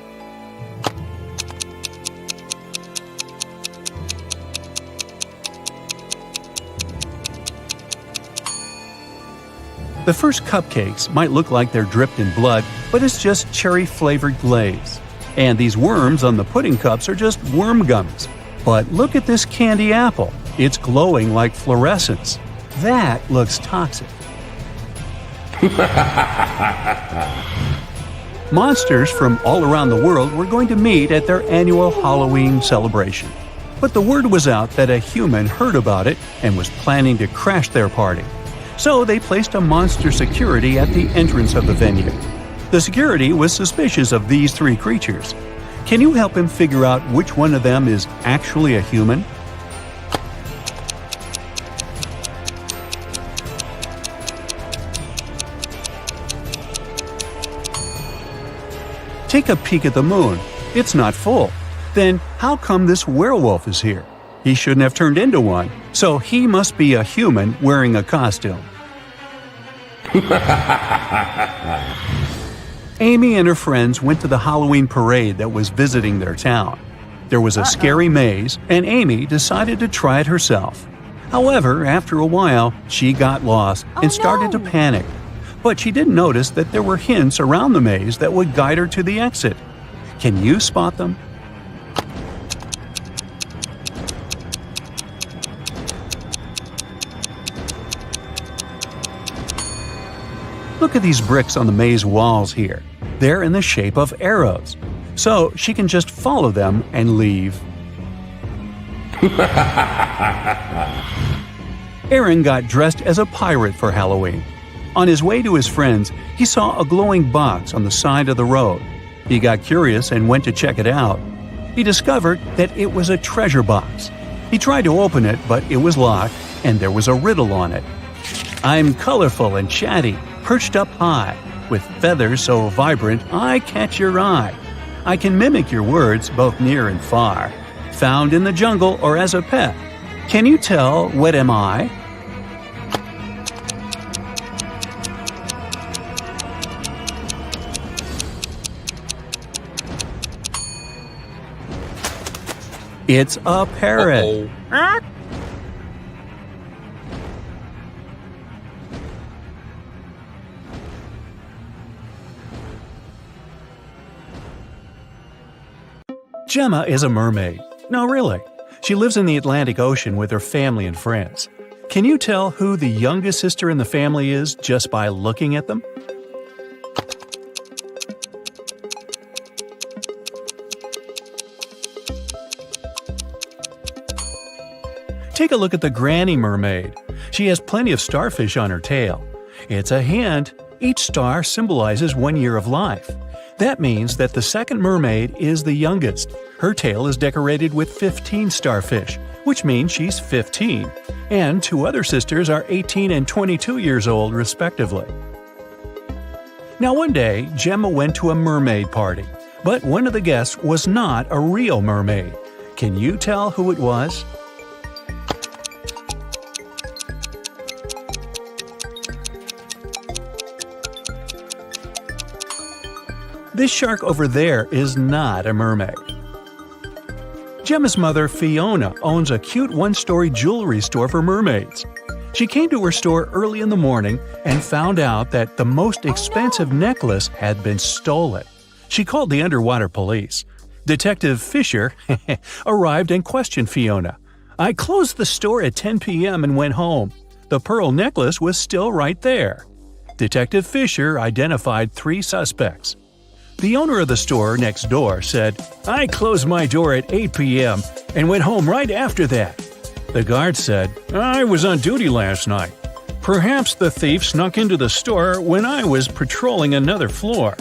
The first cupcakes might look like they're dripped in blood, but it's just cherry-flavored glaze. And these worms on the pudding cups are just worm gummies. But look at this candy apple. It's glowing like fluorescence. That looks toxic. Monsters from all around the world were going to meet at their annual Halloween celebration. But the word was out that a human heard about it and was planning to crash their party. So they placed a monster security at the entrance of the venue. The security was suspicious of these 3 creatures. Can you help him figure out which one of them is actually a human? Take a peek at the moon. It's not full. Then how come this werewolf is here? He shouldn't have turned into one, so he must be a human wearing a costume. Amy and her friends went to the Halloween parade that was visiting their town. There was a scary maze, and Amy decided to try it herself. However, after a while, she got lost and started to panic. But she didn't notice that there were hints around the maze that would guide her to the exit. Can you spot them? Look at these bricks on the maze walls here. They're in the shape of arrows. So she can just follow them and leave. Aaron got dressed as a pirate for Halloween. On his way to his friends, he saw a glowing box on the side of the road. He got curious and went to check it out. He discovered that it was a treasure box. He tried to open it, but it was locked, and there was a riddle on it. I'm colorful and chatty, perched up high. with feathers so vibrant I catch your eye. I can mimic your words both near and far, found in the jungle or as a pet. Can you tell what am I? It's a parrot. Gemma is a mermaid. No, really. She lives in the Atlantic Ocean with her family and friends. Can you tell who the youngest sister in the family is just by looking at them? Take a look at the granny mermaid. She has plenty of starfish on her tail. It's a hint. Each star symbolizes 1 year of life. That means that the second mermaid is the youngest. Her tail is decorated with 15 starfish, which means she's 15. And 2 other sisters are 18 and 22 years old, respectively. Now one day, Gemma went to a mermaid party, but one of the guests was not a real mermaid. Can you tell who it was? This shark over there is not a mermaid. Gemma's mother, Fiona, owns a cute one-story jewelry store for mermaids. She came to her store early in the morning and found out that the most expensive necklace had been stolen. She called the underwater police. Detective Fisher arrived and questioned Fiona. "I closed the store at 10 p.m. and went home. The pearl necklace was still right there." Detective Fisher identified 3 suspects. The owner of the store next door said, "I closed my door at 8 p.m. and went home right after that." The guard said, "I was on duty last night. Perhaps the thief snuck into the store when I was patrolling another floor."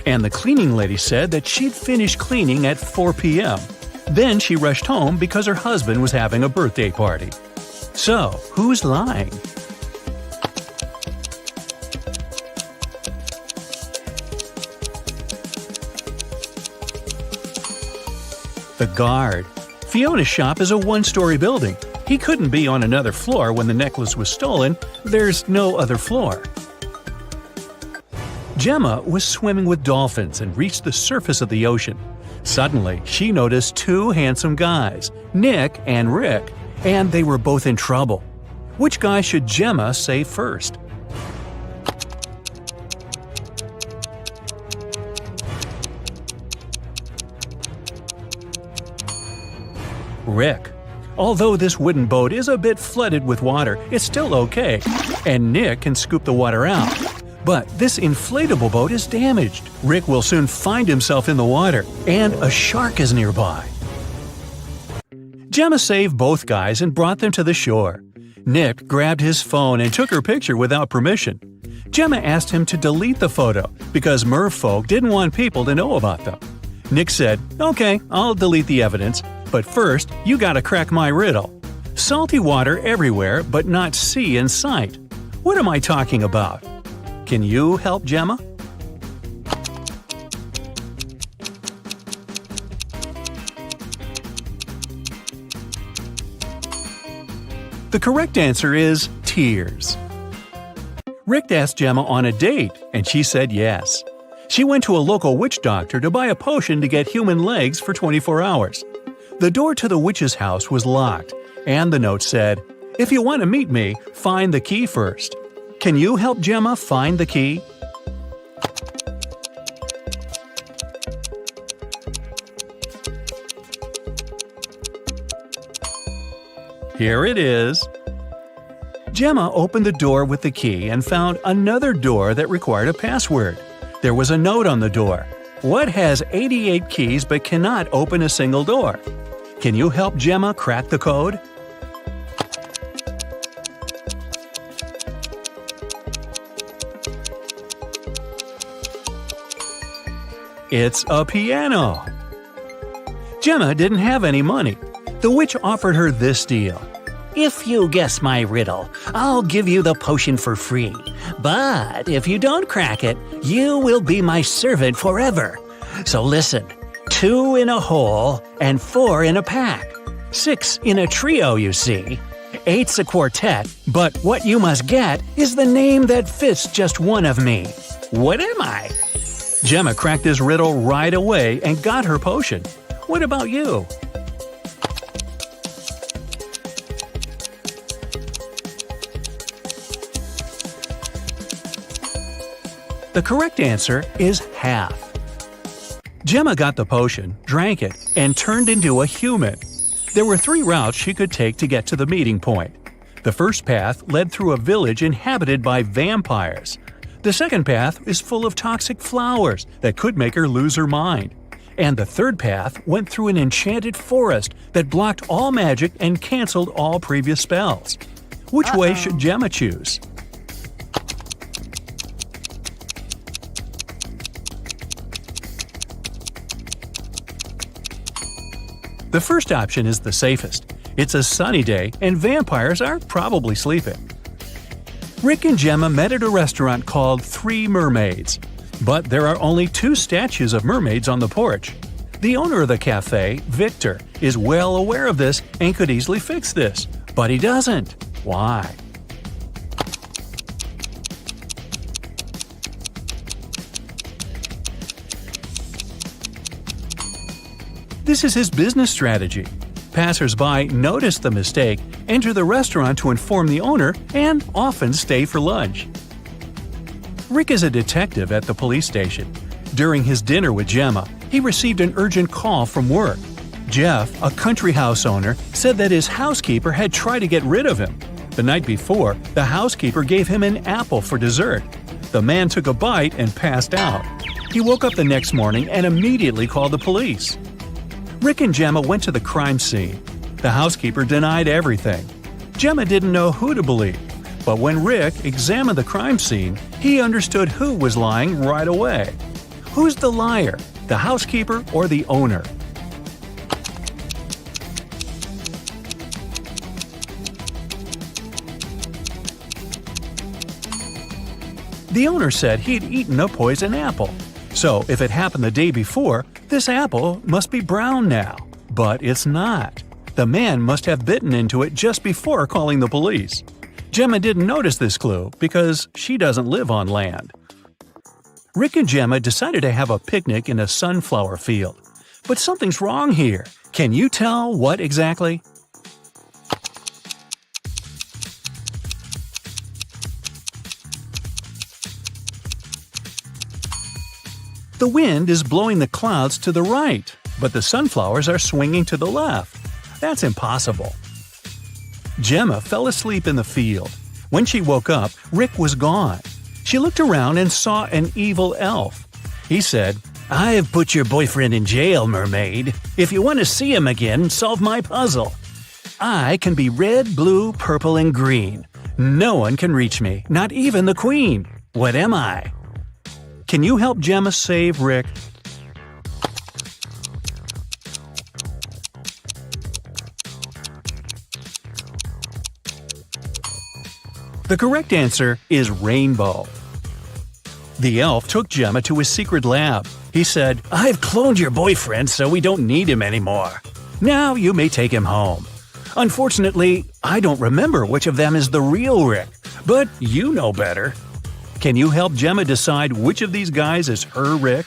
And the cleaning lady said that she'd finished cleaning at 4 p.m. Then she rushed home because her husband was having a birthday party. So, who's lying? The guard. Fiona's shop is a one-story building. He couldn't be on another floor when the necklace was stolen. There's no other floor. Gemma was swimming with dolphins and reached the surface of the ocean. Suddenly, she noticed 2 handsome guys, Nick and Rick, and they were both in trouble. Which guy should Gemma save first? Rick. Although this wooden boat is a bit flooded with water, it's still okay, and Nick can scoop the water out. But this inflatable boat is damaged. Rick will soon find himself in the water, and a shark is nearby. Gemma saved both guys and brought them to the shore. Nick grabbed his phone and took her picture without permission. Gemma asked him to delete the photo because merfolk didn't want people to know about them. Nick said, "Okay, I'll delete the evidence, but first, you gotta crack my riddle. Salty water everywhere, but not sea in sight. What am I talking about? Can you help Gemma?" The correct answer is tears. Rick asked Gemma on a date, and she said yes. She went to a local witch doctor to buy a potion to get human legs for 24 hours. The door to the witch's house was locked, and the note said, "If you want to meet me, find the key first." Can you help Gemma find the key? Here it is. Gemma opened the door with the key and found another door that required a password. There was a note on the door. What has 88 keys but cannot open a single door? Can you help Gemma crack the code? It's a piano. Gemma didn't have any money. The witch offered her this deal. If you guess my riddle, I'll give you the potion for free. But if you don't crack it, you will be my servant forever. So listen, 2 in a hole and 4 in a pack. 6 in a trio, you see. 8's a quartet, but what you must get is the name that fits just one of me. What am I? Gemma cracked this riddle right away and got her potion. What about you? The correct answer is half. Gemma got the potion, drank it, and turned into a human. There were 3 routes she could take to get to the meeting point. The first path led through a village inhabited by vampires. The second path is full of toxic flowers that could make her lose her mind. And the third path went through an enchanted forest that blocked all magic and canceled all previous spells. Which way should Gemma choose? The first option is the safest. It's a sunny day and vampires are probably sleeping. Rick and Gemma met at a restaurant called 3 Mermaids. But there are only 2 statues of mermaids on the porch. The owner of the cafe, Victor, is well aware of this and could easily fix this. But he doesn't. Why? This is his business strategy. Passers-by notice the mistake, enter the restaurant to inform the owner, and often stay for lunch. Rick is a detective at the police station. During his dinner with Gemma, he received an urgent call from work. Jeff, a country house owner, said that his housekeeper had tried to get rid of him. The night before, the housekeeper gave him an apple for dessert. The man took a bite and passed out. He woke up the next morning and immediately called the police. Rick and Gemma went to the crime scene. The housekeeper denied everything. Gemma didn't know who to believe, but when Rick examined the crime scene, he understood who was lying right away. Who's the liar, the housekeeper or the owner? The owner said he'd eaten a poison apple. So if it happened the day before, this apple must be brown now. But it's not. The man must have bitten into it just before calling the police. Gemma didn't notice this clue because she doesn't live on land. Rick and Gemma decided to have a picnic in a sunflower field. But something's wrong here. Can you tell what exactly? The wind is blowing the clouds to the right, but the sunflowers are swinging to the left. That's impossible. Gemma fell asleep in the field. When she woke up, Rick was gone. She looked around and saw an evil elf. He said, "I have put your boyfriend in jail, mermaid. If you want to see him again, solve my puzzle. I can be red, blue, purple, and green. No one can reach me, not even the queen. What am I?" Can you help Gemma save Rick? The correct answer is rainbow. The elf took Gemma to his secret lab. He said, "I've cloned your boyfriend so we don't need him anymore. Now you may take him home. Unfortunately, I don't remember which of them is the real Rick, but you know better. Can you help Gemma decide which of these guys is her Rick?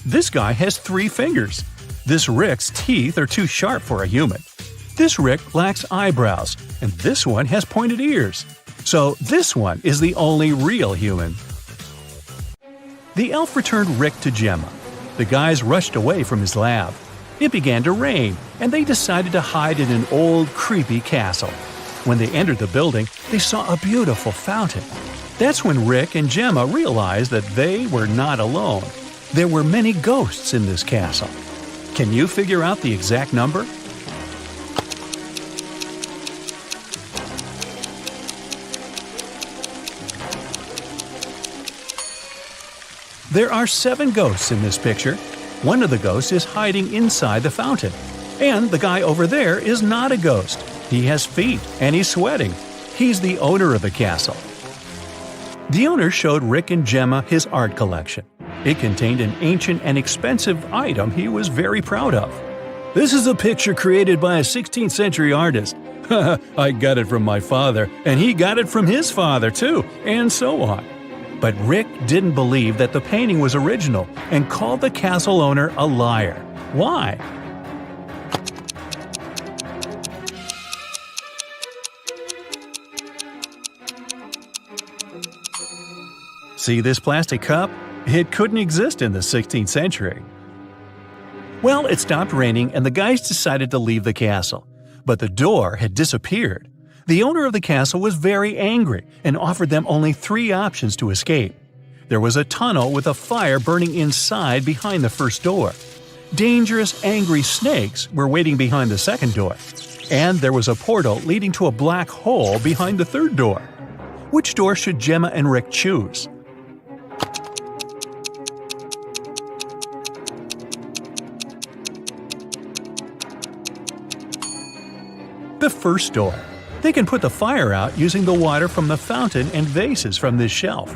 This guy has 3 fingers. This Rick's teeth are too sharp for a human. This Rick lacks eyebrows, and this one has pointed ears. So this one is the only real human. The elf returned Rick to Gemma. The guys rushed away from his lab. It began to rain, and they decided to hide in an old, creepy castle. When they entered the building, they saw a beautiful fountain. That's when Rick and Gemma realized that they were not alone. There were many ghosts in this castle. Can you figure out the exact number? There are 7 ghosts in this picture. One of the ghosts is hiding inside the fountain. And the guy over there is not a ghost. He has feet and he's sweating. He's the owner of the castle. The owner showed Rick and Gemma his art collection. It contained an ancient and expensive item he was very proud of. "This is a picture created by a 16th century artist. I got it from my father, and he got it from his father too, and so on." But Rick didn't believe that the painting was original and called the castle owner a liar. Why? See this plastic cup? It couldn't exist in the 16th century. Well, it stopped raining and the guys decided to leave the castle. But the door had disappeared. The owner of the castle was very angry and offered them only 3 options to escape. There was a tunnel with a fire burning inside behind the first door. Dangerous, angry snakes were waiting behind the second door. And there was a portal leading to a black hole behind the third door. Which door should Gemma and Rick choose? The first door. They can put the fire out using the water from the fountain and vases from this shelf.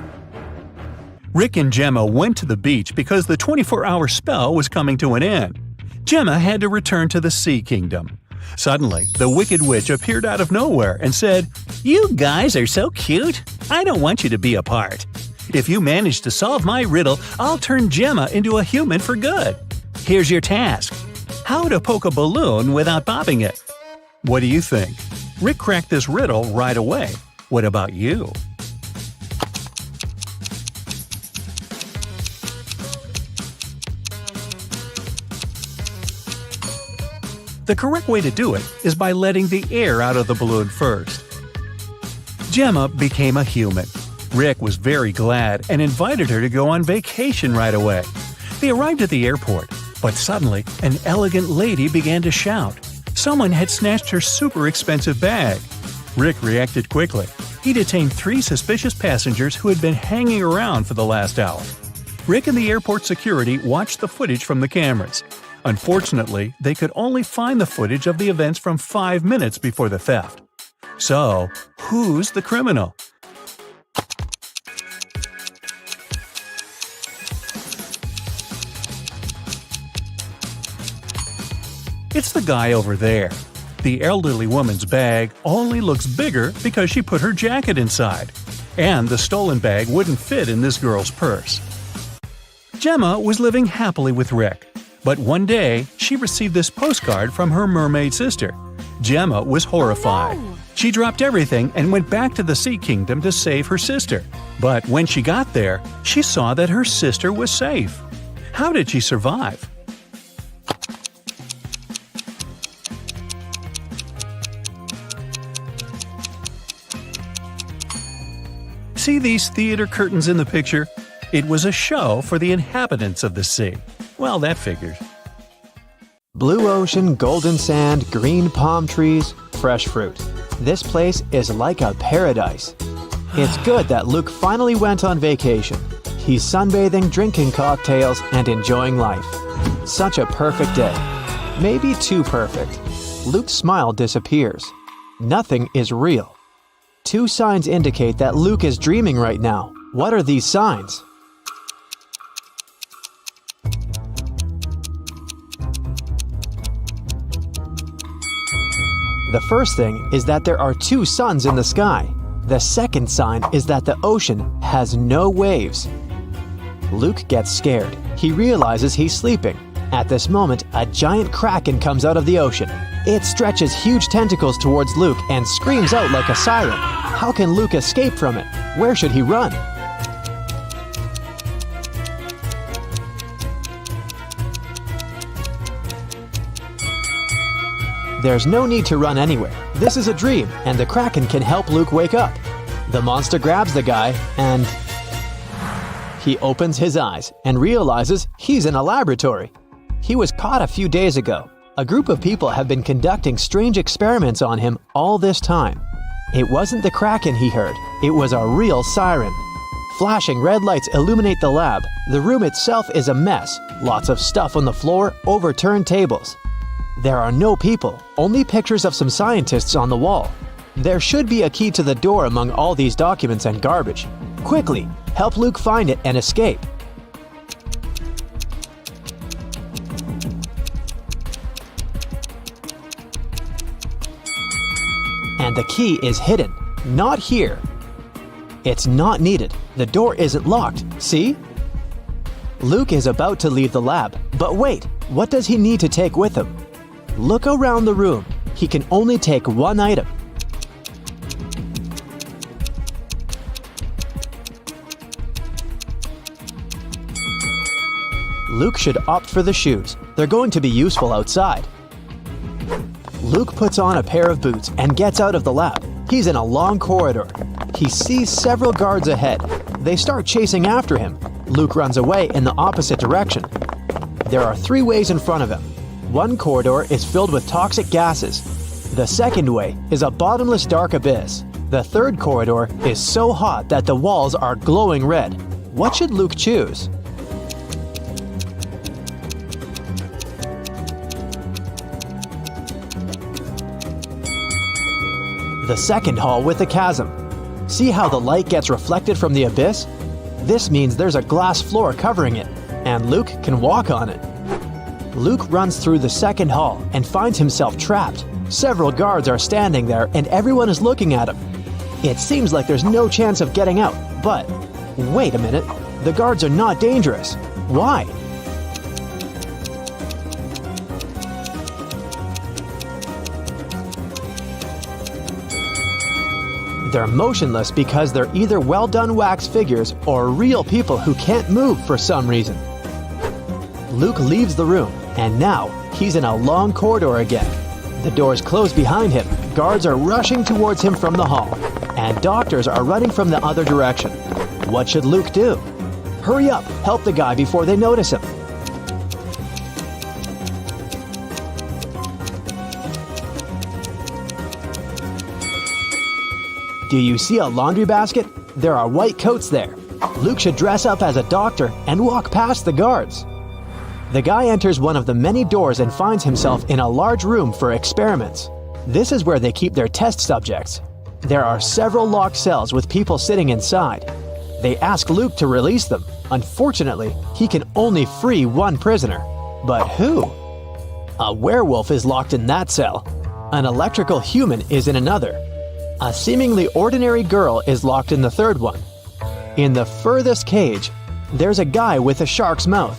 Rick and Gemma went to the beach because the 24-hour spell was coming to an end. Gemma had to return to the Sea Kingdom. Suddenly, the Wicked Witch appeared out of nowhere and said, "You guys are so cute. I don't want you to be apart. If you manage to solve my riddle, I'll turn Gemma into a human for good. Here's your task. How to poke a balloon without popping it." What do you think? Rick cracked this riddle right away. What about you? The correct way to do it is by letting the air out of the balloon first. Gemma became a human. Rick was very glad and invited her to go on vacation right away. They arrived at the airport, but suddenly an elegant lady began to shout. Someone had snatched her super expensive bag. Rick reacted quickly. He detained 3 suspicious passengers who had been hanging around for the last hour. Rick and the airport security watched the footage from the cameras. Unfortunately, they could only find the footage of the events from 5 minutes before the theft. So, who's the criminal? It's the guy over there. The elderly woman's bag only looks bigger because she put her jacket inside. And the stolen bag wouldn't fit in this girl's purse. Gemma was living happily with Rick. But one day, she received this postcard from her mermaid sister. Gemma was horrified. She dropped everything and went back to the Sea Kingdom to save her sister. But when she got there, she saw that her sister was safe. How did she survive? See these theater curtains in the picture? It was a show for the inhabitants of the sea. Well, that figures. Blue ocean, golden sand, green palm trees, fresh fruit. This place is like a paradise. It's good that Luke finally went on vacation. He's sunbathing, drinking cocktails, and enjoying life. Such a perfect day. Maybe too perfect. Luke's smile disappears. Nothing is real. 2 signs indicate that Luke is dreaming right now. What are these signs? The first thing is that there are 2 suns in the sky. The second sign is that the ocean has no waves. Luke gets scared. He realizes he's sleeping. At this moment, a giant kraken comes out of the ocean. It stretches huge tentacles towards Luke and screams out like a siren. How can Luke escape from it? Where should he run? There's no need to run anywhere. This is a dream, and the kraken can help Luke wake up. The monster grabs the guy, and he opens his eyes and realizes he's in a laboratory. He was caught a few days ago. A group of people have been conducting strange experiments on him all this time. It wasn't the kraken he heard, it was a real siren. Flashing red lights illuminate the lab. The room itself is a mess. Lots of stuff on the floor, overturned tables. There are no people, only pictures of some scientists on the wall. There should be a key to the door among all these documents and garbage. Quickly, help Luke find it and escape. And the key is hidden. Not here. It's not needed. The door isn't locked. See? Luke is about to leave the lab. But wait, what does he need to take with him? Look around the room. He can only take one item. Luke should opt for the shoes. They're going to be useful outside. Luke puts on a pair of boots and gets out of the lab. He's in a long corridor. He sees several guards ahead. They start chasing after him. Luke runs away in the opposite direction. There are 3 ways in front of him. One corridor is filled with toxic gases. The second way is a bottomless dark abyss. The third corridor is so hot that the walls are glowing red. What should Luke choose? The second hall with a chasm. See how the light gets reflected from the abyss? This means there's a glass floor covering it, and Luke can walk on it. Luke runs through the second hall and finds himself trapped. Several guards are standing there and everyone is looking at him. It seems like there's no chance of getting out, but wait a minute, the guards are not dangerous. Why? They're motionless because they're either well-done wax figures or real people who can't move for some reason. Luke leaves the room, and now he's in a long corridor again. The doors close behind him, guards are rushing towards him from the hall, and doctors are running from the other direction. What should Luke do? Hurry up, help the guy before they notice him. Do you see a laundry basket? There are white coats there. Luke should dress up as a doctor and walk past the guards. The guy enters one of the many doors and finds himself in a large room for experiments. This is where they keep their test subjects. There are several locked cells with people sitting inside. They ask Luke to release them. Unfortunately, he can only free one prisoner. But who? A werewolf is locked in that cell. An electrical human is in another. A seemingly ordinary girl is locked in the third one. In the furthest cage, there's a guy with a shark's mouth.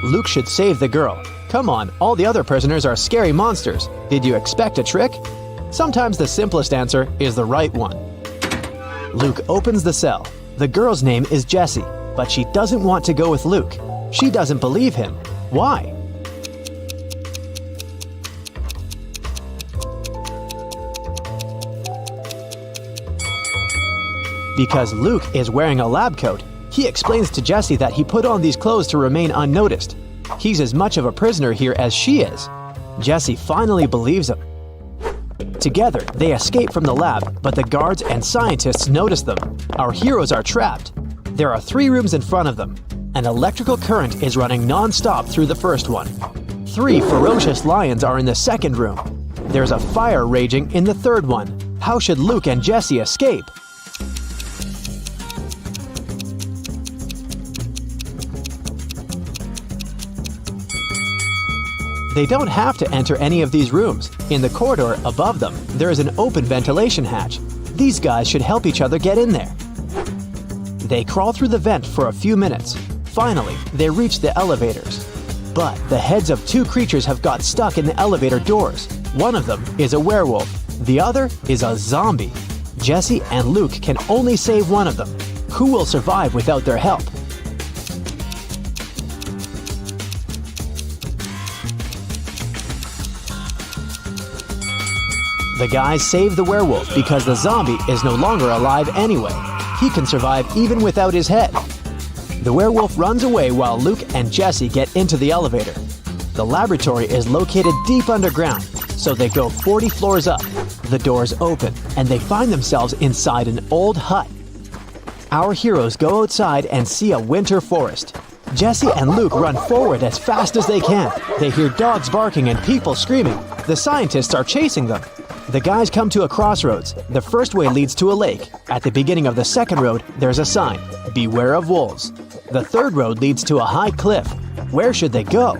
Luke should save the girl. Come on, all the other prisoners are scary monsters. Did you expect a trick? Sometimes the simplest answer is the right one. Luke opens the cell. The girl's name is Jessie, but she doesn't want to go with Luke. She doesn't believe him. Why? Because Luke is wearing a lab coat. He explains to Jessie that he put on these clothes to remain unnoticed. He's as much of a prisoner here as she is. Jessie finally believes him. Together, they escape from the lab, but the guards and scientists notice them. Our heroes are trapped. There are 3 rooms in front of them. An electrical current is running non-stop through the first one. 3 ferocious lions are in the second room. There's a fire raging in the third one. How should Luke and Jessie escape? They don't have to enter any of these rooms. In the corridor above them, there is an open ventilation hatch. These guys should help each other get in there. They crawl through the vent for a few minutes. Finally, they reach the elevators. But the heads of 2 creatures have got stuck in the elevator doors. One of them is a werewolf. The other is a zombie. Jessie and Luke can only save one of them. Who will survive without their help? The guys save the werewolf because the zombie is no longer alive anyway. He can survive even without his head. The werewolf runs away while Luke and Jessie get into the elevator. The laboratory is located deep underground, so they go 40 floors up. The doors open, and they find themselves inside an old hut. Our heroes go outside and see a winter forest. Jesse and Luke run forward as fast as they can. They hear dogs barking and people screaming. The scientists are chasing them. The guys come to a crossroads. The first way leads to a lake. At the beginning of the second road, there's a sign, "Beware of wolves." The third road leads to a high cliff. Where should they go?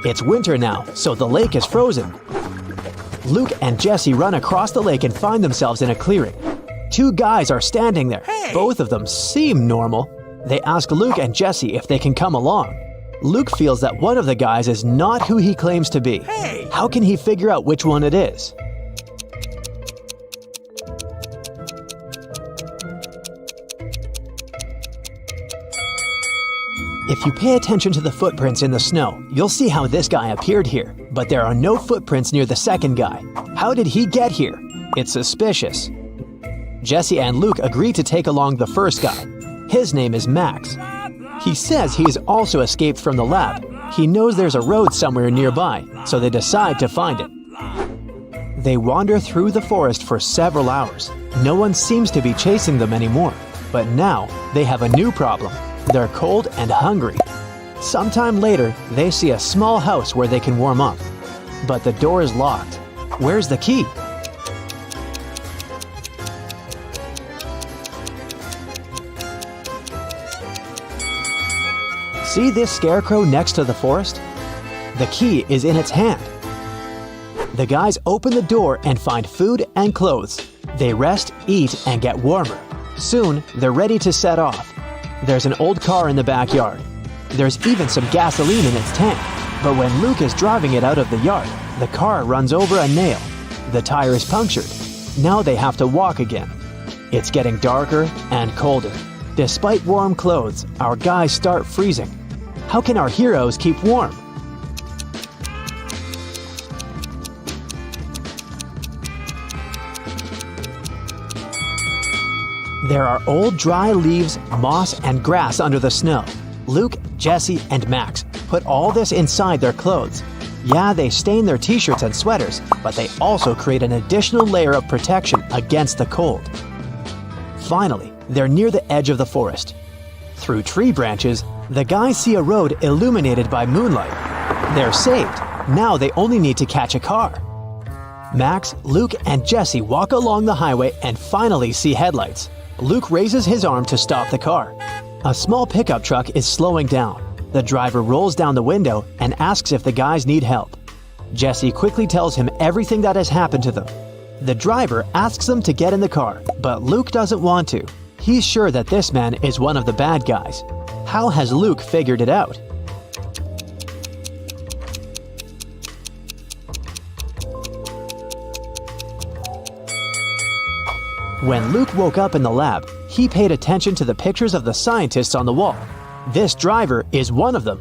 It's winter now, so the lake is frozen. Luke and Jesse run across the lake and find themselves in a clearing. Two guys are standing there. Both of them seem normal. They ask Luke and Jesse if they can come along. Luke feels that one of the guys is not who he claims to be. How can he figure out which one it is? If you pay attention to the footprints in the snow, you'll see how this guy appeared here, but there are no footprints near the second guy. How did he get here? It's suspicious. Jesse and Luke agree to take along the first guy. His name is Max. He says he's also escaped from the lab. He knows there's a road somewhere nearby, so they decide to find it. They wander through the forest for several hours. No one seems to be chasing them anymore. But now, they have a new problem. They're cold and hungry. Sometime later, they see a small house where they can warm up. But the door is locked. Where's the key? See this scarecrow next to the forest? The key is in its hand. The guys open the door and find food and clothes. They rest, eat, and get warmer. Soon, they're ready to set off. There's an old car in the backyard. There's even some gasoline in its tank. But when Luke is driving it out of the yard, the car runs over a nail. The tire is punctured. Now they have to walk again. It's getting darker and colder. Despite warm clothes, our guys start freezing. How can our heroes keep warm? There are old dry leaves, moss, and grass under the snow. Luke, Jesse, and Max put all this inside their clothes. Yeah, they stain their t-shirts and sweaters, but they also create an additional layer of protection against the cold. Finally, they're near the edge of the forest. Through tree branches, the guys see a road illuminated by moonlight. They're saved. Now they only need to catch a car. Max, Luke, and Jesse walk along the highway and finally see headlights. Luke raises his arm to stop the car. A small pickup truck is slowing down. The driver rolls down the window and asks if the guys need help. Jesse quickly tells him everything that has happened to them. The driver asks them to get in the car, but Luke doesn't want to. He's sure that this man is one of the bad guys. How has Luke figured it out? When Luke woke up in the lab, he paid attention to the pictures of the scientists on the wall. This driver is one of them.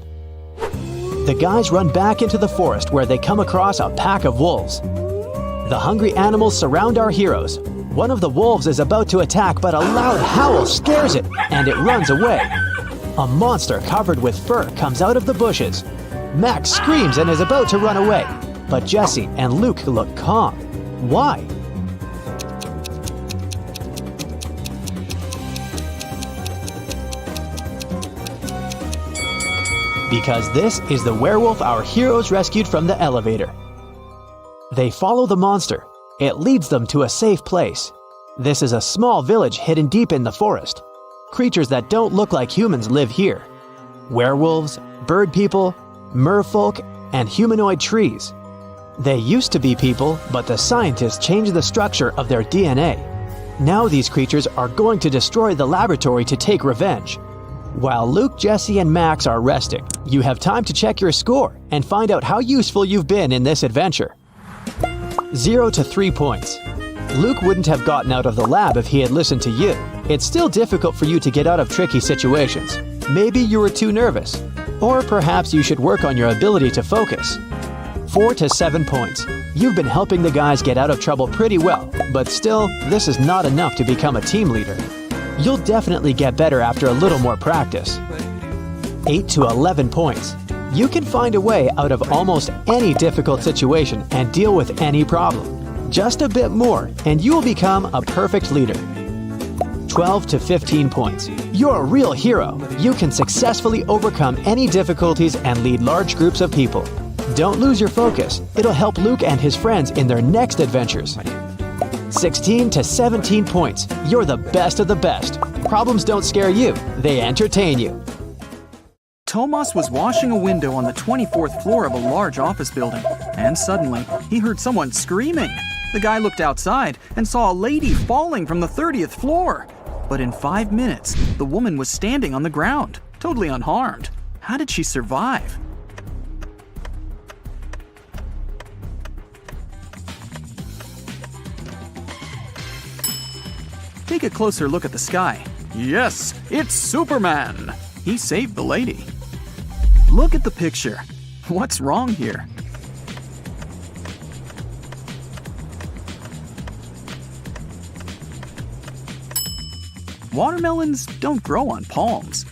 The guys run back into the forest where they come across a pack of wolves. The hungry animals surround our heroes. One of the wolves is about to attack, but a loud howl scares it, and it runs away. A monster covered with fur comes out of the bushes. Max screams and is about to run away, but Jesse and Luke look calm. Why? Because this is the werewolf our heroes rescued from the elevator. They follow the monster. It leads them to a safe place. This is a small village hidden deep in the forest. Creatures that don't look like humans live here. Werewolves, bird people, merfolk, and humanoid trees. They used to be people, but the scientists changed the structure of their DNA. Now these creatures are going to destroy the laboratory to take revenge. While Luke, Jesse, and Max are resting, you have time to check your score and find out how useful you've been in this adventure. 0 to 3 points. Luke wouldn't have gotten out of the lab if he had listened to you. It's still difficult for you to get out of tricky situations. Maybe you were too nervous. Or perhaps you should work on your ability to focus. 4 to 7 points. You've been helping the guys get out of trouble pretty well, but still, this is not enough to become a team leader. You'll definitely get better after a little more practice. 8 to 11 points. You can find a way out of almost any difficult situation and deal with any problem. Just a bit more, and you will become a perfect leader. 12 to 15 points. You're a real hero. You can successfully overcome any difficulties and lead large groups of people. Don't lose your focus. It'll help Luke and his friends in their next adventures. 16 to 17 points. You're the best of the best. Problems don't scare you. They entertain you. Tomas was washing a window on the 24th floor of a large office building, and suddenly he heard someone screaming. The guy looked outside and saw a lady falling from the 30th floor. But in 5 minutes, the woman was standing on the ground, totally unharmed. How did she survive? Take a closer look at the sky. Yes, it's Superman! He saved the lady. Look at the picture. What's wrong here? Watermelons don't grow on palms.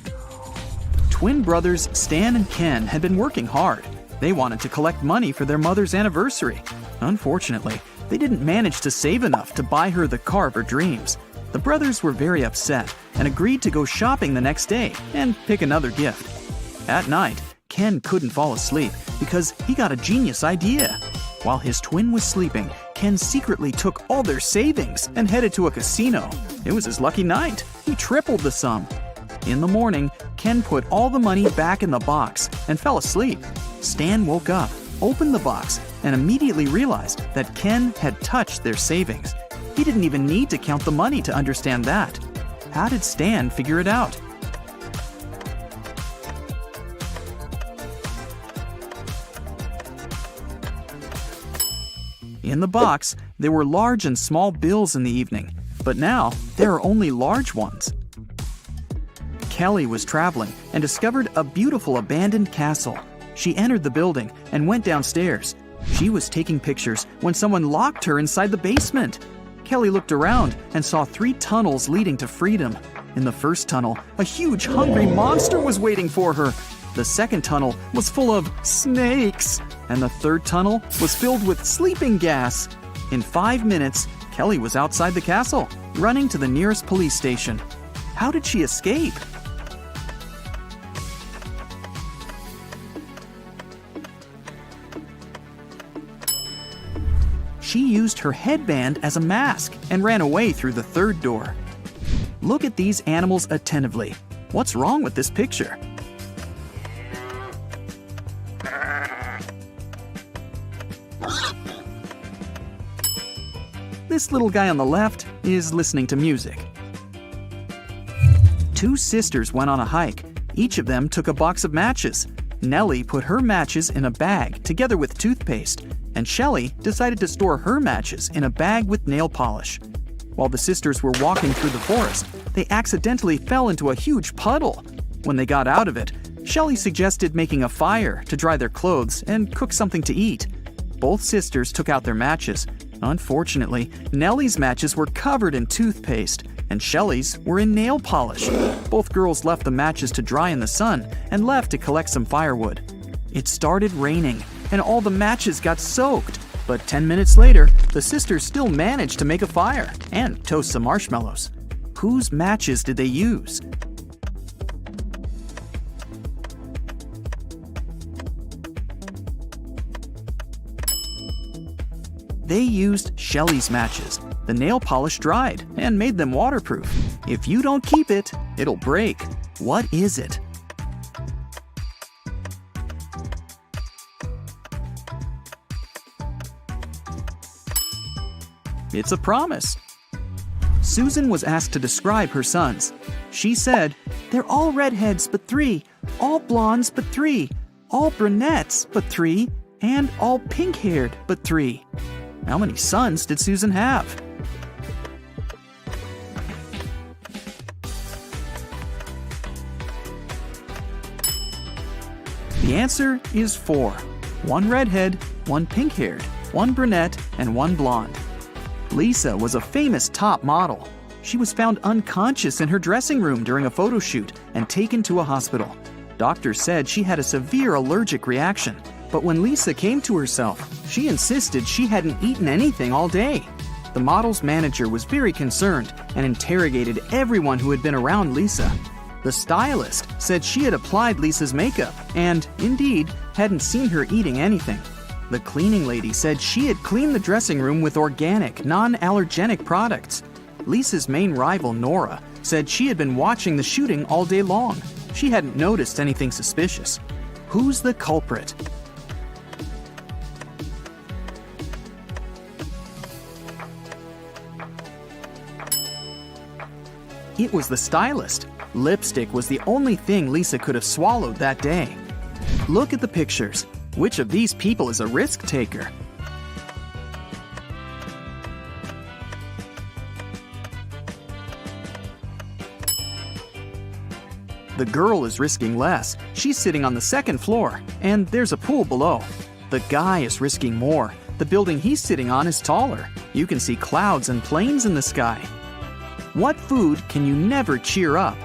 Twin brothers Stan and Ken had been working hard. They wanted to collect money for their mother's anniversary. Unfortunately, they didn't manage to save enough to buy her the car of her dreams. The brothers were very upset and agreed to go shopping the next day and pick another gift. At night, Ken couldn't fall asleep because he got a genius idea. While his twin was sleeping, Ken secretly took all their savings and headed to a casino. It was his lucky night. He tripled the sum. In the morning, Ken put all the money back in the box and fell asleep. Stan woke up, opened the box, and immediately realized that Ken had touched their savings. He didn't even need to count the money to understand that. How did Stan figure it out? In the box, there were large and small bills in the evening, but now there are only large ones. Kelly was traveling and discovered a beautiful abandoned castle. She entered the building and went downstairs. She was taking pictures when someone locked her inside the basement. Kelly looked around and saw 3 tunnels leading to freedom. In the first tunnel, a huge hungry monster was waiting for her. The second tunnel was full of snakes, and the third tunnel was filled with sleeping gas. In 5 minutes, Kelly was outside the castle, running to the nearest police station. How did she escape? She used her headband as a mask and ran away through the third door. Look at these animals attentively. What's wrong with this picture? This little guy on the left is listening to music. 2 sisters went on a hike. Each of them took a box of matches. Nellie put her matches in a bag together with toothpaste, and Shelley decided to store her matches in a bag with nail polish. While the sisters were walking through the forest, they accidentally fell into a huge puddle. When they got out of it, Shelley suggested making a fire to dry their clothes and cook something to eat. Both sisters took out their matches. Unfortunately, Nellie's matches were covered in toothpaste, and Shelley's were in nail polish. Both girls left the matches to dry in the sun and left to collect some firewood. It started raining, and all the matches got soaked. But 10 minutes later, the sisters still managed to make a fire and toast some marshmallows. Whose matches did they use? They used Shelley's matches. The nail polish dried and made them waterproof. If you don't keep it, it'll break. What is it? It's a promise. Susan was asked to describe her sons. She said, "They're all redheads but 3, all blondes but 3, all brunettes but 3, and all pink-haired but 3. How many sons did Susan have? The answer is 4. 1 redhead, 1 pink-haired, one brunette, and one blonde. Lisa was a famous top model. She was found unconscious in her dressing room during a photo shoot and taken to a hospital. Doctors said she had a severe allergic reaction, but when Lisa came to herself, she insisted she hadn't eaten anything all day. The model's manager was very concerned and interrogated everyone who had been around Lisa. The stylist said she had applied Lisa's makeup and, indeed, hadn't seen her eating anything. The cleaning lady said she had cleaned the dressing room with organic, non-allergenic products. Lisa's main rival, Nora, said she had been watching the shooting all day long. She hadn't noticed anything suspicious. Who's the culprit? It was the stylist. Lipstick was the only thing Lisa could have swallowed that day. Look at the pictures. Which of these people is a risk taker? The girl is risking less. She's sitting on the second floor, and there's a pool below. The guy is risking more. The building he's sitting on is taller. You can see clouds and planes in the sky. What food can you never cheer up?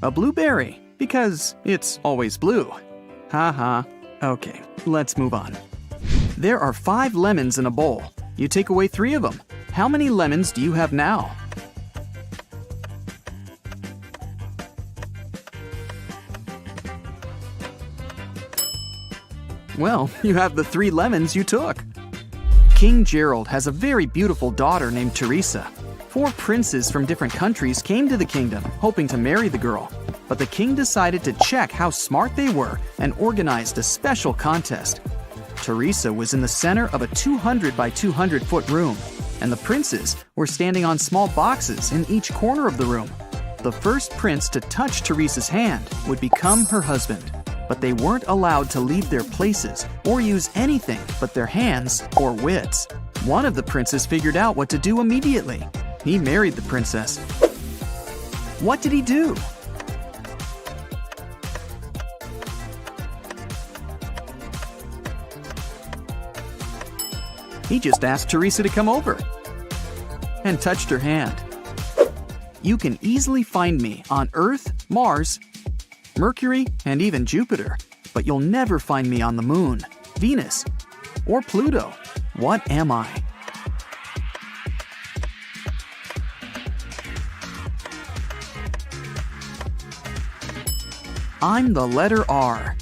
A blueberry, because it's always blue. Haha. Okay, let's move on. There are 5 lemons in a bowl. You take away 3 of them. How many lemons do you have now? Well, you have the 3 lemons you took. King Gerald has a very beautiful daughter named Teresa. 4 princes from different countries came to the kingdom, hoping to marry the girl. But the king decided to check how smart they were and organized a special contest. Teresa was in the center of a 200 by 200 foot room, and the princes were standing on small boxes in each corner of the room. The first prince to touch Teresa's hand would become her husband, but they weren't allowed to leave their places or use anything but their hands or wits. One of the princes figured out what to do immediately. He married the princess. What did he do? He just asked Teresa to come over and touched her hand. You can easily find me on Earth, Mars, Mercury, and even Jupiter, but you'll never find me on the Moon, Venus, or Pluto. What am I? I'm the letter R.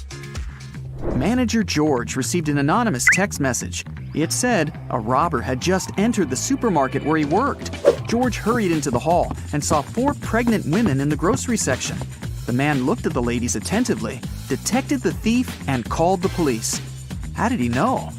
Manager George received an anonymous text message. It said a robber had just entered the supermarket where he worked. George hurried into the hall and saw 4 pregnant women in the grocery section. The man looked at the ladies attentively, detected the thief, and called the police. How did he know?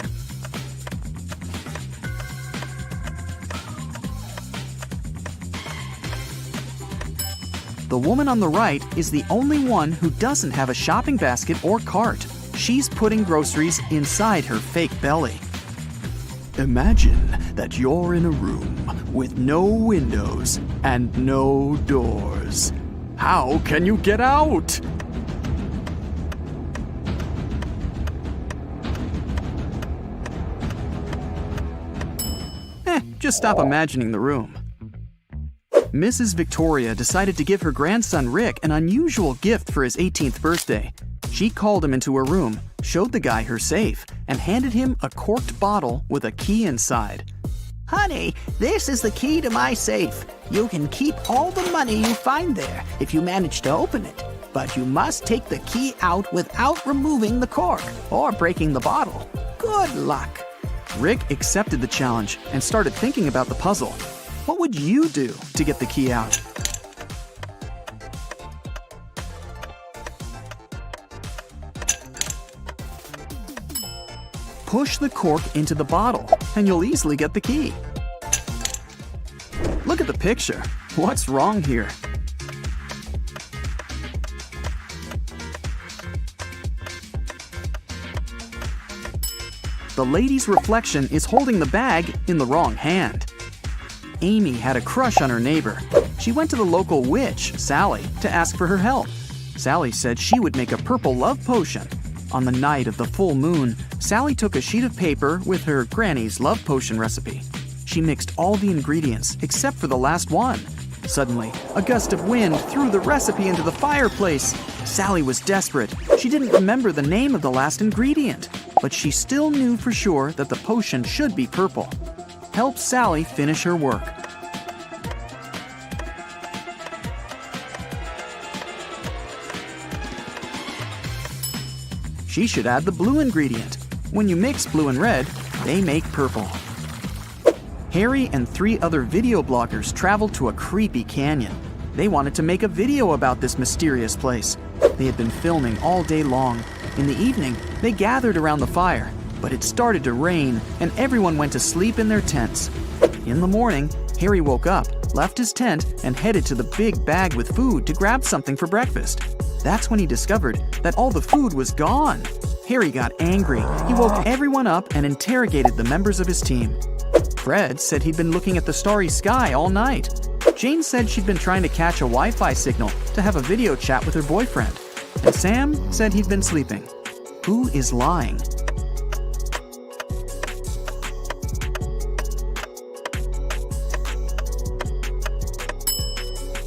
The woman on the right is the only one who doesn't have a shopping basket or cart. She's putting groceries inside her fake belly. Imagine that you're in a room with no windows and no doors. How can you get out? Just stop imagining the room. Mrs. Victoria decided to give her grandson Rick an unusual gift for his 18th birthday. She called him into her room, showed the guy her safe, and handed him a corked bottle with a key inside. Honey, this is the key to my safe. You can keep all the money you find there if you manage to open it. But you must take the key out without removing the cork or breaking the bottle. Good luck. Rick accepted the challenge and started thinking about the puzzle. What would you do to get the key out? Push the cork into the bottle, and you'll easily get the key. Look at the picture. What's wrong here? The lady's reflection is holding the bag in the wrong hand. Amy had a crush on her neighbor. She went to the local witch, Sally, to ask for her help. Sally said she would make a purple love potion. On the night of the full moon, Sally took a sheet of paper with her granny's love potion recipe. She mixed all the ingredients except for the last one. Suddenly, a gust of wind threw the recipe into the fireplace. Sally was desperate. She didn't remember the name of the last ingredient, but she still knew for sure that the potion should be purple. Help Sally finish her work. She should add the blue ingredient. When you mix blue and red, they make purple. Harry and 3 other video bloggers traveled to a creepy canyon. They wanted to make a video about this mysterious place. They had been filming all day long. In the evening, they gathered around the fire, but it started to rain and everyone went to sleep in their tents. In the morning, Harry woke up, left his tent, and headed to the big bag with food to grab something for breakfast. That's when he discovered that all the food was gone. Harry got angry. He woke everyone up and interrogated the members of his team. Fred said he'd been looking at the starry sky all night. Jane said she'd been trying to catch a Wi-Fi signal to have a video chat with her boyfriend. And Sam said he'd been sleeping. Who is lying?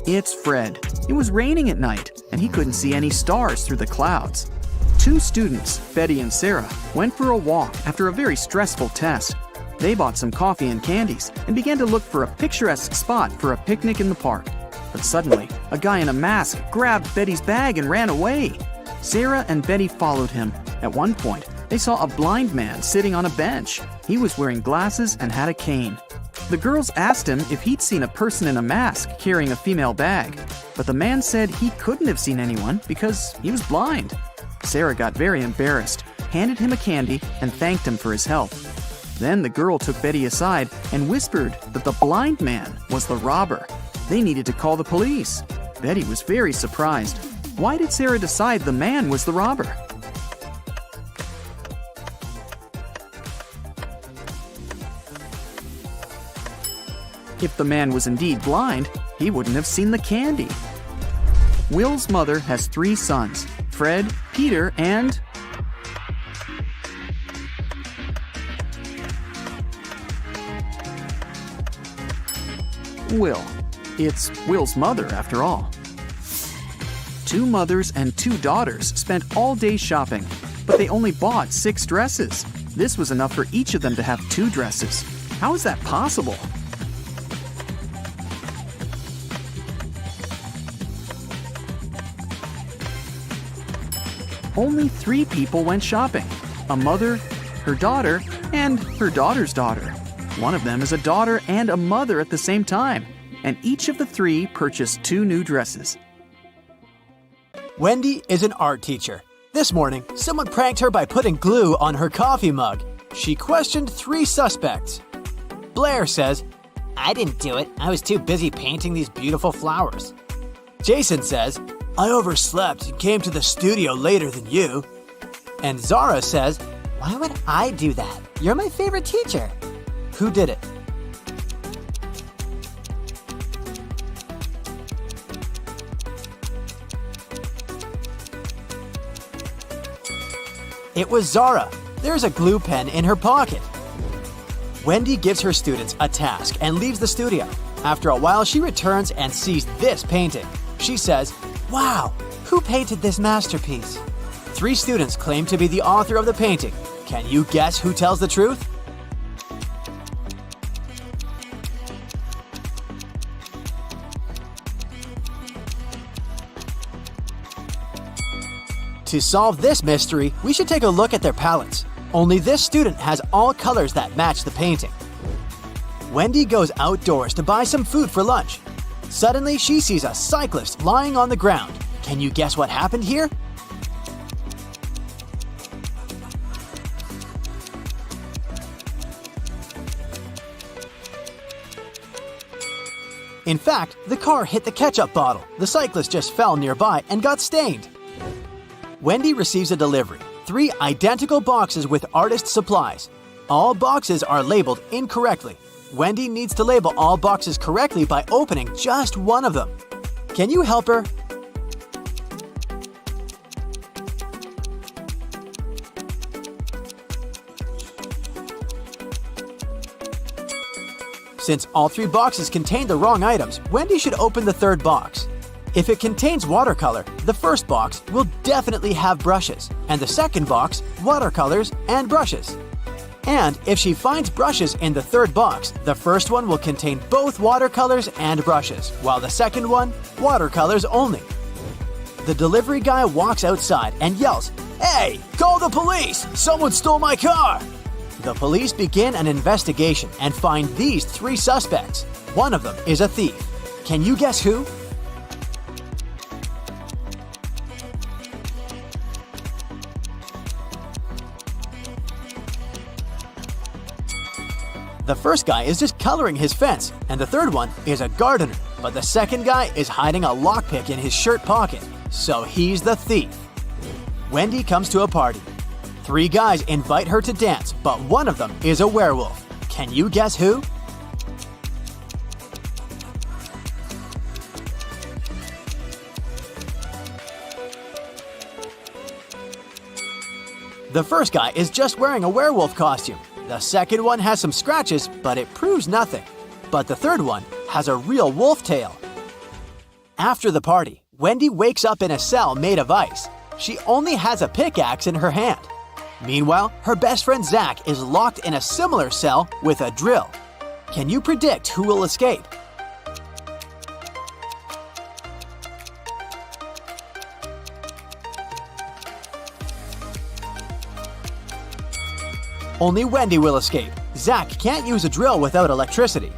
It's Fred. It was raining at night, and he couldn't see any stars through the clouds. 2 students, Betty and Sarah, went for a walk after a very stressful test. They bought some coffee and candies and began to look for a picturesque spot for a picnic in the park. But suddenly, a guy in a mask grabbed Betty's bag and ran away. Sarah and Betty followed him. At one point, they saw a blind man sitting on a bench. He was wearing glasses and had a cane. The girls asked him if he'd seen a person in a mask carrying a female bag, but the man said he couldn't have seen anyone because he was blind. Sarah got very embarrassed, handed him a candy, and thanked him for his help. Then the girl took Betty aside and whispered that the blind man was the robber. They needed to call the police. Betty was very surprised. Why did Sarah decide the man was the robber? If the man was indeed blind, he wouldn't have seen the candy. Will's mother has 3 sons, Fred, Peter, and... Will. It's Will's mother, after all. 2 mothers and 2 daughters spent all day shopping, but they only bought 6 dresses. This was enough for each of them to have 2 dresses. How is that possible? Only 3 people went shopping: a mother, her daughter, and her daughter's daughter. One of them is a daughter and a mother at the same time, and each of the 3 purchased 2 new dresses. Wendy is an art teacher. This morning, someone pranked her by putting glue on her coffee mug. She questioned 3 suspects. Blair says, I didn't do it. I was too busy painting these beautiful flowers. Jason says, I overslept and came to the studio later than you. And Zara says, Why would I do that? You're my favorite teacher. who did it? It was Zara. There's a glue pen in her pocket. Wendy gives her students a task and leaves the studio. After a while, she returns and sees this painting. She says, Wow, who painted this masterpiece? 3 students claim to be the author of the painting. Can you guess who tells the truth? To solve this mystery, we should take a look at their palettes. Only this student has all colors that match the painting. Wendy goes outdoors to buy some food for lunch. Suddenly, she sees a cyclist lying on the ground. Can you guess what happened here? In fact, the car hit the ketchup bottle. The cyclist just fell nearby and got stained. Wendy receives a delivery. 3 identical boxes with artist supplies. All boxes are labeled incorrectly. Wendy needs to label all boxes correctly by opening just one of them. Can you help her? Since all 3 boxes contain the wrong items, Wendy should open the third box. If it contains watercolor, the first box will definitely have brushes, and the second box, watercolors and brushes. And if she finds brushes in the third box, the first one will contain both watercolors and brushes, while the second one, watercolors only. The delivery guy walks outside and yells, "Hey, call the police! Someone stole my car!" The police begin an investigation and find these 3 suspects. One of them is a thief. Can you guess who? The first guy is just coloring his fence, and the third one is a gardener, but the second guy is hiding a lockpick in his shirt pocket, so he's the thief. Wendy comes to a party. 3 guys invite her to dance, but one of them is a werewolf. Can you guess who? The first guy is just wearing a werewolf costume. The second one has some scratches, but it proves nothing. But the third one has a real wolf tail. After the party, Wendy wakes up in a cell made of ice. She only has a pickaxe in her hand. Meanwhile, her best friend Zach is locked in a similar cell with a drill. Can you predict who will escape? Only Wendy will escape. Zach can't use a drill without electricity.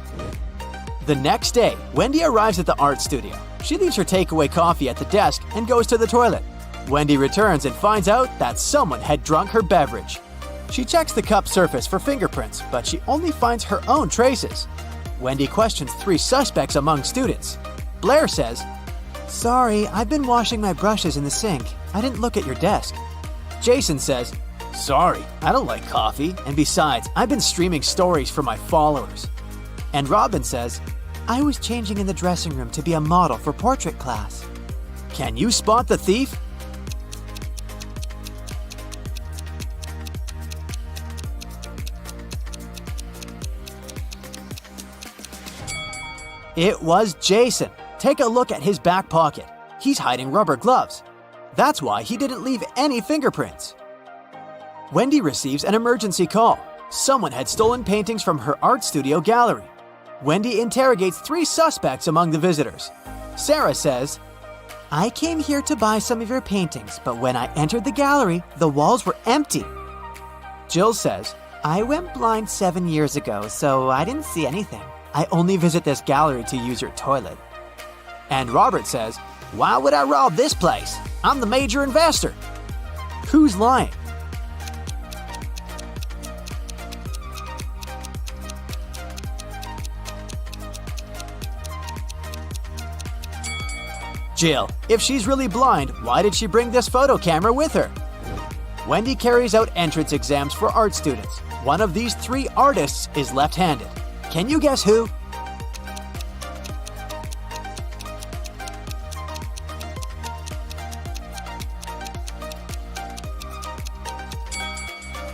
The next day, Wendy arrives at the art studio. She leaves her takeaway coffee at the desk and goes to the toilet. Wendy returns and finds out that someone had drunk her beverage. She checks the cup surface for fingerprints, but she only finds her own traces. Wendy questions 3 suspects among students. Blair says, "Sorry, I've been washing my brushes in the sink. I didn't look at your desk." Jason says, "Sorry, I don't like coffee, and besides, I've been streaming stories for my followers." And Robin says, "I was changing in the dressing room to be a model for portrait class." Can you spot the thief? It was Jason. Take a look at his back pocket. He's hiding rubber gloves. That's why he didn't leave any fingerprints. Wendy receives an emergency call. Someone had stolen paintings from her art studio gallery. Wendy interrogates 3 suspects among the visitors. Sarah says, "I came here to buy some of your paintings, but when I entered the gallery, the walls were empty." Jill says, "I went blind 7 years ago, so I didn't see anything. I only visit this gallery to use your toilet." And Robert says, "Why would I rob this place? I'm the major investor." Who's lying? Jill. If she's really blind, why did she bring this photo camera with her? Wendy carries out entrance exams for art students. One of these 3 artists is left-handed. Can you guess who?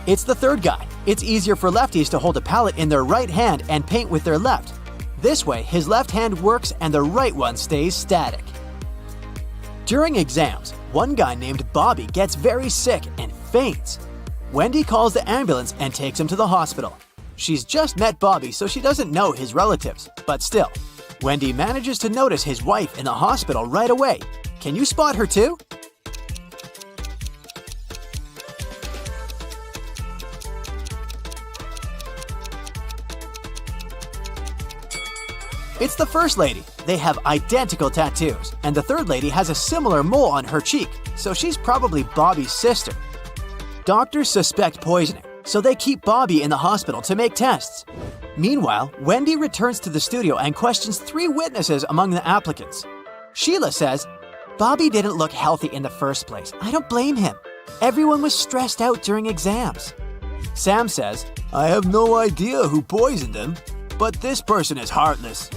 It's the third guy. It's easier for lefties to hold a palette in their right hand and paint with their left. This way, his left hand works and the right one stays static. During exams, one guy named Bobby gets very sick and faints. Wendy calls the ambulance and takes him to the hospital. She's just met Bobby, so she doesn't know his relatives, but still. Wendy manages to notice his wife in the hospital right away. Can you spot her too? It's the first lady. They have identical tattoos, and the third lady has a similar mole on her cheek, so she's probably Bobby's sister. Doctors suspect poisoning, so they keep Bobby in the hospital to make tests. Meanwhile, Wendy returns to the studio and questions 3 witnesses among the applicants. Sheila says, "Bobby didn't look healthy in the first place. I don't blame him. Everyone was stressed out during exams." Sam says, "I have no idea who poisoned him, but this person is heartless.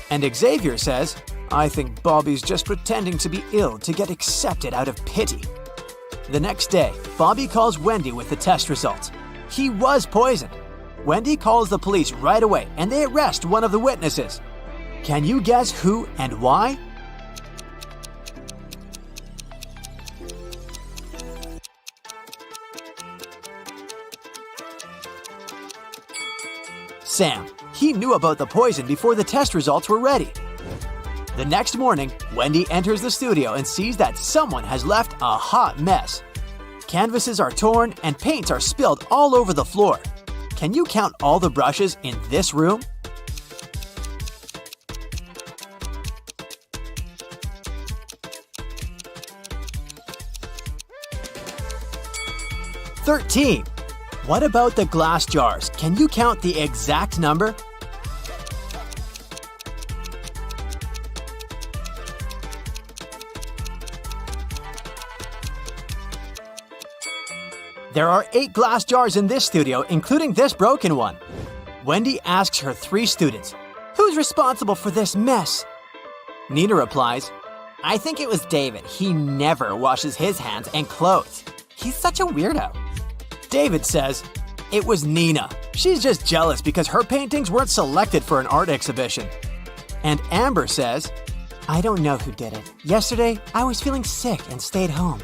And Xavier says, I think Bobby's just pretending to be ill to get accepted out of pity. The next day, Bobby calls Wendy with the test results. He was poisoned. Wendy calls the police right away and they arrest one of the witnesses. Can you guess who and why? Sam. He knew about the poison before the test results were ready. The next morning, Wendy enters the studio and sees that someone has left a hot mess. Canvases are torn and paints are spilled all over the floor. Can you count all the brushes in this room? "13. What about the glass jars? Can you count the exact number? There are 8 glass jars in this studio, including this broken one. Wendy asks her 3 students, "Who's responsible for this mess?" Nina replies, I think it was David. He never washes his hands and clothes. He's such a weirdo. David says, "It was Nina. She's just jealous because her paintings weren't selected for an art exhibition." And Amber says, I don't know who did it. Yesterday, I was feeling sick and stayed home.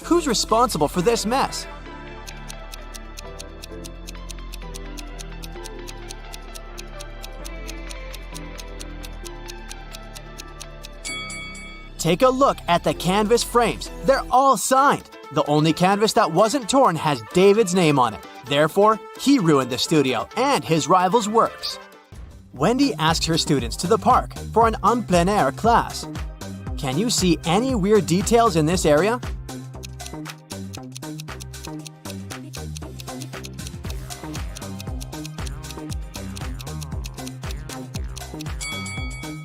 "Who's responsible for this mess?" Take a look at the canvas frames. They're all signed. The only canvas that wasn't torn has David's name on it. Therefore, he ruined the studio and his rival's works. Wendy asks her students to the park for an en plein air class. Can you see any weird details in this area?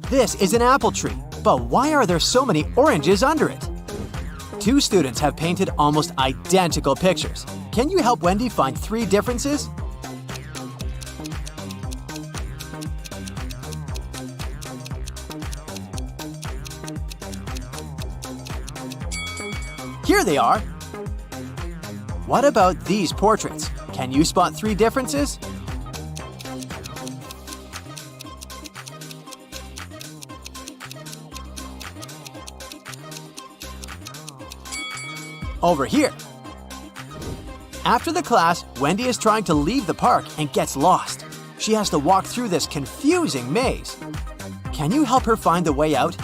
This is an apple tree, but why are there so many oranges under it? 2 students have painted almost identical pictures. Can you help Wendy find 3 differences? Here they are. What about these portraits? Can you spot 3 differences? Over here. After the class, Wendy is trying to leave the park and gets lost. She has to walk through this confusing maze. Can you help her find the way out?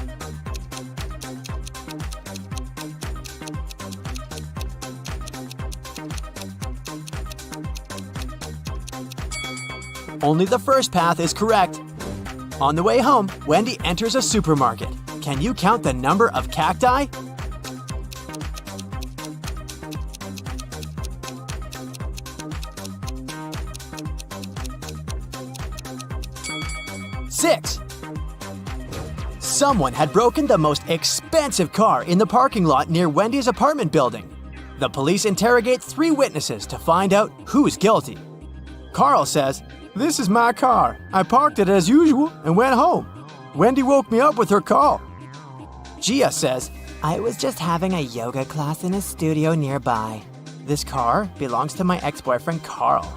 Only the first path is correct. On the way home, Wendy enters a supermarket. Can you count the number of cacti? Six. Someone had broken the most expensive car in the parking lot near Wendy's apartment building. The police interrogate 3 witnesses to find out who's guilty. Carl says, "This is my car. I parked it as usual and went home. Wendy woke me up with her call." Gia says, I was just having a yoga class in a studio nearby. This car belongs to my ex-boyfriend Carl.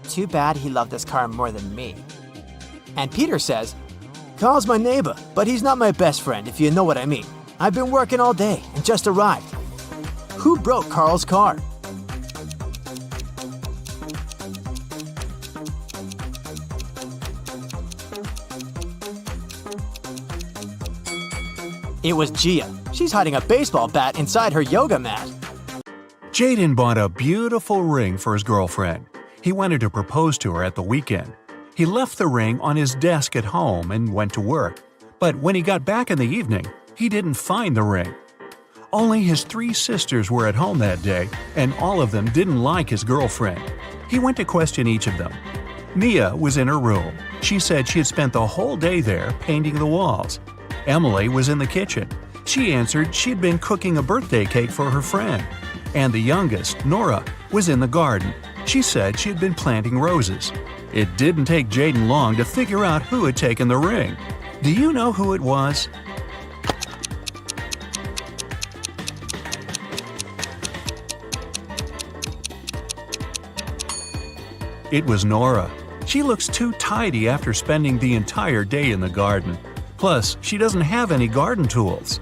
Too bad he loved this car more than me. And Peter says, "Carl's my neighbor, but he's not my best friend, if you know what I mean. I've been working all day and just arrived." Who broke Carl's car? It was Gia. She's hiding a baseball bat inside her yoga mat. Jaden bought a beautiful ring for his girlfriend. He wanted to propose to her at the weekend. He left the ring on his desk at home and went to work. But when he got back in the evening, he didn't find the ring. Only his 3 sisters were at home that day, and all of them didn't like his girlfriend. He went to question each of them. Mia was in her room. She said she had spent the whole day there painting the walls. Emily was in the kitchen. She answered she'd been cooking a birthday cake for her friend. And the youngest, Nora, was in the garden. She said she had been planting roses. It didn't take Jaden long to figure out who had taken the ring. Do you know who it was? It was Nora. She looks too tidy after spending the entire day in the garden. Plus, she doesn't have any garden tools.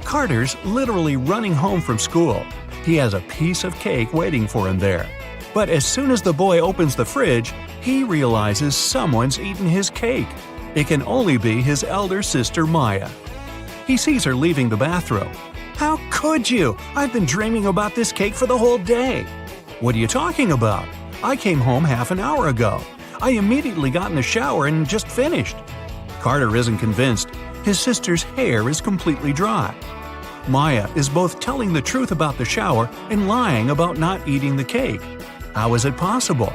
Carter's literally running home from school. He has a piece of cake waiting for him there. But as soon as the boy opens the fridge, he realizes someone's eaten his cake. It can only be his elder sister Maya. He sees her leaving the bathroom. "How could you? I've been dreaming about this cake for the whole day." "What are you talking about? I came home half an hour ago. I immediately got in the shower and just finished." Carter isn't convinced. His sister's hair is completely dry. Maya is both telling the truth about the shower and lying about not eating the cake. How is it possible?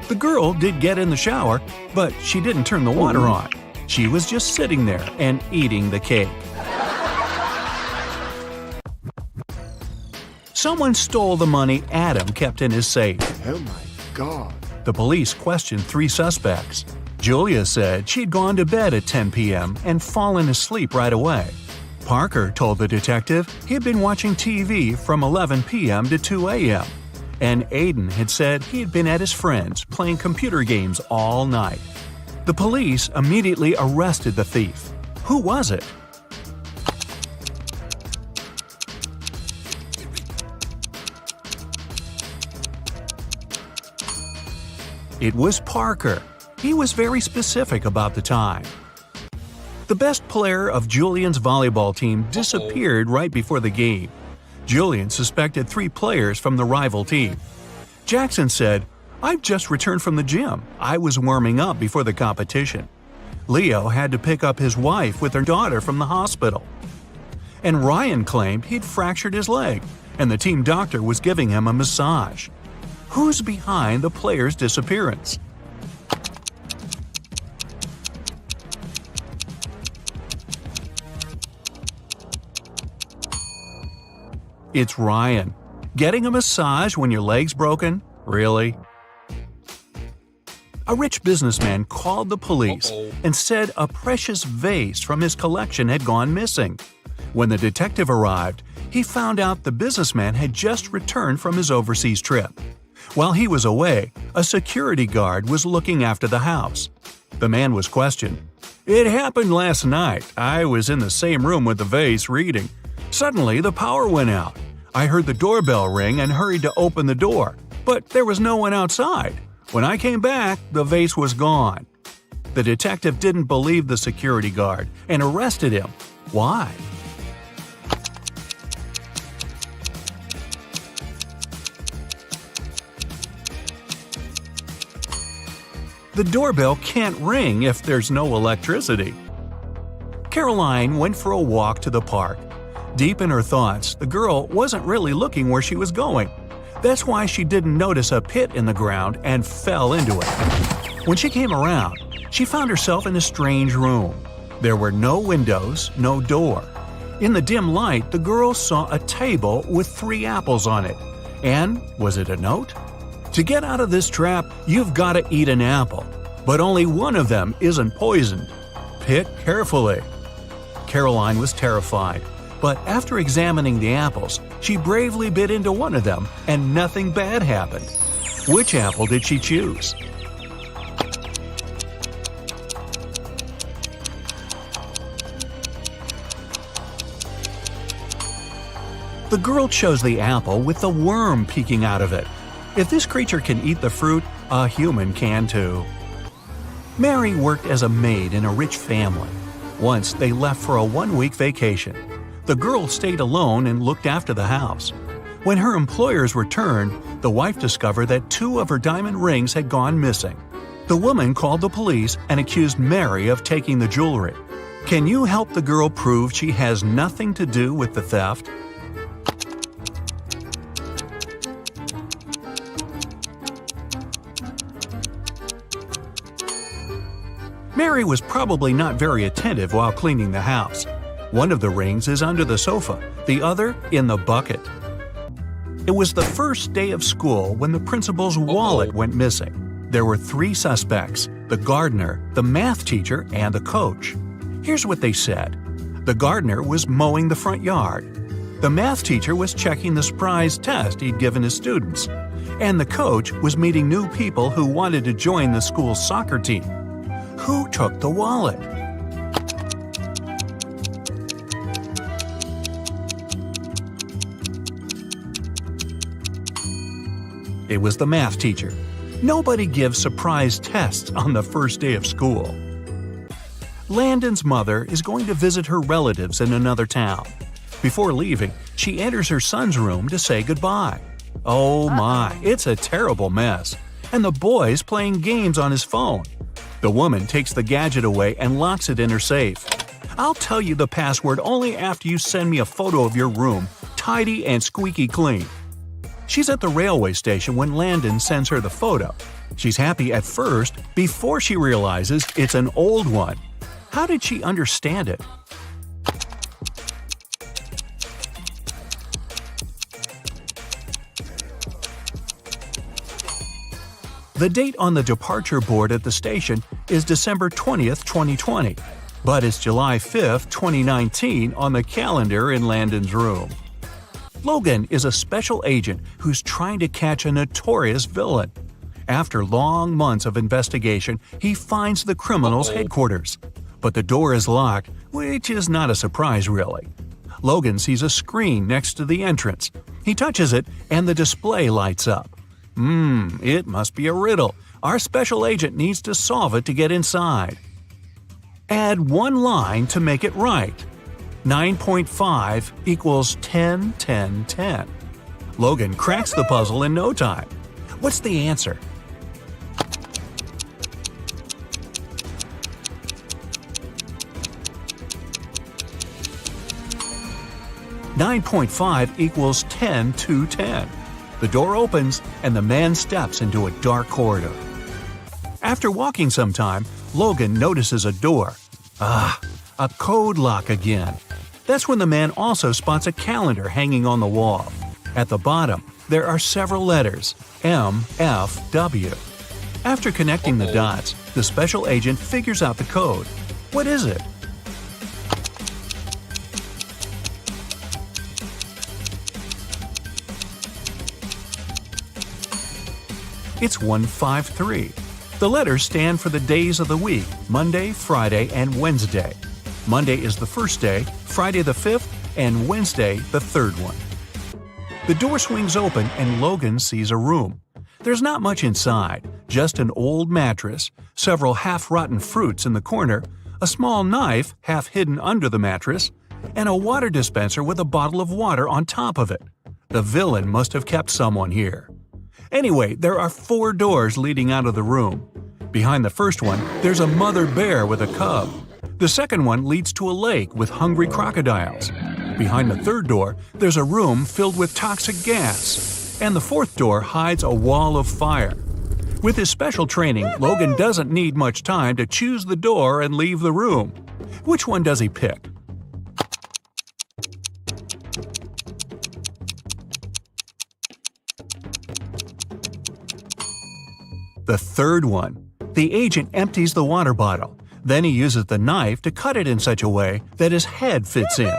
The girl did get in the shower, but she didn't turn the water on. She was just sitting there and eating the cake. Someone stole the money Adam kept in his safe. Oh my God. The police questioned 3 suspects. Julia said she'd gone to bed at 10 p.m. and fallen asleep right away. Parker told the detective he'd been watching TV from 11 p.m. to 2 a.m. And Aiden had said he had been at his friend's playing computer games all night. The police immediately arrested the thief. Who was it? It was Parker. He was very specific about the time. The best player of Julian's volleyball team disappeared right before the game. Julian suspected 3 players from the rival team. Jackson said, "I've just returned from the gym. I was warming up before the competition." Leo had to pick up his wife with her daughter from the hospital. And Ryan claimed he'd fractured his leg, and the team doctor was giving him a massage. Who's behind the player's disappearance? It's Ryan. Getting a massage when your leg's broken? Really? A rich businessman called the police and said a precious vase from his collection had gone missing. When the detective arrived, he found out the businessman had just returned from his overseas trip. While he was away, a security guard was looking after the house. The man was questioned. "It happened last night. I was in the same room with the vase reading. Suddenly, the power went out. I heard the doorbell ring and hurried to open the door, but there was no one outside. When I came back, the vase was gone." The detective didn't believe the security guard and arrested him. Why? The doorbell can't ring if there's no electricity. Caroline went for a walk to the park. Deep in her thoughts, the girl wasn't really looking where she was going. That's why she didn't notice a pit in the ground and fell into it. When she came around, she found herself in a strange room. There were no windows, no door. In the dim light, the girl saw a table with 3 apples on it. And was it a note? "To get out of this trap, you've got to eat an apple. But only one of them isn't poisoned. Pick carefully." Caroline was terrified. But after examining the apples, she bravely bit into one of them, and nothing bad happened. Which apple did she choose? The girl chose the apple with the worm peeking out of it. If this creature can eat the fruit, a human can too. Mary worked as a maid in a rich family. Once they left for a 1-week vacation. The girl stayed alone and looked after the house. When her employers returned, the wife discovered that 2 of her diamond rings had gone missing. The woman called the police and accused Mary of taking the jewelry. Can you help the girl prove she has nothing to do with the theft? Mary was probably not very attentive while cleaning the house. One of the rings is under the sofa, the other in the bucket. It was the first day of school when the principal's wallet went missing. There were 3 suspects: the gardener, the math teacher, and the coach. Here's what they said. The gardener was mowing the front yard. The math teacher was checking the surprise test he'd given his students. And the coach was meeting new people who wanted to join the school's soccer team. Who took the wallet? It was the math teacher. Nobody gives surprise tests on the first day of school. Landon's mother is going to visit her relatives in another town. Before leaving, she enters her son's room to say goodbye. Oh my, it's a terrible mess. And the boy's playing games on his phone. The woman takes the gadget away and locks it in her safe. I'll tell you the password only after you send me a photo of your room, tidy and squeaky clean. She's at the railway station when Landon sends her the photo. She's happy at first before she realizes it's an old one. How did she understand it? The date on the departure board at the station is December 20th, 2020, but it's July 5th, 2019 on the calendar in Landon's room. Logan is a special agent who's trying to catch a notorious villain. After long months of investigation, he finds the criminal's headquarters. But the door is locked, which is not a surprise really. Logan sees a screen next to the entrance. He touches it and the display lights up. It must be a riddle. Our special agent needs to solve it to get inside. Add 1 line to make it right. 9.5 equals 10, 10, 10. Logan cracks the puzzle in no time. What's the answer? "9.5 equals 10 to 10. The door opens and the man steps into a dark corridor. After walking some time, Logan notices a door. A code lock again. That's when the man also spots a calendar hanging on the wall. At the bottom, there are several letters, M, F, W. After connecting the dots, the special agent figures out the code. What is it? It's 153. The letters stand for the days of the week, Monday, Friday, and Wednesday. Monday is the first day, Friday the 5th, and Wednesday the 3rd one. The door swings open and Logan sees a room. There's not much inside, just an old mattress, several half-rotten fruits in the corner, a small knife half hidden under the mattress, and a water dispenser with a bottle of water on top of it. The villain must have kept someone here. Anyway, there are 4 doors leading out of the room. Behind the first one, there's a mother bear with a cub. The second one leads to a lake with hungry crocodiles. Behind the third door, there's a room filled with toxic gas. And the fourth door hides a wall of fire. With his special training, Logan doesn't need much time to choose the door and leave the room. Which one does he pick? The third one. The agent empties the water bottle. Then he uses the knife to cut it in such a way that his head fits in.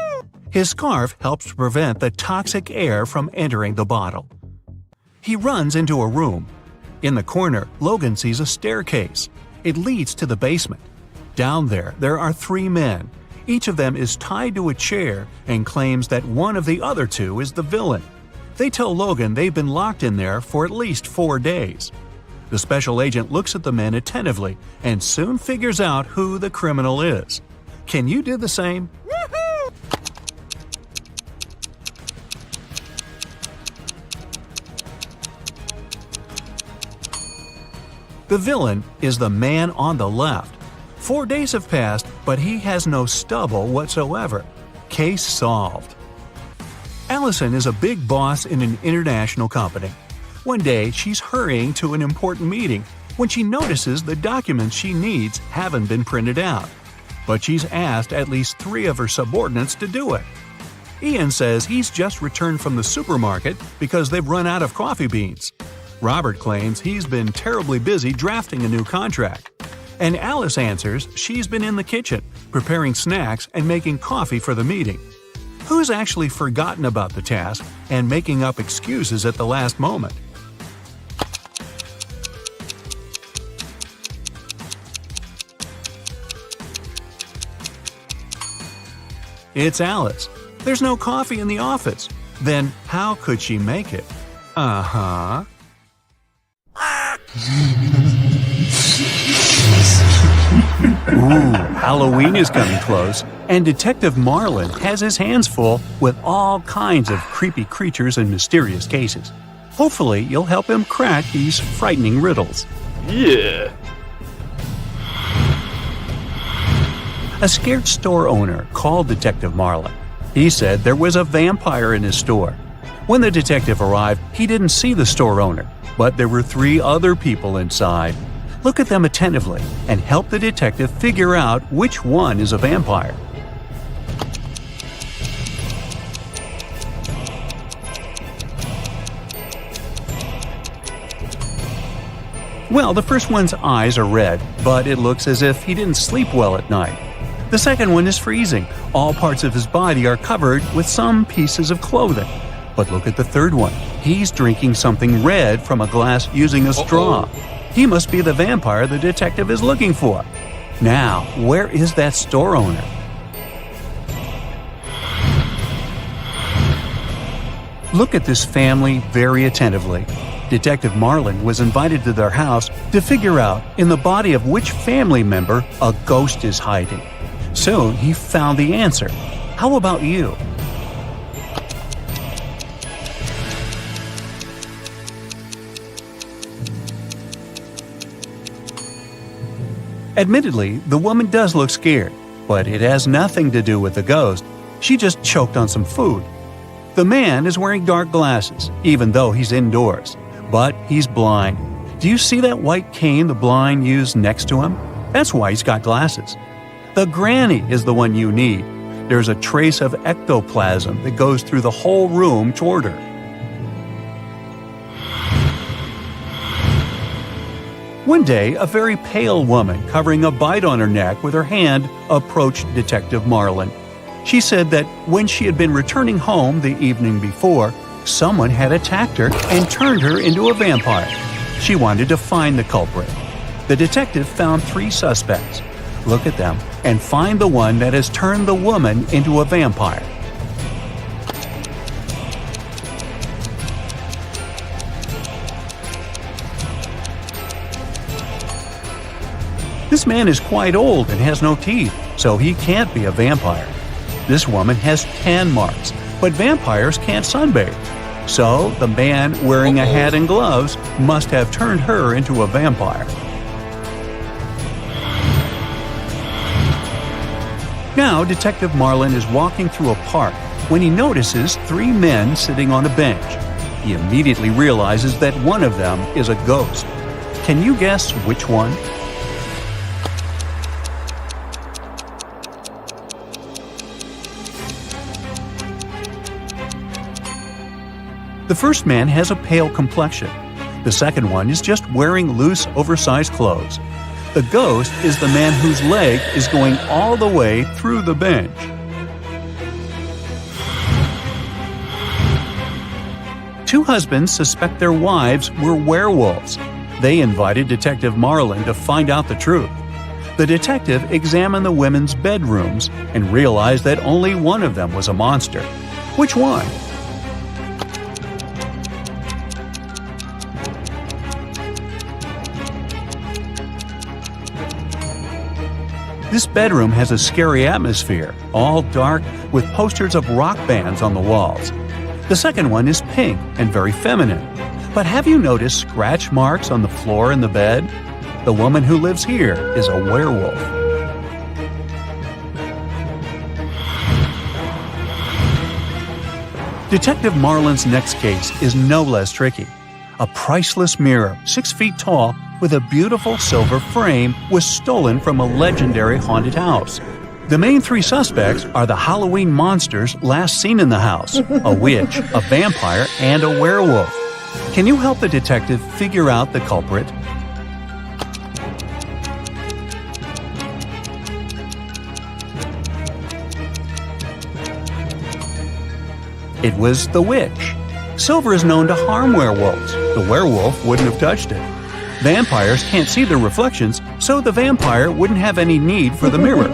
His scarf helps to prevent the toxic air from entering the bottle. He runs into a room. In the corner, Logan sees a staircase. It leads to the basement. Down there are 3 men. Each of them is tied to a chair and claims that one of the other 2 is the villain. They tell Logan they've been locked in there for at least 4 days. The special agent looks at the men attentively and soon figures out who the criminal is. Can you do the same? The villain is the man on the left. 4 days have passed, but he has no stubble whatsoever. Case solved. Allison is a big boss in an international company. One day, she's hurrying to an important meeting when she notices the documents she needs haven't been printed out. but she's asked at least 3 of her subordinates to do it. Ian says he's just returned from the supermarket because they've run out of coffee beans. Robert claims he's been terribly busy drafting a new contract. And Alice answers she's been in the kitchen, preparing snacks and making coffee for the meeting. Who's actually forgotten about the task and making up excuses at the last moment? It's Alice. There's no coffee in the office. Then how could she make it? Uh-huh. Ooh, Halloween is coming close, and Detective Marlin has his hands full with all kinds of creepy creatures and mysterious cases. Hopefully, you'll help him crack these frightening riddles. Yeah. A scared store owner called Detective Marlin. He said there was a vampire in his store. When the detective arrived, he didn't see the store owner, but there were 3 other people inside. Look at them attentively and help the detective figure out which one is a vampire. Well, the first one's eyes are red, but it looks as if he didn't sleep well at night. The second one is freezing. All parts of his body are covered with some pieces of clothing. But look at the third one. He's drinking something red from a glass using a straw. He must be the vampire the detective is looking for. Now, where is that store owner? Look at this family very attentively. Detective Marlin was invited to their house to figure out in the body of which family member a ghost is hiding. Soon he found the answer. How about you? Admittedly, the woman does look scared, but it has nothing to do with the ghost. She just choked on some food. The man is wearing dark glasses, even though he's indoors. But he's blind. Do you see that white cane the blind use next to him? That's why he's got glasses. The granny is the one you need. There's a trace of ectoplasm that goes through the whole room toward her. One day, a very pale woman covering a bite on her neck with her hand approached Detective Marlin. She said that when she had been returning home the evening before, someone had attacked her and turned her into a vampire. She wanted to find the culprit. The detective found 3 suspects. Look at them and find the one that has turned the woman into a vampire. This man is quite old and has no teeth, so he can't be a vampire. This woman has tan marks, but vampires can't sunbathe. So the man wearing a hat and gloves must have turned her into a vampire. Now Detective Marlin is walking through a park when he notices 3 men sitting on a bench. He immediately realizes that one of them is a ghost. Can you guess which one? The first man has a pale complexion. The second one is just wearing loose, oversized clothes. The ghost is the man whose leg is going all the way through the bench. Two husbands suspect their wives were werewolves. They invited Detective Marlin to find out the truth. The detective examined the women's bedrooms and realized that only one of them was a monster. Which one? This bedroom has a scary atmosphere, all dark with posters of rock bands on the walls. The second one is pink and very feminine. But have you noticed scratch marks on the floor in the bed? The woman who lives here is a werewolf. Detective Marlin's next case is no less tricky. A priceless mirror, 6 feet tall, with a beautiful silver frame was stolen from a legendary haunted house. The main three suspects are the Halloween monsters last seen in the house, a witch, a vampire, and a werewolf. Can you help the detective figure out the culprit? It was the witch. Silver is known to harm werewolves. The werewolf wouldn't have touched it. Vampires can't see their reflections, so the vampire wouldn't have any need for the mirror.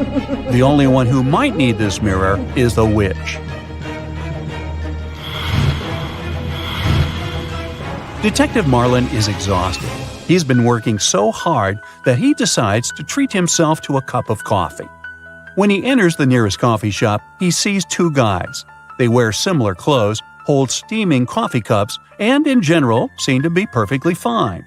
The only one who might need this mirror is the witch. Detective Marlin is exhausted. He's been working so hard that he decides to treat himself to a cup of coffee. When he enters the nearest coffee shop, he sees two guys. They wear similar clothes, hold steaming coffee cups, and in general seem to be perfectly fine.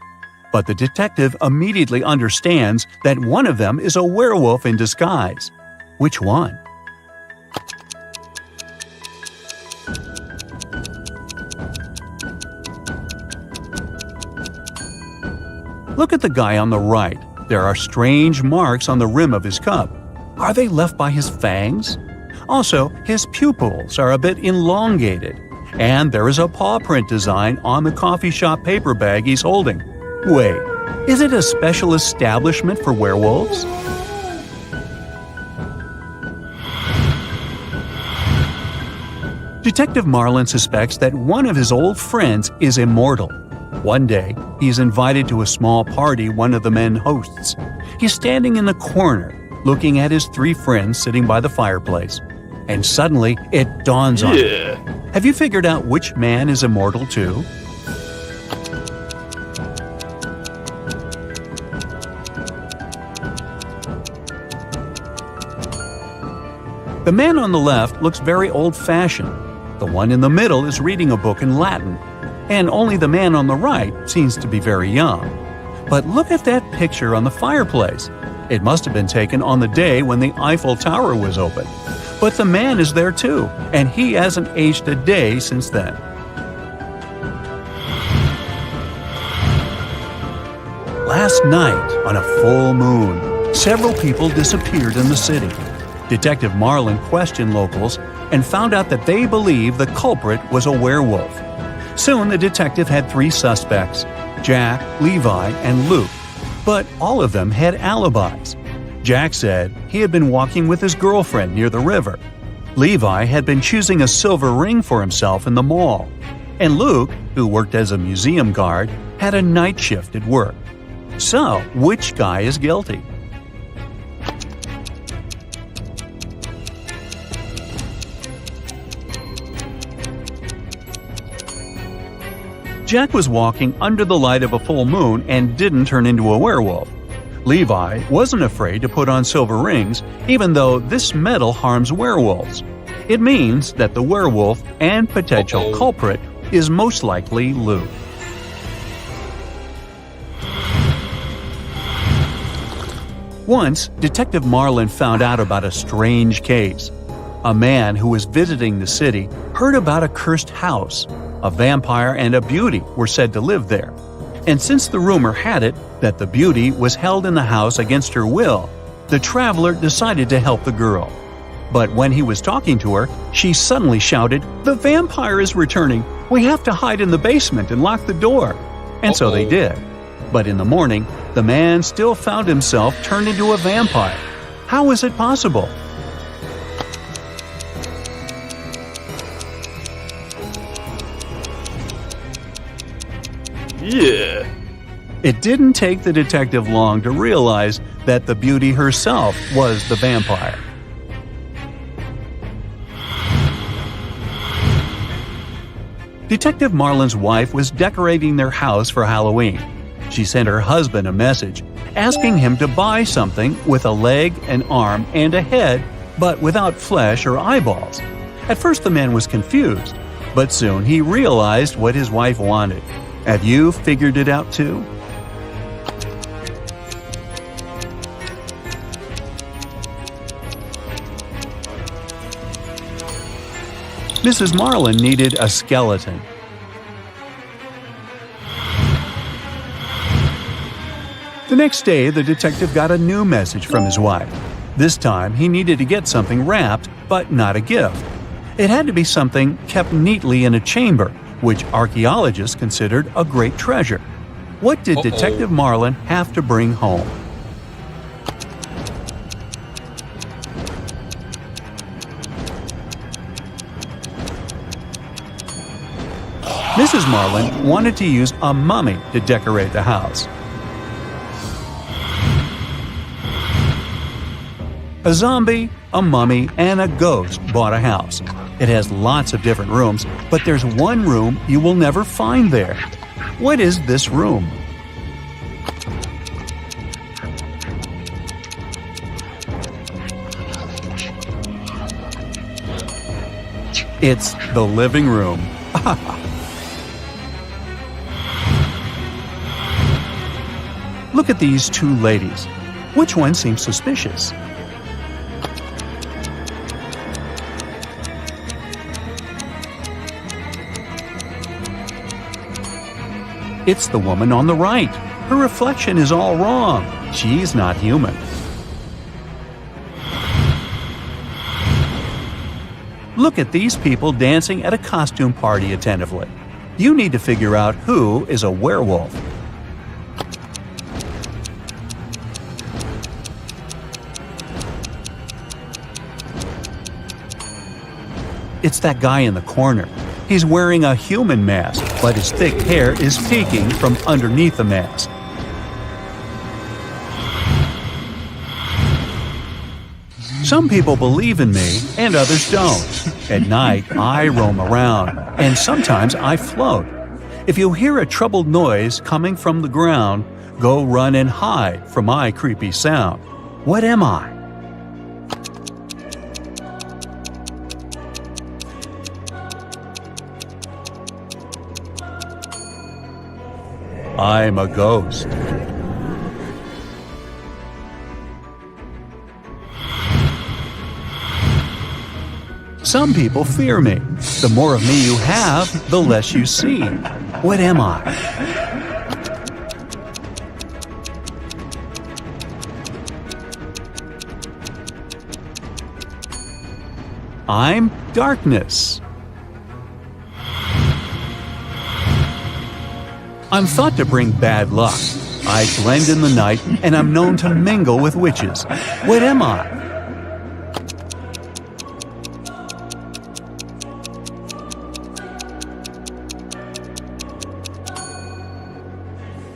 But the detective immediately understands that one of them is a werewolf in disguise. Which one? Look at the guy on the right. There are strange marks on the rim of his cup. Are they left by his fangs? Also, his pupils are a bit elongated. And there is a paw print design on the coffee shop paper bag he's holding. Wait, is it a special establishment for werewolves? Detective Marlin suspects that one of his old friends is immortal. One day, he's invited to a small party one of the men hosts. He's standing in the corner, looking at his three friends sitting by the fireplace. And suddenly, it dawns on him. Have you figured out which man is immortal too? The man on the left looks very old-fashioned. The one in the middle is reading a book in Latin. And only the man on the right seems to be very young. But look at that picture on the fireplace. It must have been taken on the day when the Eiffel Tower was opened. But the man is there too, and he hasn't aged a day since then. Last night, on a full moon, several people disappeared in the city. Detective Marlin questioned locals and found out that they believe the culprit was a werewolf. Soon the detective had three suspects, Jack, Levi, and Luke, but all of them had alibis. Jack said he had been walking with his girlfriend near the river. Levi had been choosing a silver ring for himself in the mall. And Luke, who worked as a museum guard, had a night shift at work. So, which guy is guilty? Jack was walking under the light of a full moon and didn't turn into a werewolf. Levi wasn't afraid to put on silver rings, even though this metal harms werewolves. It means that the werewolf and potential culprit is most likely Luke. Once, Detective Marlin found out about a strange case. A man who was visiting the city heard about a cursed house. A vampire and a beauty were said to live there. And since the rumor had it that the beauty was held in the house against her will, the traveler decided to help the girl. But when he was talking to her, she suddenly shouted, "The vampire is returning! We have to hide in the basement and lock the door!" And so they did. But in the morning, the man still found himself turned into a vampire. How was it possible? Yeah. It didn't take the detective long to realize that the beauty herself was the vampire. Detective Marlin's wife was decorating their house for Halloween. She sent her husband a message asking him to buy something with a leg, an arm, and a head, but without flesh or eyeballs. At first the man was confused, but soon he realized what his wife wanted. Have you figured it out too? Mrs. Marlin needed a skeleton. The next day, the detective got a new message from his wife. This time he needed to get something wrapped, but not a gift. It had to be something kept neatly in a chamber, which archaeologists considered a great treasure. What did Detective Marlin have to bring home? Mrs. Marlin wanted to use a mummy to decorate the house. A zombie, a mummy, and a ghost bought a house. It has lots of different rooms, but there's one room you will never find there. What is this room? It's the living room. Look at these two ladies. Which one seems suspicious? It's the woman on the right. Her reflection is all wrong. She's not human. Look at these people dancing at a costume party attentively. You need to figure out who is a werewolf. It's that guy in the corner. He's wearing a human mask, but his thick hair is peeking from underneath the mask. Some people believe in me and others don't. At night, I roam around, and sometimes I float. If you hear a troubled noise coming from the ground, go run and hide from my creepy sound. What am I? I'm a ghost. Some people fear me. The more of me you have, the less you see. What am I? I'm darkness. I'm thought to bring bad luck. I blend in the night, and I'm known to mingle with witches. What am I?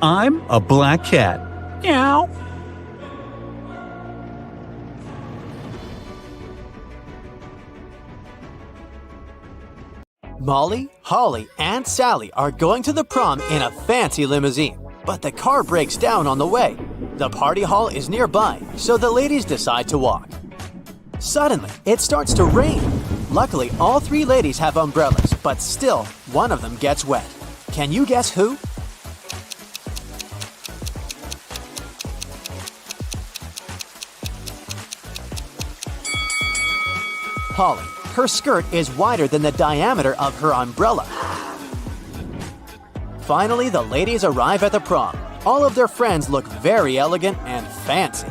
I'm a black cat. Meow. Molly, Holly, and Sally are going to the prom in a fancy limousine, but the car breaks down on the way. The party hall is nearby, so the ladies decide to walk. Suddenly, it starts to rain. Luckily, all three ladies have umbrellas, but still, one of them gets wet. Can you guess who? Holly. Her skirt is wider than the diameter of her umbrella. Finally, the ladies arrive at the prom. All of their friends look very elegant and fancy.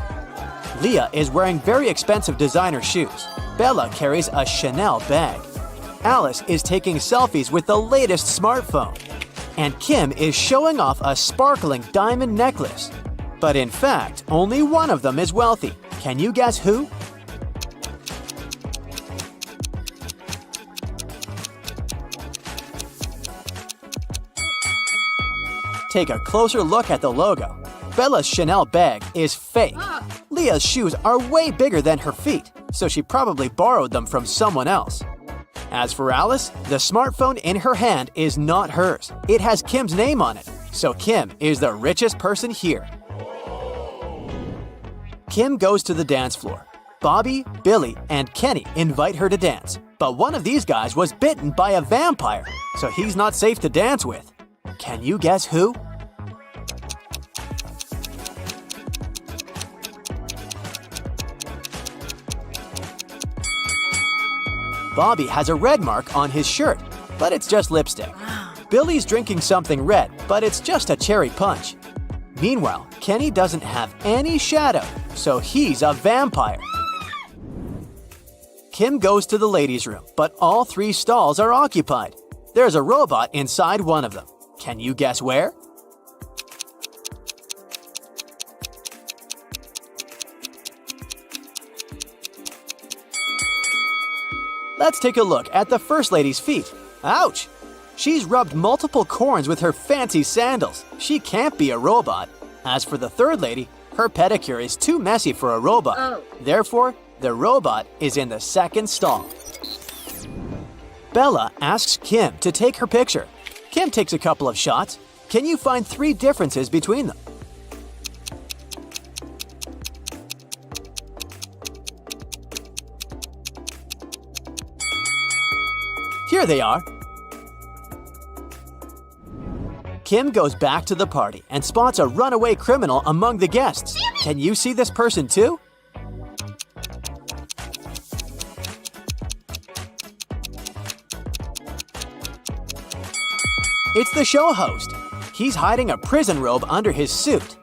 Leah is wearing very expensive designer shoes. Bella carries a Chanel bag. Alice is taking selfies with the latest smartphone. And Kim is showing off a sparkling diamond necklace. But in fact, only one of them is wealthy. Can you guess who? Take a closer look at the logo. Bella's Chanel bag is fake. Leah's shoes are way bigger than her feet, so she probably borrowed them from someone else. As for Alice, the smartphone in her hand is not hers. It has Kim's name on it, so Kim is the richest person here. Kim goes to the dance floor. Bobby, Billy, and Kenny invite her to dance, but one of these guys was bitten by a vampire, so he's not safe to dance with. Can you guess who? Bobby has a red mark on his shirt, but it's just lipstick. Billy's drinking something red, but it's just a cherry punch. Meanwhile, Kenny doesn't have any shadow, so he's a vampire. Kim goes to the ladies' room, but all 3 stalls are occupied. There's a robot inside one of them. Can you guess where? Let's take a look at the first lady's feet. Ouch! She's rubbed multiple corns with her fancy sandals. She can't be a robot. As for the third lady, her pedicure is too messy for a robot. Therefore, the robot is in the second stall. Bella asks Kim to take her picture. Kim takes a couple of shots. Can you find 3 differences between them? Here they are. Kim goes back to the party and spots a runaway criminal among the guests. Can you see this person too? It's the show host. He's hiding a prison robe under his suit.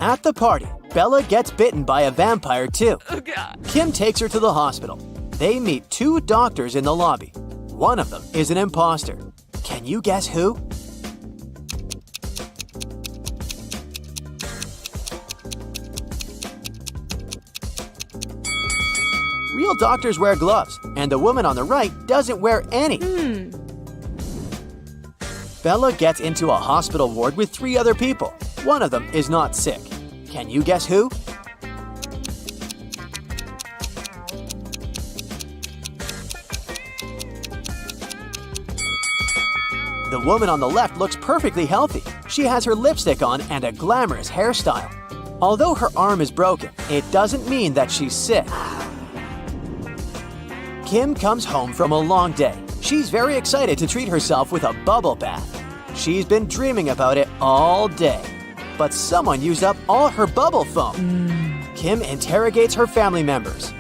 At the party, Bella gets bitten by a vampire too. Kim takes her to the hospital. They meet 2 doctors in the lobby. One of them is an imposter. Can you guess who? Real doctors wear gloves, and the woman on the right doesn't wear any. Bella gets into a hospital ward with 3 other people. One of them is not sick. Can you guess who? The woman on the left looks perfectly healthy. She has her lipstick on and a glamorous hairstyle. Although her arm is broken, it doesn't mean that she's sick. Kim comes home from a long day. She's very excited to treat herself with a bubble bath. She's been dreaming about it all day. But someone used up all her bubble foam. Kim interrogates her family members.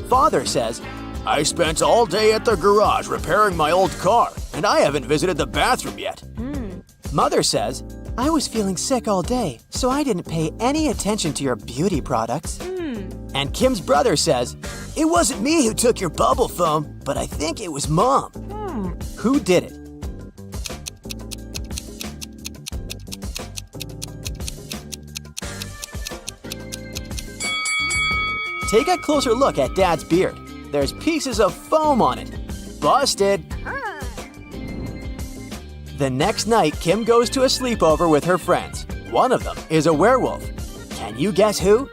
Father says, "I spent all day at the garage repairing my old car, and I haven't visited the bathroom yet." Mother says, "I was feeling sick all day, so I didn't pay any attention to your beauty products." And Kim's brother says, "It wasn't me who took your bubble foam, but I think it was Mom." Who did it? Take a closer look at Dad's beard. There's pieces of foam on it. Busted! The next night, Kim goes to a sleepover with her friends. One of them is a werewolf. Can you guess who?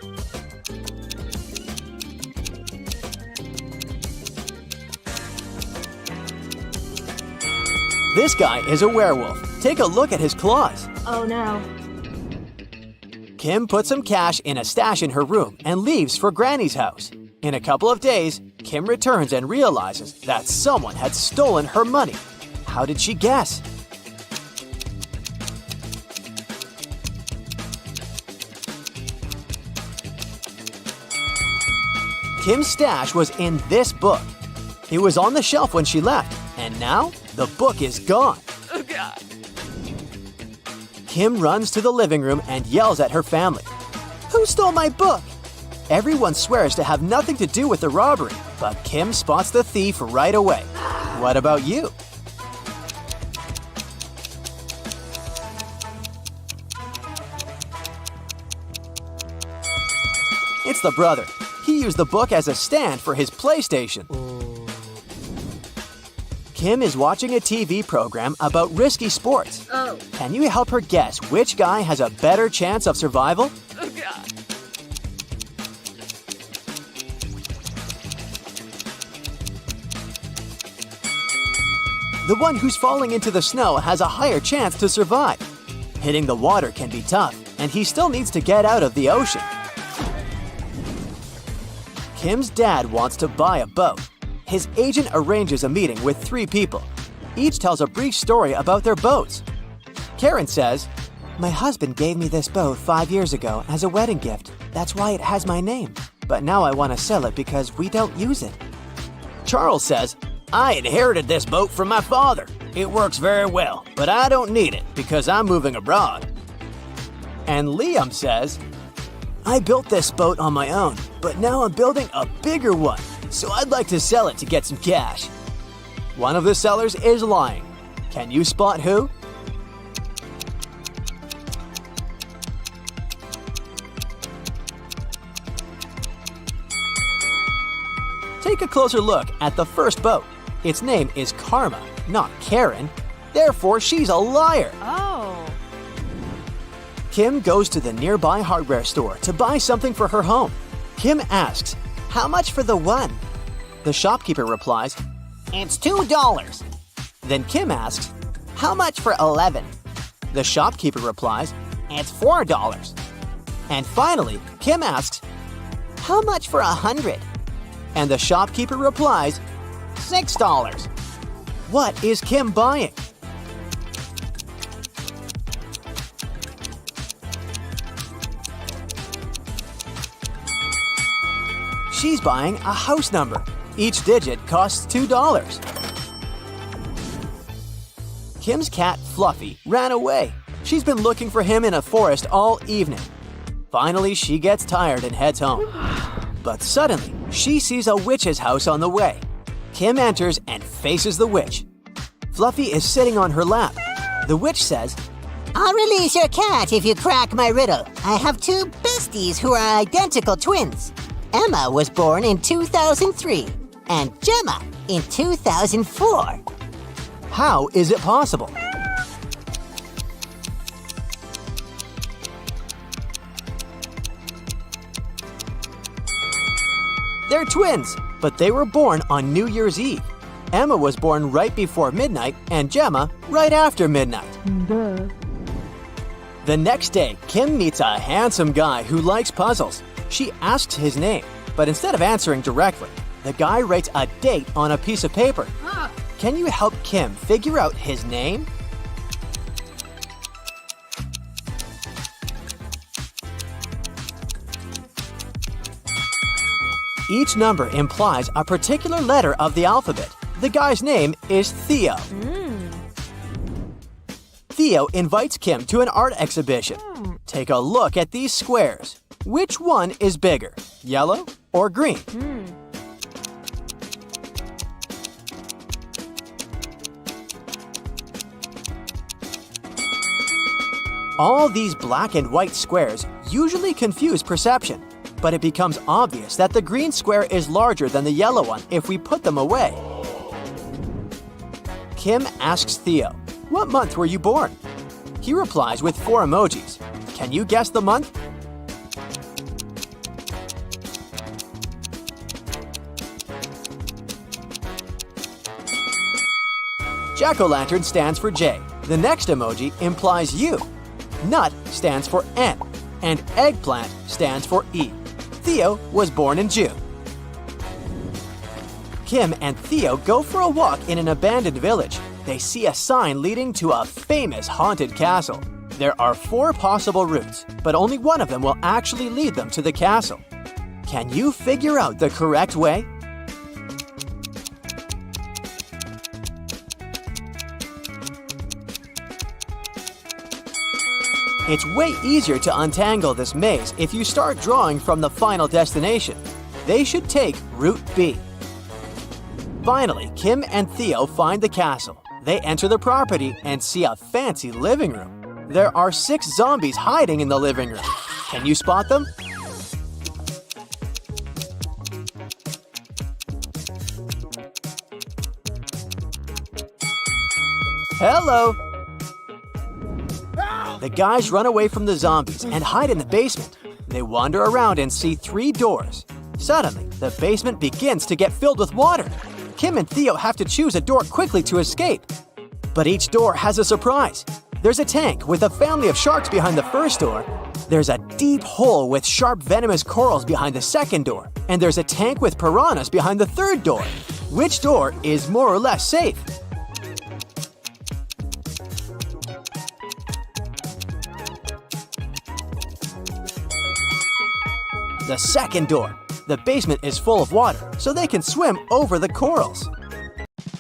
This guy is a werewolf. Take a look at his claws. Oh no. Kim puts some cash in a stash in her room and leaves for Granny's house. In a couple of days, Kim returns and realizes that someone had stolen her money. How did she guess? Kim's stash was in this book. It was on the shelf when she left, and now the book is gone. Oh God. Kim runs to the living room and yells at her family. "Who stole my book?" Everyone swears to have nothing to do with the robbery, but Kim spots the thief right away. What about you? It's the brother. He used the book as a stand for his PlayStation. Kim is watching a TV program about risky sports. Oh. Can you help her guess which guy has a better chance of survival? Oh God. The one who's falling into the snow has a higher chance to survive. Hitting the water can be tough, and he still needs to get out of the ocean. Kim's dad wants to buy a boat. His agent arranges a meeting with 3 people. Each tells a brief story about their boats. Karen says, "My husband gave me this boat 5 years ago as a wedding gift. That's why it has my name. But now I want to sell it because we don't use it." Charles says, "I inherited this boat from my father. It works very well, but I don't need it because I'm moving abroad." And Liam says, I built this boat on my own, but now I'm building a bigger one, so I'd like to sell it to get some cash. One of the sellers is lying. Can you spot who? Take a closer look at the first boat. Its name is Karma, not Karen. Therefore, she's a liar. Oh. Kim goes to the nearby hardware store to buy something for her home. Kim asks, "How much for the one?" The shopkeeper replies, It's $2. then Kim asks, "How much for 11?" The shopkeeper replies, It's $4. and finally, Kim asks, "How much for 100?" And the shopkeeper replies, $6. "What is Kim buying?" She's buying a house number. Each digit costs $2. Kim's cat, Fluffy, ran away. She's been looking for him in a forest all evening. Finally, she gets tired and heads home. But suddenly, she sees a witch's house on the way. Kim enters and faces the witch. Fluffy is sitting on her lap. The witch says, I'll release your cat if you crack my riddle. I have two besties who are identical twins. Emma was born in 2003 and Gemma in 2004. "How is it possible?" They're twins, but they were born on New Year's Eve. Emma was born right before midnight and Gemma right after midnight. The next day, Kim meets a handsome guy who likes puzzles. She asks his name, but instead of answering directly, the guy writes a date on a piece of paper. Can you help Kim figure out his name? Each number implies a particular letter of the alphabet. The guy's name is Theo. Theo invites Kim to an art exhibition. Take a look at these squares. Which one is bigger, yellow or green? All these black and white squares usually confuse perception, but it becomes obvious that the green square is larger than the yellow one if we put them away. Kim asks Theo, "What month were you born?" He replies with 4 emojis. Can you guess the month? Jack-o'-lantern stands for J. The next emoji implies U. Nut stands for N. And eggplant stands for E. Theo was born in June. Kim and Theo go for a walk in an abandoned village. They see a sign leading to a famous haunted castle. There are 4 possible routes, but only one of them will actually lead them to the castle. Can you figure out the correct way? It's way easier to untangle this maze if you start drawing from the final destination. They should take Route B. Finally, Kim and Theo find the castle. They enter the property and see a fancy living room. There are 6 zombies hiding in the living room. Can you spot them? Hello! The guys run away from the zombies and hide in the basement. They wander around and see 3 doors. Suddenly, the basement begins to get filled with water. Kim and Theo have to choose a door quickly to escape. But each door has a surprise. There's a tank with a family of sharks behind the first door. There's a deep hole with sharp venomous corals behind the second door. And there's a tank with piranhas behind the third door. Which door is more or less safe? The second door. The basement is full of water, so they can swim over the corals.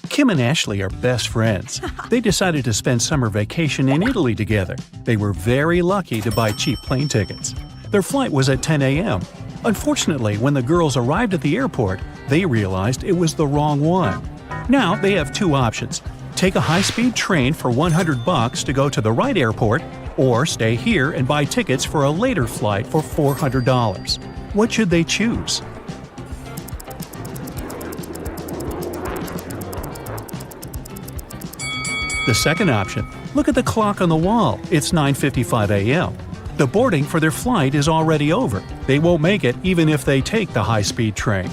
Kim and Ashley are best friends. They decided to spend summer vacation in Italy together. They were very lucky to buy cheap plane tickets. Their flight was at 10 a.m. Unfortunately, when the girls arrived at the airport, they realized it was the wrong one. Now they have two options. Take a high-speed train for $100 to go to the right airport, or stay here and buy tickets for a later flight for $400. What should they choose? The second option. Look at the clock on the wall. It's 9:55 a.m. The boarding for their flight is already over. They won't make it even if they take the high-speed train.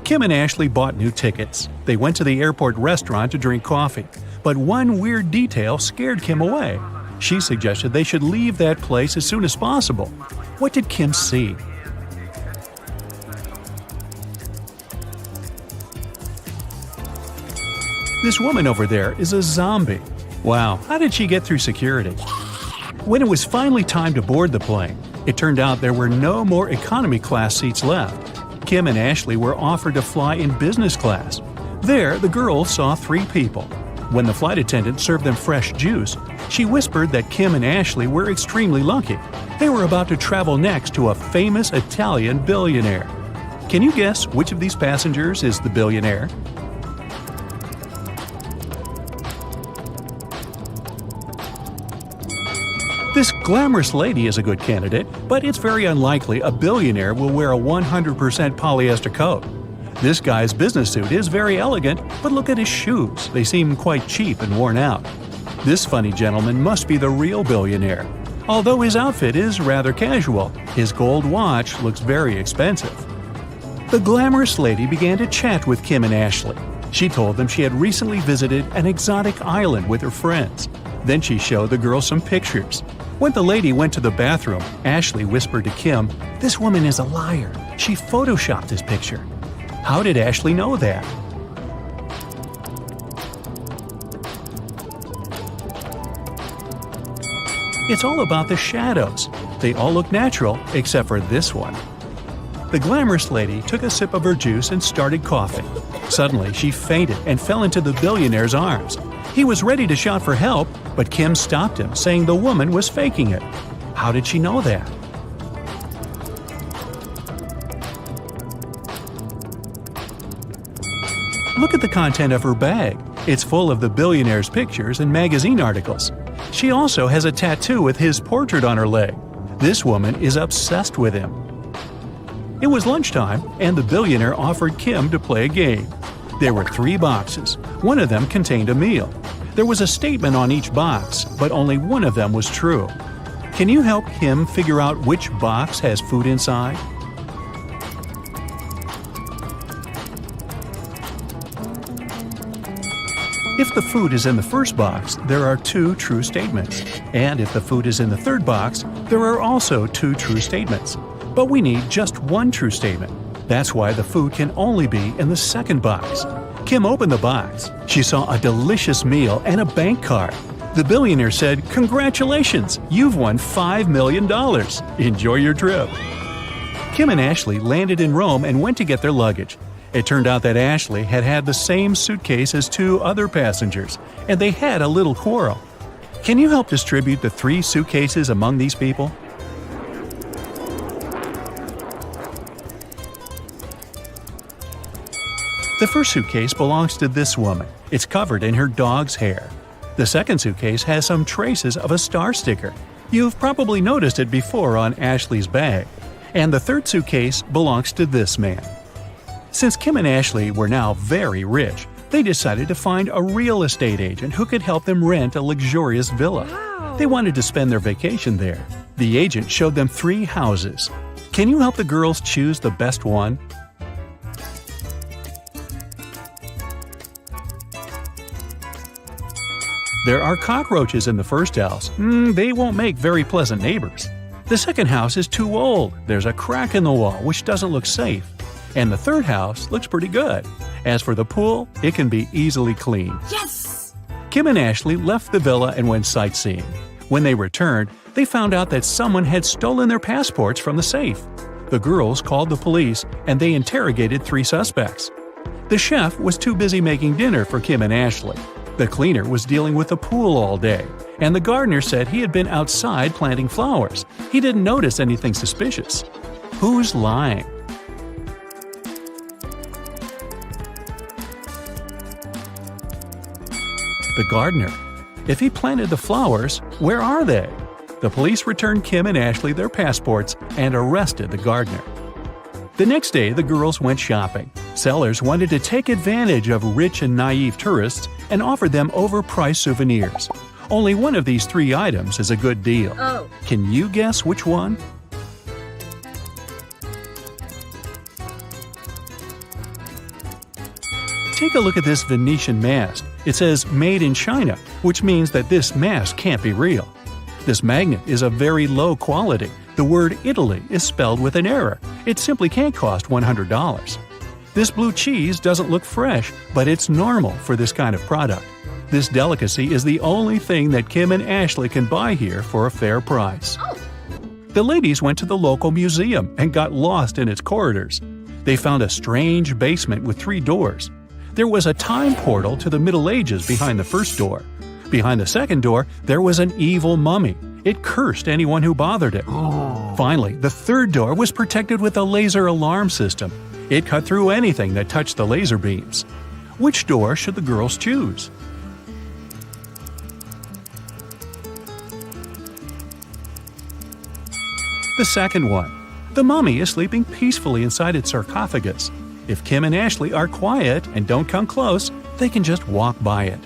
Kim and Ashley bought new tickets. They went to the airport restaurant to drink coffee. But one weird detail scared Kim away. She suggested they should leave that place as soon as possible. What did Kim see? This woman over there is a zombie. Wow, how did she get through security? When it was finally time to board the plane, it turned out there were no more economy class seats left. Kim and Ashley were offered to fly in business class. There, the girls saw 3 people. When the flight attendant served them fresh juice, she whispered that Kim and Ashley were extremely lucky. They were about to travel next to a famous Italian billionaire. Can you guess which of these passengers is the billionaire? This glamorous lady is a good candidate, but it's very unlikely a billionaire will wear a 100% polyester coat. This guy's business suit is very elegant, but look at his shoes. They seem quite cheap and worn out. This funny gentleman must be the real billionaire. Although his outfit is rather casual, his gold watch looks very expensive. The glamorous lady began to chat with Kim and Ashley. She told them she had recently visited an exotic island with her friends. Then she showed the girls some pictures. When the lady went to the bathroom, Ashley whispered to Kim, "This woman is a liar. She photoshopped this picture." How did Ashley know that? It's all about the shadows. They all look natural, except for this one. The glamorous lady took a sip of her juice and started coughing. Suddenly, she fainted and fell into the billionaire's arms. He was ready to shout for help, but Kim stopped him, saying the woman was faking it. How did she know that? Look at the content of her bag. It's full of the billionaire's pictures and magazine articles. She also has a tattoo with his portrait on her leg. This woman is obsessed with him. It was lunchtime, and the billionaire offered Kim to play a game. There were 3 boxes. One of them contained a meal. There was a statement on each box, but only one of them was true. Can you help Kim figure out which box has food inside? If the food is in the first box, there are 2 true statements. And if the food is in the third box, there are also 2 true statements. But we need just 1 true statement. That's why the food can only be in the second box. Kim opened the box. She saw a delicious meal and a bank card. The billionaire said, "Congratulations, you've won $5 million. Enjoy your trip." Kim and Ashley landed in Rome and went to get their luggage. It turned out that Ashley had had the same suitcase as 2 other passengers, and they had a little quarrel. Can you help distribute the 3 suitcases among these people? The first suitcase belongs to this woman. It's covered in her dog's hair. The second suitcase has some traces of a star sticker. You've probably noticed it before on Ashley's bag. And the third suitcase belongs to this man. Since Kim and Ashley were now very rich, they decided to find a real estate agent who could help them rent a luxurious villa. They wanted to spend their vacation there. The agent showed them 3 houses. Can you help the girls choose the best one? There are cockroaches in the first house. They won't make very pleasant neighbors. The second house is too old. There's a crack in the wall, which doesn't look safe. And the third house looks pretty good. As for the pool, it can be easily cleaned. Yes! Kim and Ashley left the villa and went sightseeing. When they returned, they found out that someone had stolen their passports from the safe. The girls called the police, and they interrogated 3 suspects. The chef was too busy making dinner for Kim and Ashley. The cleaner was dealing with the pool all day, and the gardener said he had been outside planting flowers. He didn't notice anything suspicious. Who's lying? The gardener. If he planted the flowers, where are they? The police returned Kim and Ashley their passports and arrested the gardener. The next day, the girls went shopping. Sellers wanted to take advantage of rich and naive tourists and offered them overpriced souvenirs. Only one of these 3 items is a good deal. Oh. Can you guess which one? Take a look at this Venetian mask. It says made in China, which means that this mask can't be real. This magnet is of very low quality. The word Italy is spelled with an error. It simply can't cost $100. This blue cheese doesn't look fresh, but it's normal for this kind of product. This delicacy is the only thing that Kim and Ashley can buy here for a fair price. The ladies went to the local museum and got lost in its corridors. They found a strange basement with 3 doors. There was a time portal to the Middle Ages behind the first door. Behind the second door, there was an evil mummy. It cursed anyone who bothered it. Finally, the third door was protected with a laser alarm system. It cut through anything that touched the laser beams. Which door should the girls choose? The second one. The mummy is sleeping peacefully inside its sarcophagus. If Kim and Ashley are quiet and don't come close, they can just walk by it.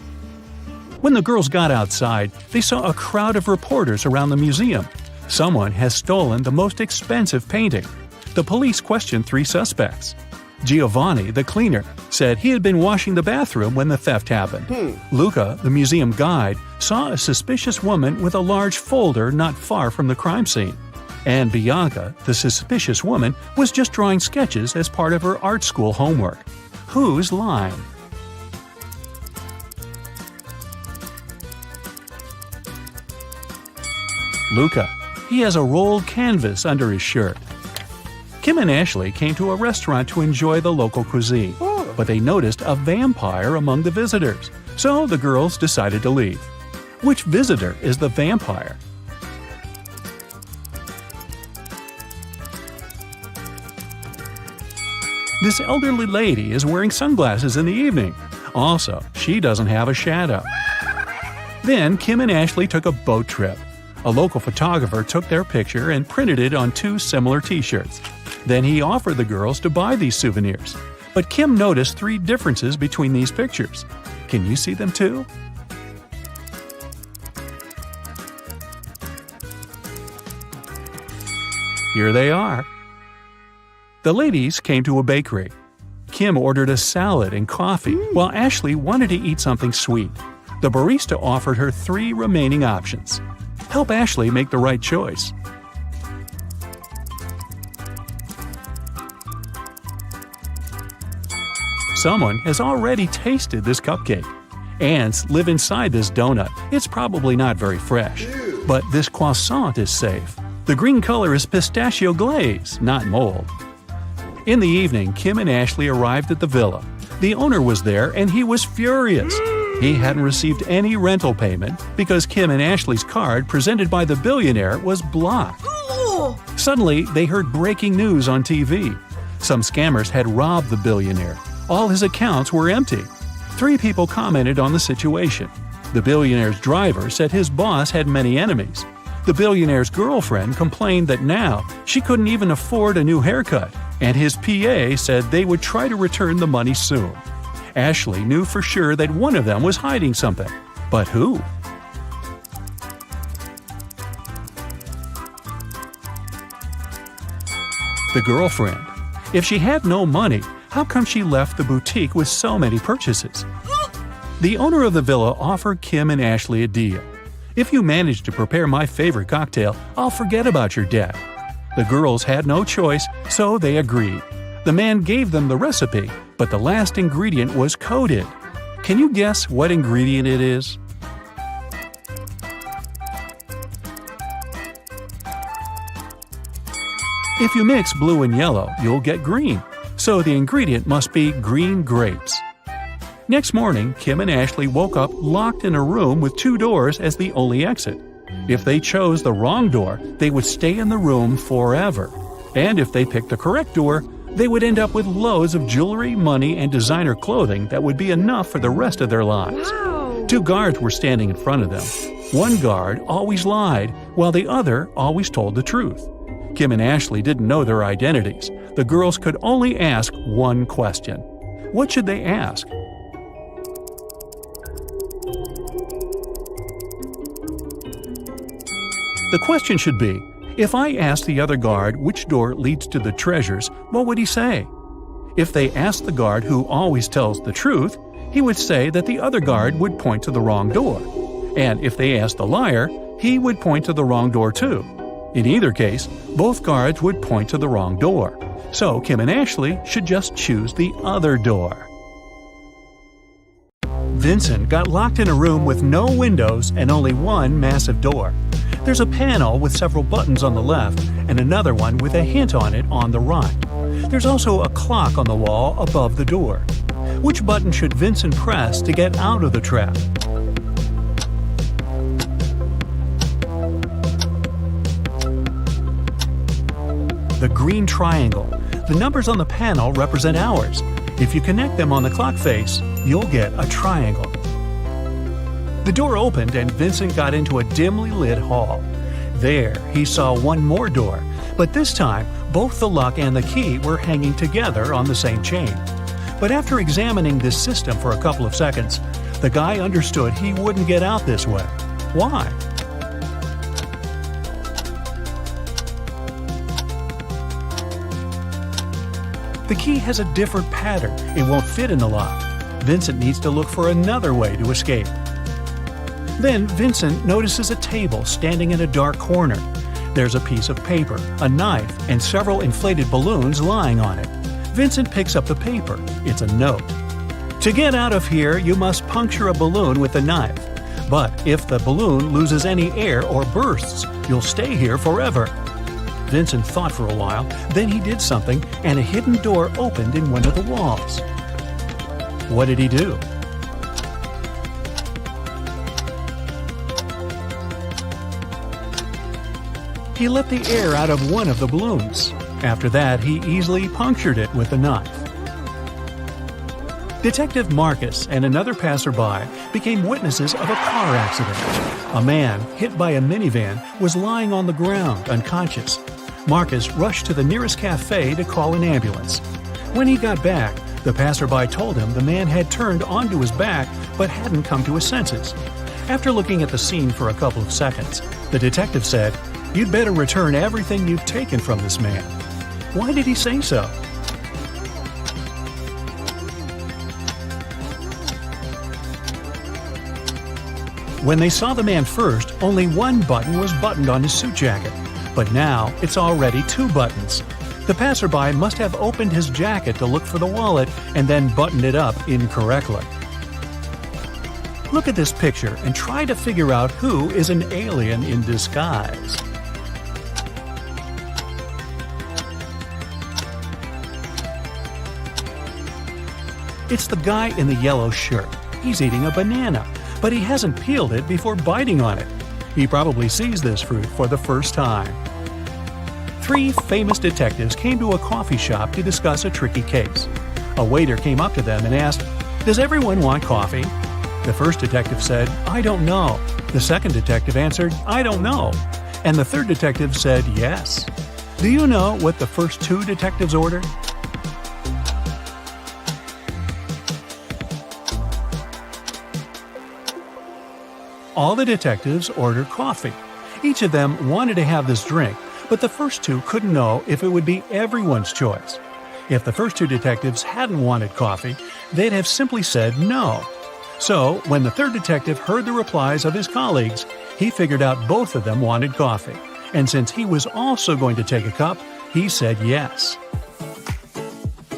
When the girls got outside, they saw a crowd of reporters around the museum. Someone has stolen the most expensive painting. The police questioned 3 suspects. Giovanni, the cleaner, said he had been washing the bathroom when the theft happened. Luca, the museum guide, saw a suspicious woman with a large folder not far from the crime scene. And Bianca, the suspicious woman, was just drawing sketches as part of her art school homework. Who's lying? Luca. He has a rolled canvas under his shirt. Kim and Ashley came to a restaurant to enjoy the local cuisine, but they noticed a vampire among the visitors, so the girls decided to leave. Which visitor is the vampire? This elderly lady is wearing sunglasses in the evening. Also, she doesn't have a shadow. Then Kim and Ashley took a boat trip. A local photographer took their picture and printed it on 2 similar t-shirts. Then he offered the girls to buy these souvenirs. But Kim noticed 3 differences between these pictures. Can you see them too? Here they are. The ladies came to a bakery. Kim ordered a salad and coffee, while Ashley wanted to eat something sweet. The barista offered her 3 remaining options. Help Ashley make the right choice. Someone has already tasted this cupcake. Ants live inside this donut. It's probably not very fresh. But this croissant is safe. The green color is pistachio glaze, not mold. In the evening, Kim and Ashley arrived at the villa. The owner was there and he was furious. He hadn't received any rental payment because Kim and Ashley's card presented by the billionaire was blocked. Suddenly, they heard breaking news on TV. Some scammers had robbed the billionaire. All his accounts were empty. 3 people commented on the situation. The billionaire's driver said his boss had many enemies. The billionaire's girlfriend complained that now she couldn't even afford a new haircut, and his PA said they would try to return the money soon. Ashley knew for sure that one of them was hiding something. But who? The girlfriend. If she had no money, how come she left the boutique with so many purchases? The owner of the villa offered Kim and Ashley a deal. If you manage to prepare my favorite cocktail, I'll forget about your debt. The girls had no choice, so they agreed. The man gave them the recipe, but the last ingredient was coded. Can you guess what ingredient it is? If you mix blue and yellow, you'll get green. So the ingredient must be green grapes. Next morning, Kim and Ashley woke up locked in a room with 2 doors as the only exit. If they chose the wrong door, they would stay in the room forever. And if they picked the correct door, they would end up with loads of jewelry, money, and designer clothing that would be enough for the rest of their lives. Wow. 2 guards were standing in front of them. One guard always lied, while the other always told the truth. Kim and Ashley didn't know their identities. The girls could only ask one question. What should they ask? The question should be, if I asked the other guard which door leads to the treasures, what would he say? If they asked the guard who always tells the truth, he would say that the other guard would point to the wrong door. And if they asked the liar, he would point to the wrong door too. In either case, both guards would point to the wrong door. So Kim and Ashley should just choose the other door. Vincent got locked in a room with no windows and only one massive door. There's a panel with several buttons on the left and another one with a hint on it on the right. There's also a clock on the wall above the door. Which button should Vincent press to get out of the trap? The green triangle. The numbers on the panel represent hours. If you connect them on the clock face, you'll get a triangle. The door opened and Vincent got into a dimly lit hall. There, he saw one more door, but this time, both the lock and the key were hanging together on the same chain. But after examining this system for a couple of seconds, the guy understood he wouldn't get out this way. Why? The key has a different pattern. It won't fit in the lock. Vincent needs to look for another way to escape. Then Vincent notices a table standing in a dark corner. There's a piece of paper, a knife, and several inflated balloons lying on it. Vincent picks up the paper. It's a note. To get out of here, you must puncture a balloon with a knife. But if the balloon loses any air or bursts, you'll stay here forever. Vincent thought for a while, then he did something, and a hidden door opened in one of the walls. What did he do? He let the air out of one of the balloons. After that, he easily punctured it with a knife. Detective Marcus and another passerby became witnesses of a car accident. A man, hit by a minivan, was lying on the ground, unconscious. Marcus rushed to the nearest cafe to call an ambulance. When he got back, the passerby told him the man had turned onto his back but hadn't come to his senses. After looking at the scene for a couple of seconds, the detective said, "You'd better return everything you've taken from this man." Why did he say so? When they saw the man first, only one button was buttoned on his suit jacket. But now, it's already 2 buttons. The passerby must have opened his jacket to look for the wallet and then buttoned it up incorrectly. Look at this picture and try to figure out who is an alien in disguise. It's the guy in the yellow shirt. He's eating a banana, but he hasn't peeled it before biting on it. He probably sees this fruit for the first time. 3 famous detectives came to a coffee shop to discuss a tricky case. A waiter came up to them and asked, "Does everyone want coffee?" The first detective said, "I don't know." The second detective answered, "I don't know." And the third detective said, "Yes." Do you know what the first 2 detectives ordered? All the detectives ordered coffee. Each of them wanted to have this drink, but the first 2 couldn't know if it would be everyone's choice. If the first 2 detectives hadn't wanted coffee, they'd have simply said no. So, when the third detective heard the replies of his colleagues, he figured out both of them wanted coffee. And since he was also going to take a cup, he said yes.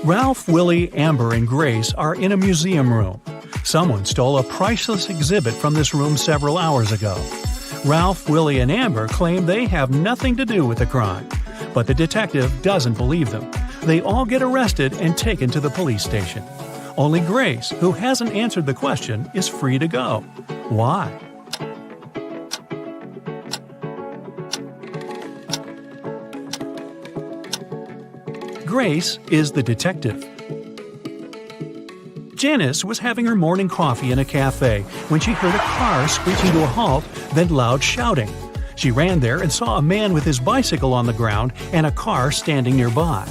Ralph, Willie, Amber, and Grace are in a museum room. Someone stole a priceless exhibit from this room several hours ago. Ralph, Willie, and Amber claim they have nothing to do with the crime, but the detective doesn't believe them. They all get arrested and taken to the police station. Only Grace, who hasn't answered the question, is free to go. Why? Grace is the detective. Janice was having her morning coffee in a cafe when she heard a car screeching to a halt, then loud shouting. She ran there and saw a man with his bicycle on the ground and a car standing nearby.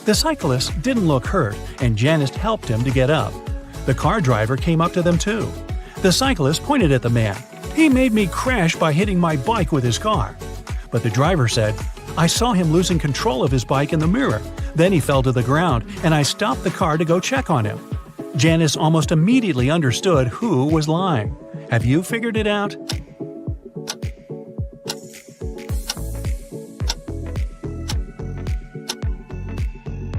The cyclist didn't look hurt, and Janice helped him to get up. The car driver came up to them too. The cyclist pointed at the man. "He made me crash by hitting my bike with his car." But the driver said, "I saw him losing control of his bike in the mirror. Then he fell to the ground, and I stopped the car to go check on him." Janice almost immediately understood who was lying. Have you figured it out?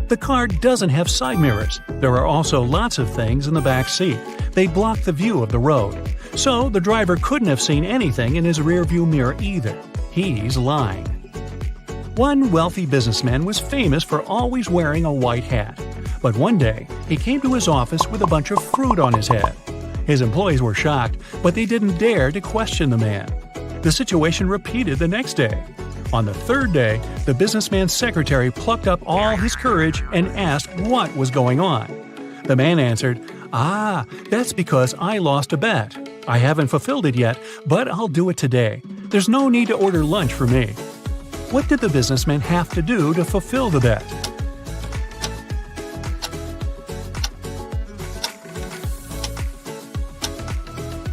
The car doesn't have side mirrors. There are also lots of things in the back seat. They block the view of the road. So the driver couldn't have seen anything in his rearview mirror either. He's lying. One wealthy businessman was famous for always wearing a white hat. But one day, he came to his office with a bunch of fruit on his head. His employees were shocked, but they didn't dare to question the man. The situation repeated the next day. On the third day, the businessman's secretary plucked up all his courage and asked what was going on. The man answered, "That's because I lost a bet. I haven't fulfilled it yet, but I'll do it today. There's no need to order lunch for me." What did the businessman have to do to fulfill the bet?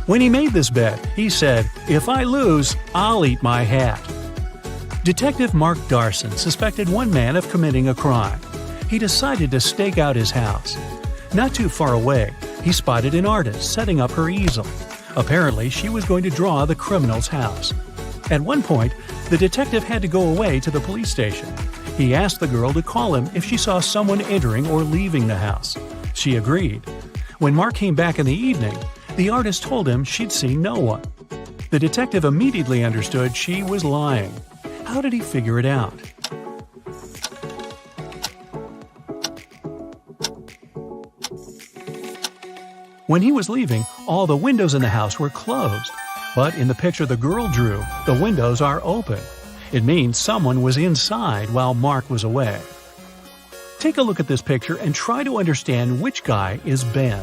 When he made this bet, he said, "If I lose, I'll eat my hat." Detective Mark Darson suspected one man of committing a crime. He decided to stake out his house. Not too far away, he spotted an artist setting up her easel. Apparently, she was going to draw the criminal's house. At one point, the detective had to go away to the police station. He asked the girl to call him if she saw someone entering or leaving the house. She agreed. When Mark came back in the evening, the artist told him she'd seen no one. The detective immediately understood she was lying. How did he figure it out? When he was leaving, all the windows in the house were closed. But in the picture the girl drew, the windows are open. It means someone was inside while Mark was away. Take a look at this picture and try to understand which guy is Ben.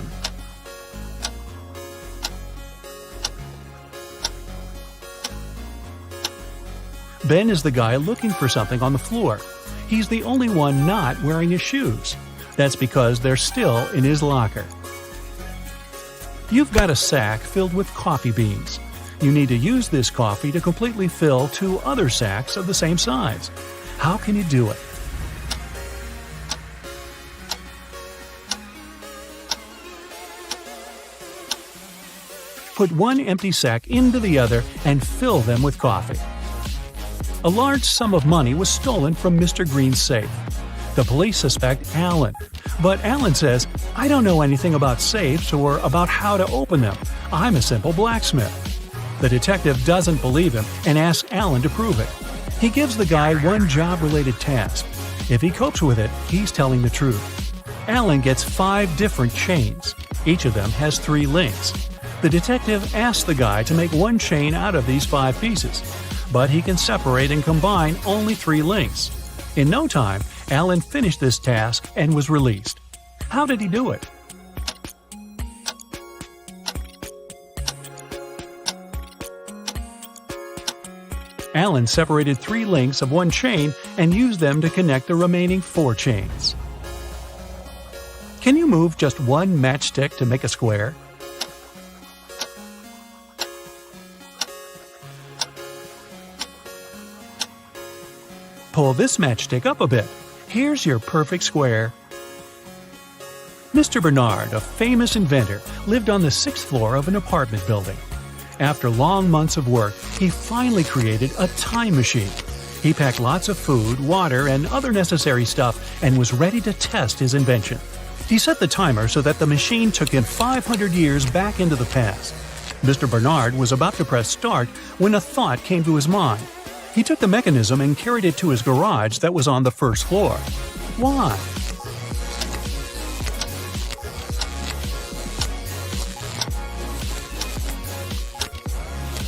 Ben is the guy looking for something on the floor. He's the only one not wearing his shoes. That's because they're still in his locker. You've got a sack filled with coffee beans. You need to use this coffee to completely fill 2 other sacks of the same size. How can you do it? Put one empty sack into the other and fill them with coffee. A large sum of money was stolen from Mr. Green's safe. The police suspect Alan. But Alan says, "I don't know anything about safes or about how to open them. I'm a simple blacksmith." The detective doesn't believe him and asks Alan to prove it. He gives the guy one job-related task. If he copes with it, he's telling the truth. Alan gets 5 different chains. Each of them has 3 links. The detective asks the guy to make one chain out of these 5 pieces. But he can separate and combine only 3 links. In no time, Alan finished this task and was released. How did he do it? Alan separated 3 links of one chain and used them to connect the remaining 4 chains. Can you move just one matchstick to make a square? Pull this matchstick up a bit. Here's your perfect square. Mr. Bernard, a famous inventor, lived on the 6th floor of an apartment building. After long months of work, he finally created a time machine. He packed lots of food, water, and other necessary stuff and was ready to test his invention. He set the timer so that the machine took him 500 years back into the past. Mr. Bernard was about to press start when a thought came to his mind. He took the mechanism and carried it to his garage that was on the 1st floor. Why?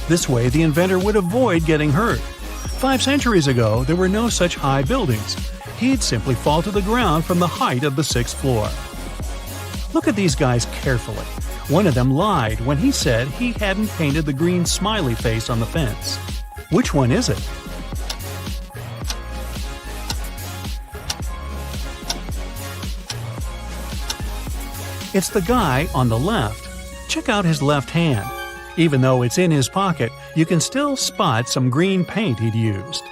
This way, the inventor would avoid getting hurt. 5 centuries ago, there were no such high buildings. He'd simply fall to the ground from the height of the 6th floor. Look at these guys carefully. One of them lied when he said he hadn't painted the green smiley face on the fence. Which one is it? It's the guy on the left. Check out his left hand. Even though it's in his pocket, you can still spot some green paint he'd used.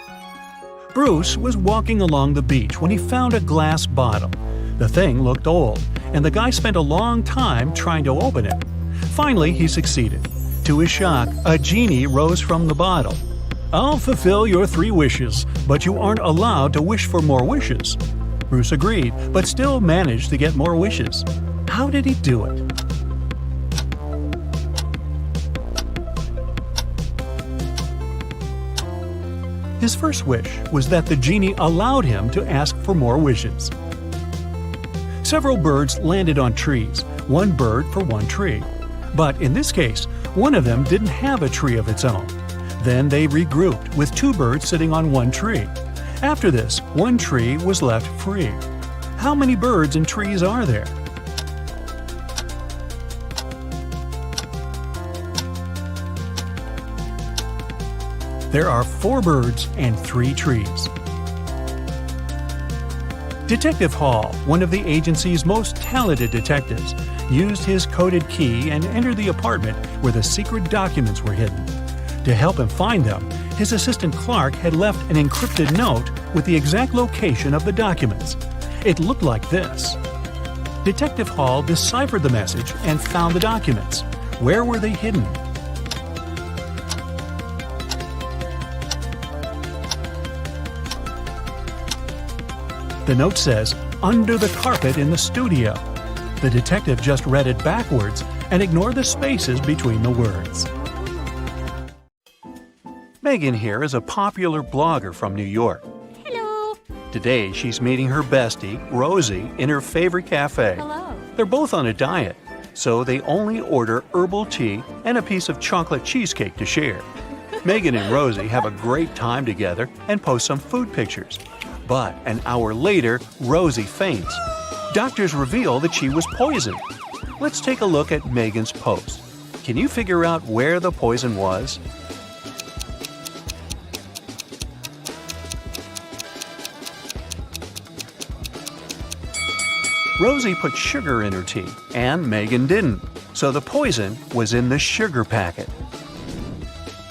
Bruce was walking along the beach when he found a glass bottle. The thing looked old, and the guy spent a long time trying to open it. Finally, he succeeded. To his shock, a genie rose from the bottle. "I'll fulfill your 3 wishes, but you aren't allowed to wish for more wishes." Bruce agreed, but still managed to get more wishes. How did he do it? His first wish was that the genie allowed him to ask for more wishes. Several birds landed on trees, 1 bird for 1 tree. But in this case, one of them didn't have a tree of its own. Then they regrouped, with 2 birds sitting on 1 tree. After this, 1 tree was left free. How many birds and trees are there? There are 4 birds and 3 trees. Detective Hall, one of the agency's most talented detectives, used his coded key and entered the apartment where the secret documents were hidden. To help him find them, his assistant Clark had left an encrypted note with the exact location of the documents. It looked like this. Detective Hall deciphered the message and found the documents. Where were they hidden? The note says, "Under the carpet in the studio." The detective just read it backwards and ignored the spaces between the words. Megan here is a popular blogger from New York. Hello. Today, she's meeting her bestie, Rosie, in her favorite cafe. Hello. They're both on a diet, so they only order herbal tea and a piece of chocolate cheesecake to share. Megan and Rosie have a great time together and post some food pictures. But an hour later, Rosie faints. Doctors reveal that she was poisoned. Let's take a look at Megan's post. Can you figure out where the poison was? Rosie put sugar in her tea, and Megan didn't, so the poison was in the sugar packet.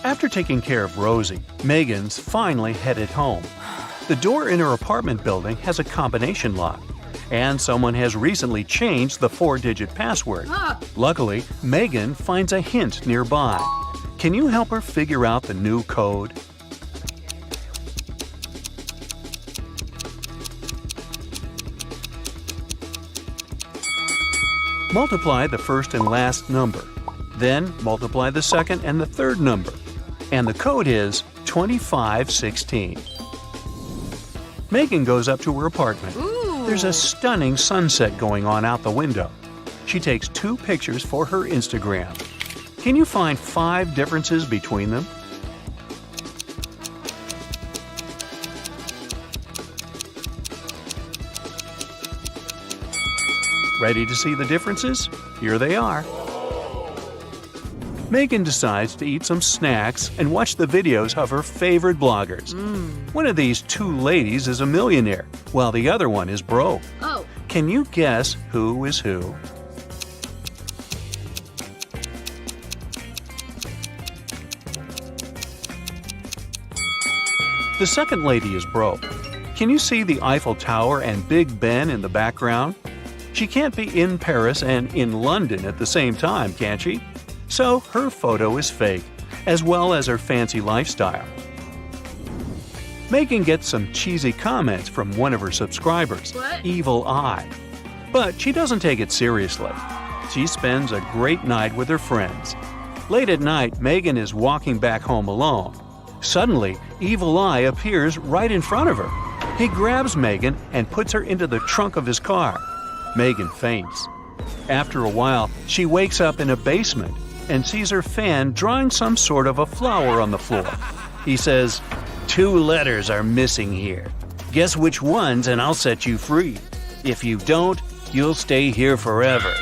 After taking care of Rosie, Megan's finally headed home. The door in her apartment building has a combination lock, and someone has recently changed the 4-digit password. Luckily, Megan finds a hint nearby. Can you help her figure out the new code? Multiply the first and last number. Then multiply the second and the third number. And the code is 2516. Megan goes up to her apartment. There's a stunning sunset going on out the window. She takes 2 pictures for her Instagram. Can you find 5 differences between them? Ready to see the differences? Here they are. Megan decides to eat some snacks and watch the videos of her favorite bloggers. One of these 2 ladies is a millionaire, while the other one is broke. Oh. Can you guess who is who? The second lady is broke. Can you see the Eiffel Tower and Big Ben in the background? She can't be in Paris and in London at the same time, can she? So her photo is fake, as well as her fancy lifestyle. Megan gets some cheesy comments from one of her subscribers, Evil Eye. But she doesn't take it seriously. She spends a great night with her friends. Late at night, Megan is walking back home alone. Suddenly, Evil Eye appears right in front of her. He grabs Megan and puts her into the trunk of his car. Megan faints. After a while, she wakes up in a basement. and sees her fan drawing some sort of a flower on the floor. He says, "2 letters are missing here. Guess which ones and I'll set you free. If you don't, you'll stay here forever.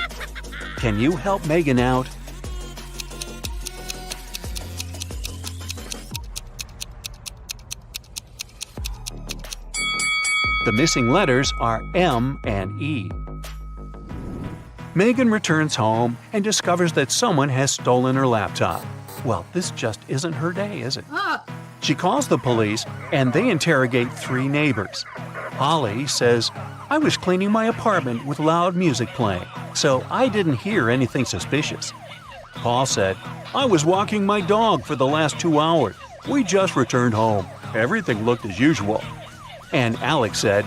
Can you help Megan out?" The missing letters are M and E. Megan returns home and discovers that someone has stolen her laptop. Well, this just isn't her day, is it? She calls the police and they interrogate 3 neighbors. Holly says, "I was cleaning my apartment with loud music playing, so I didn't hear anything suspicious." Paul said, "I was walking my dog for the last 2 hours. We just returned home. Everything looked as usual." And Alex said,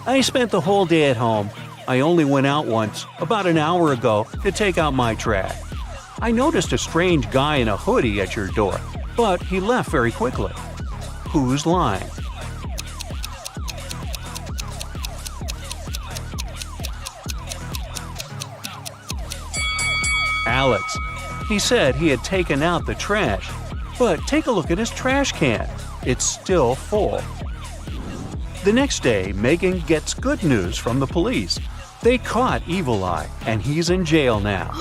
"I spent the whole day at home. I only went out once, about an hour ago, to take out my trash. I noticed a strange guy in a hoodie at your door, but he left very quickly." Who's lying? Alex. He said he had taken out the trash, but take a look at his trash can. It's still full. The next day, Megan gets good news from the police. They caught Evil Eye, and he's in jail now.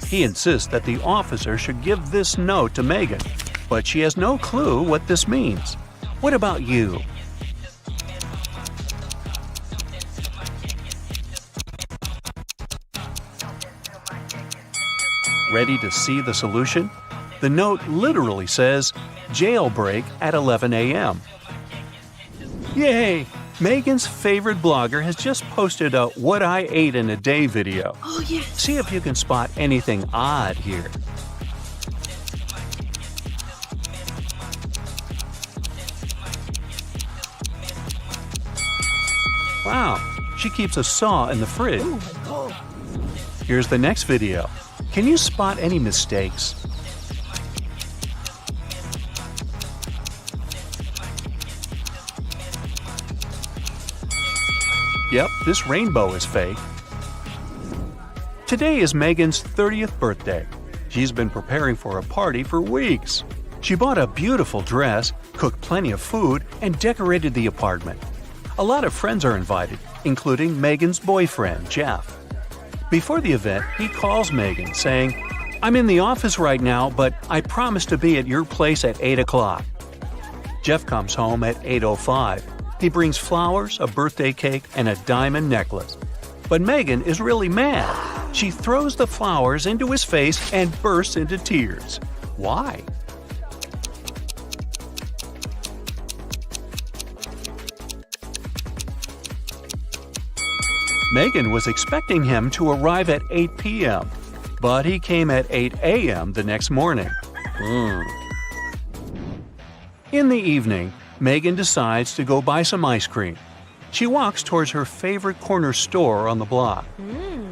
He insists that the officer should give this note to Megan, but she has no clue what this means. What about you? Ready to see the solution? The note literally says, "Jailbreak at 11 a.m. Yay! Megan's favorite blogger has just posted a "What I Ate in a Day" video. See if you can spot anything odd here. Wow, she keeps a saw in the fridge. Here's the next video. Can you spot any mistakes? Yep, this rainbow is fake. Today is Megan's 30th birthday. She's been preparing for a party for weeks. She bought a beautiful dress, cooked plenty of food, and decorated the apartment. A lot of friends are invited, including Megan's boyfriend, Jeff. Before the event, he calls Megan, saying, "I'm in the office right now, but I promise to be at your place at 8 o'clock. Jeff comes home at 8:05. He brings flowers, a birthday cake, and a diamond necklace. But Megan is really mad. She throws the flowers into his face and bursts into tears. Why? Megan was expecting him to arrive at 8 p.m., but he came at 8 a.m. the next morning. In the evening, Megan decides to go buy some ice cream. She walks towards her favorite corner store on the block.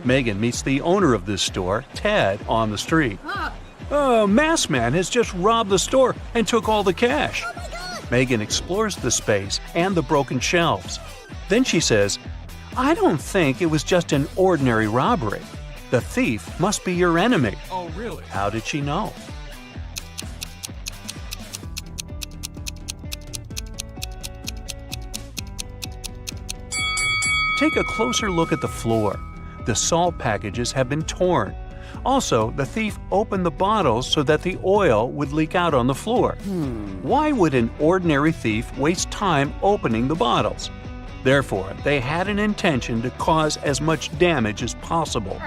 Megan meets the owner of this store, Ted, on the street. Masked Man has just robbed the store and took all the cash." Megan explores the space and the broken shelves. Then she says, "I don't think it was just an ordinary robbery. The thief must be your enemy." Oh, really? How did she know? Take a closer look at the floor. The salt packages have been torn. Also, the thief opened the bottles so that the oil would leak out on the floor. Why would an ordinary thief waste time opening the bottles? Therefore, they had an intention to cause as much damage as possible.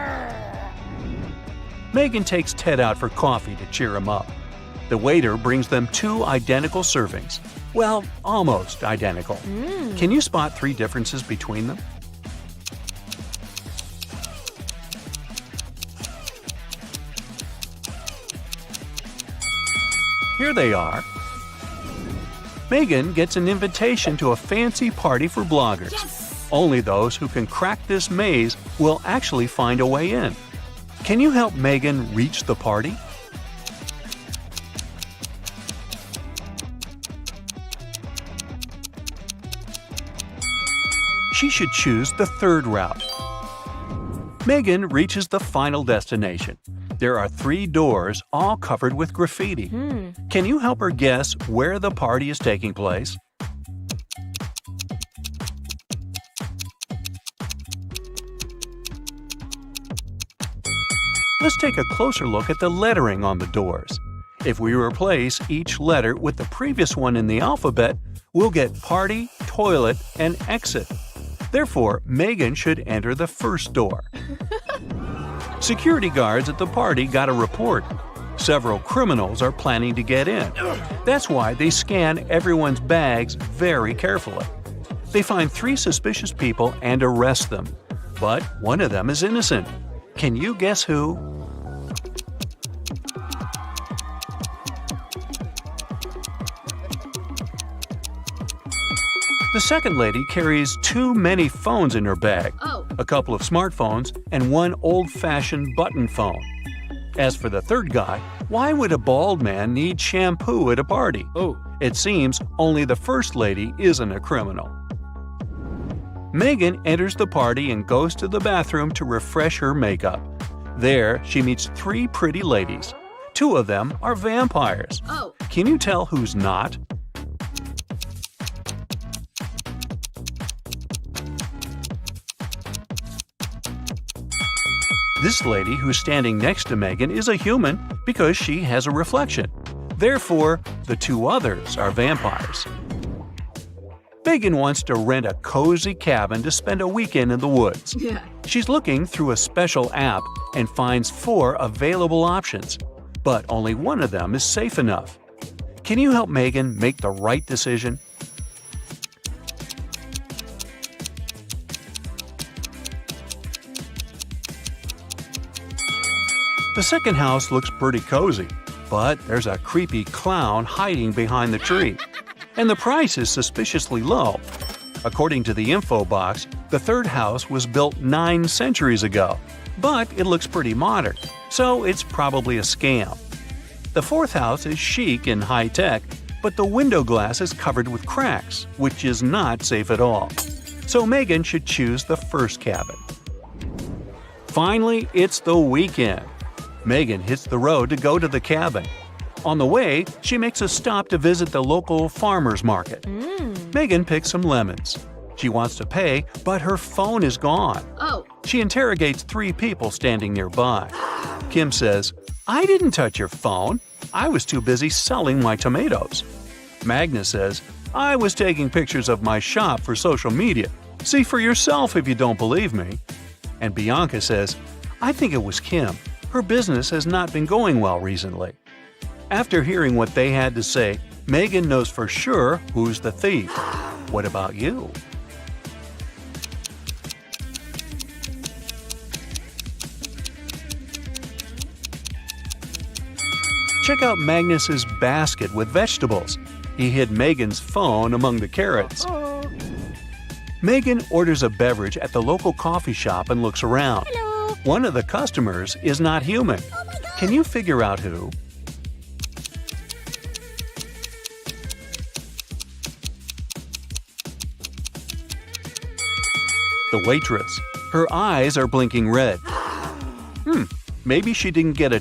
Megan takes Ted out for coffee to cheer him up. The waiter brings them 2 identical servings. Well, almost identical. Can you spot 3 differences between them? Here they are. Megan gets an invitation to a fancy party for bloggers. Only those who can crack this maze will actually find a way in. Can you help Megan reach the party? She should choose the 3rd route. Megan reaches the final destination. There are 3 doors, all covered with graffiti. Can you help her guess where the party is taking place? Let's take a closer look at the lettering on the doors. If we replace each letter with the previous one in the alphabet, we'll get party, toilet, and exit. Therefore, Megan should enter the first door. Security guards at the party got a report. Several criminals are planning to get in. That's why they scan everyone's bags very carefully. They find 3 suspicious people and arrest them. But one of them is innocent. Can you guess who? The second lady carries too many phones in her bag. A couple of smartphones and one old-fashioned button phone. As for the third guy, why would a bald man need shampoo at a party? It seems only the first lady isn't a criminal. Megan enters the party and goes to the bathroom to refresh her makeup. There, she meets 3 pretty ladies. 2 of them are vampires. Can you tell who's not? This lady who's standing next to Megan is a human because she has a reflection. Therefore, the 2 others are vampires. Megan wants to rent a cozy cabin to spend a weekend in the woods. She's looking through a special app and finds 4 available options, but only one of them is safe enough. Can you help Megan make the right decision? The second house looks pretty cozy, but there's a creepy clown hiding behind the tree. And the price is suspiciously low. According to the info box, the third house was built 9 centuries ago, but it looks pretty modern, so it's probably a scam. The fourth house is chic and high-tech, but the window glass is covered with cracks, which is not safe at all. So Megan should choose the first cabin. Finally, it's the weekend. Megan hits the road to go to the cabin. On the way, she makes a stop to visit the local farmer's market. Megan picks some lemons. She wants to pay, but her phone is gone. She interrogates 3 people standing nearby. Kim says, "I didn't touch your phone. I was too busy selling my tomatoes." Magnus says, "I was taking pictures of my shop for social media. See for yourself if you don't believe me." And Bianca says, "I think it was Kim. Her business has not been going well recently." After hearing what they had to say, Megan knows for sure who's the thief. What about you? Check out Magnus's basket with vegetables. He hid Megan's phone among the carrots. Megan orders a beverage at the local coffee shop and looks around. One of the customers is not human. Can you figure out who? The waitress. Her eyes are blinking red. Maybe she didn't get a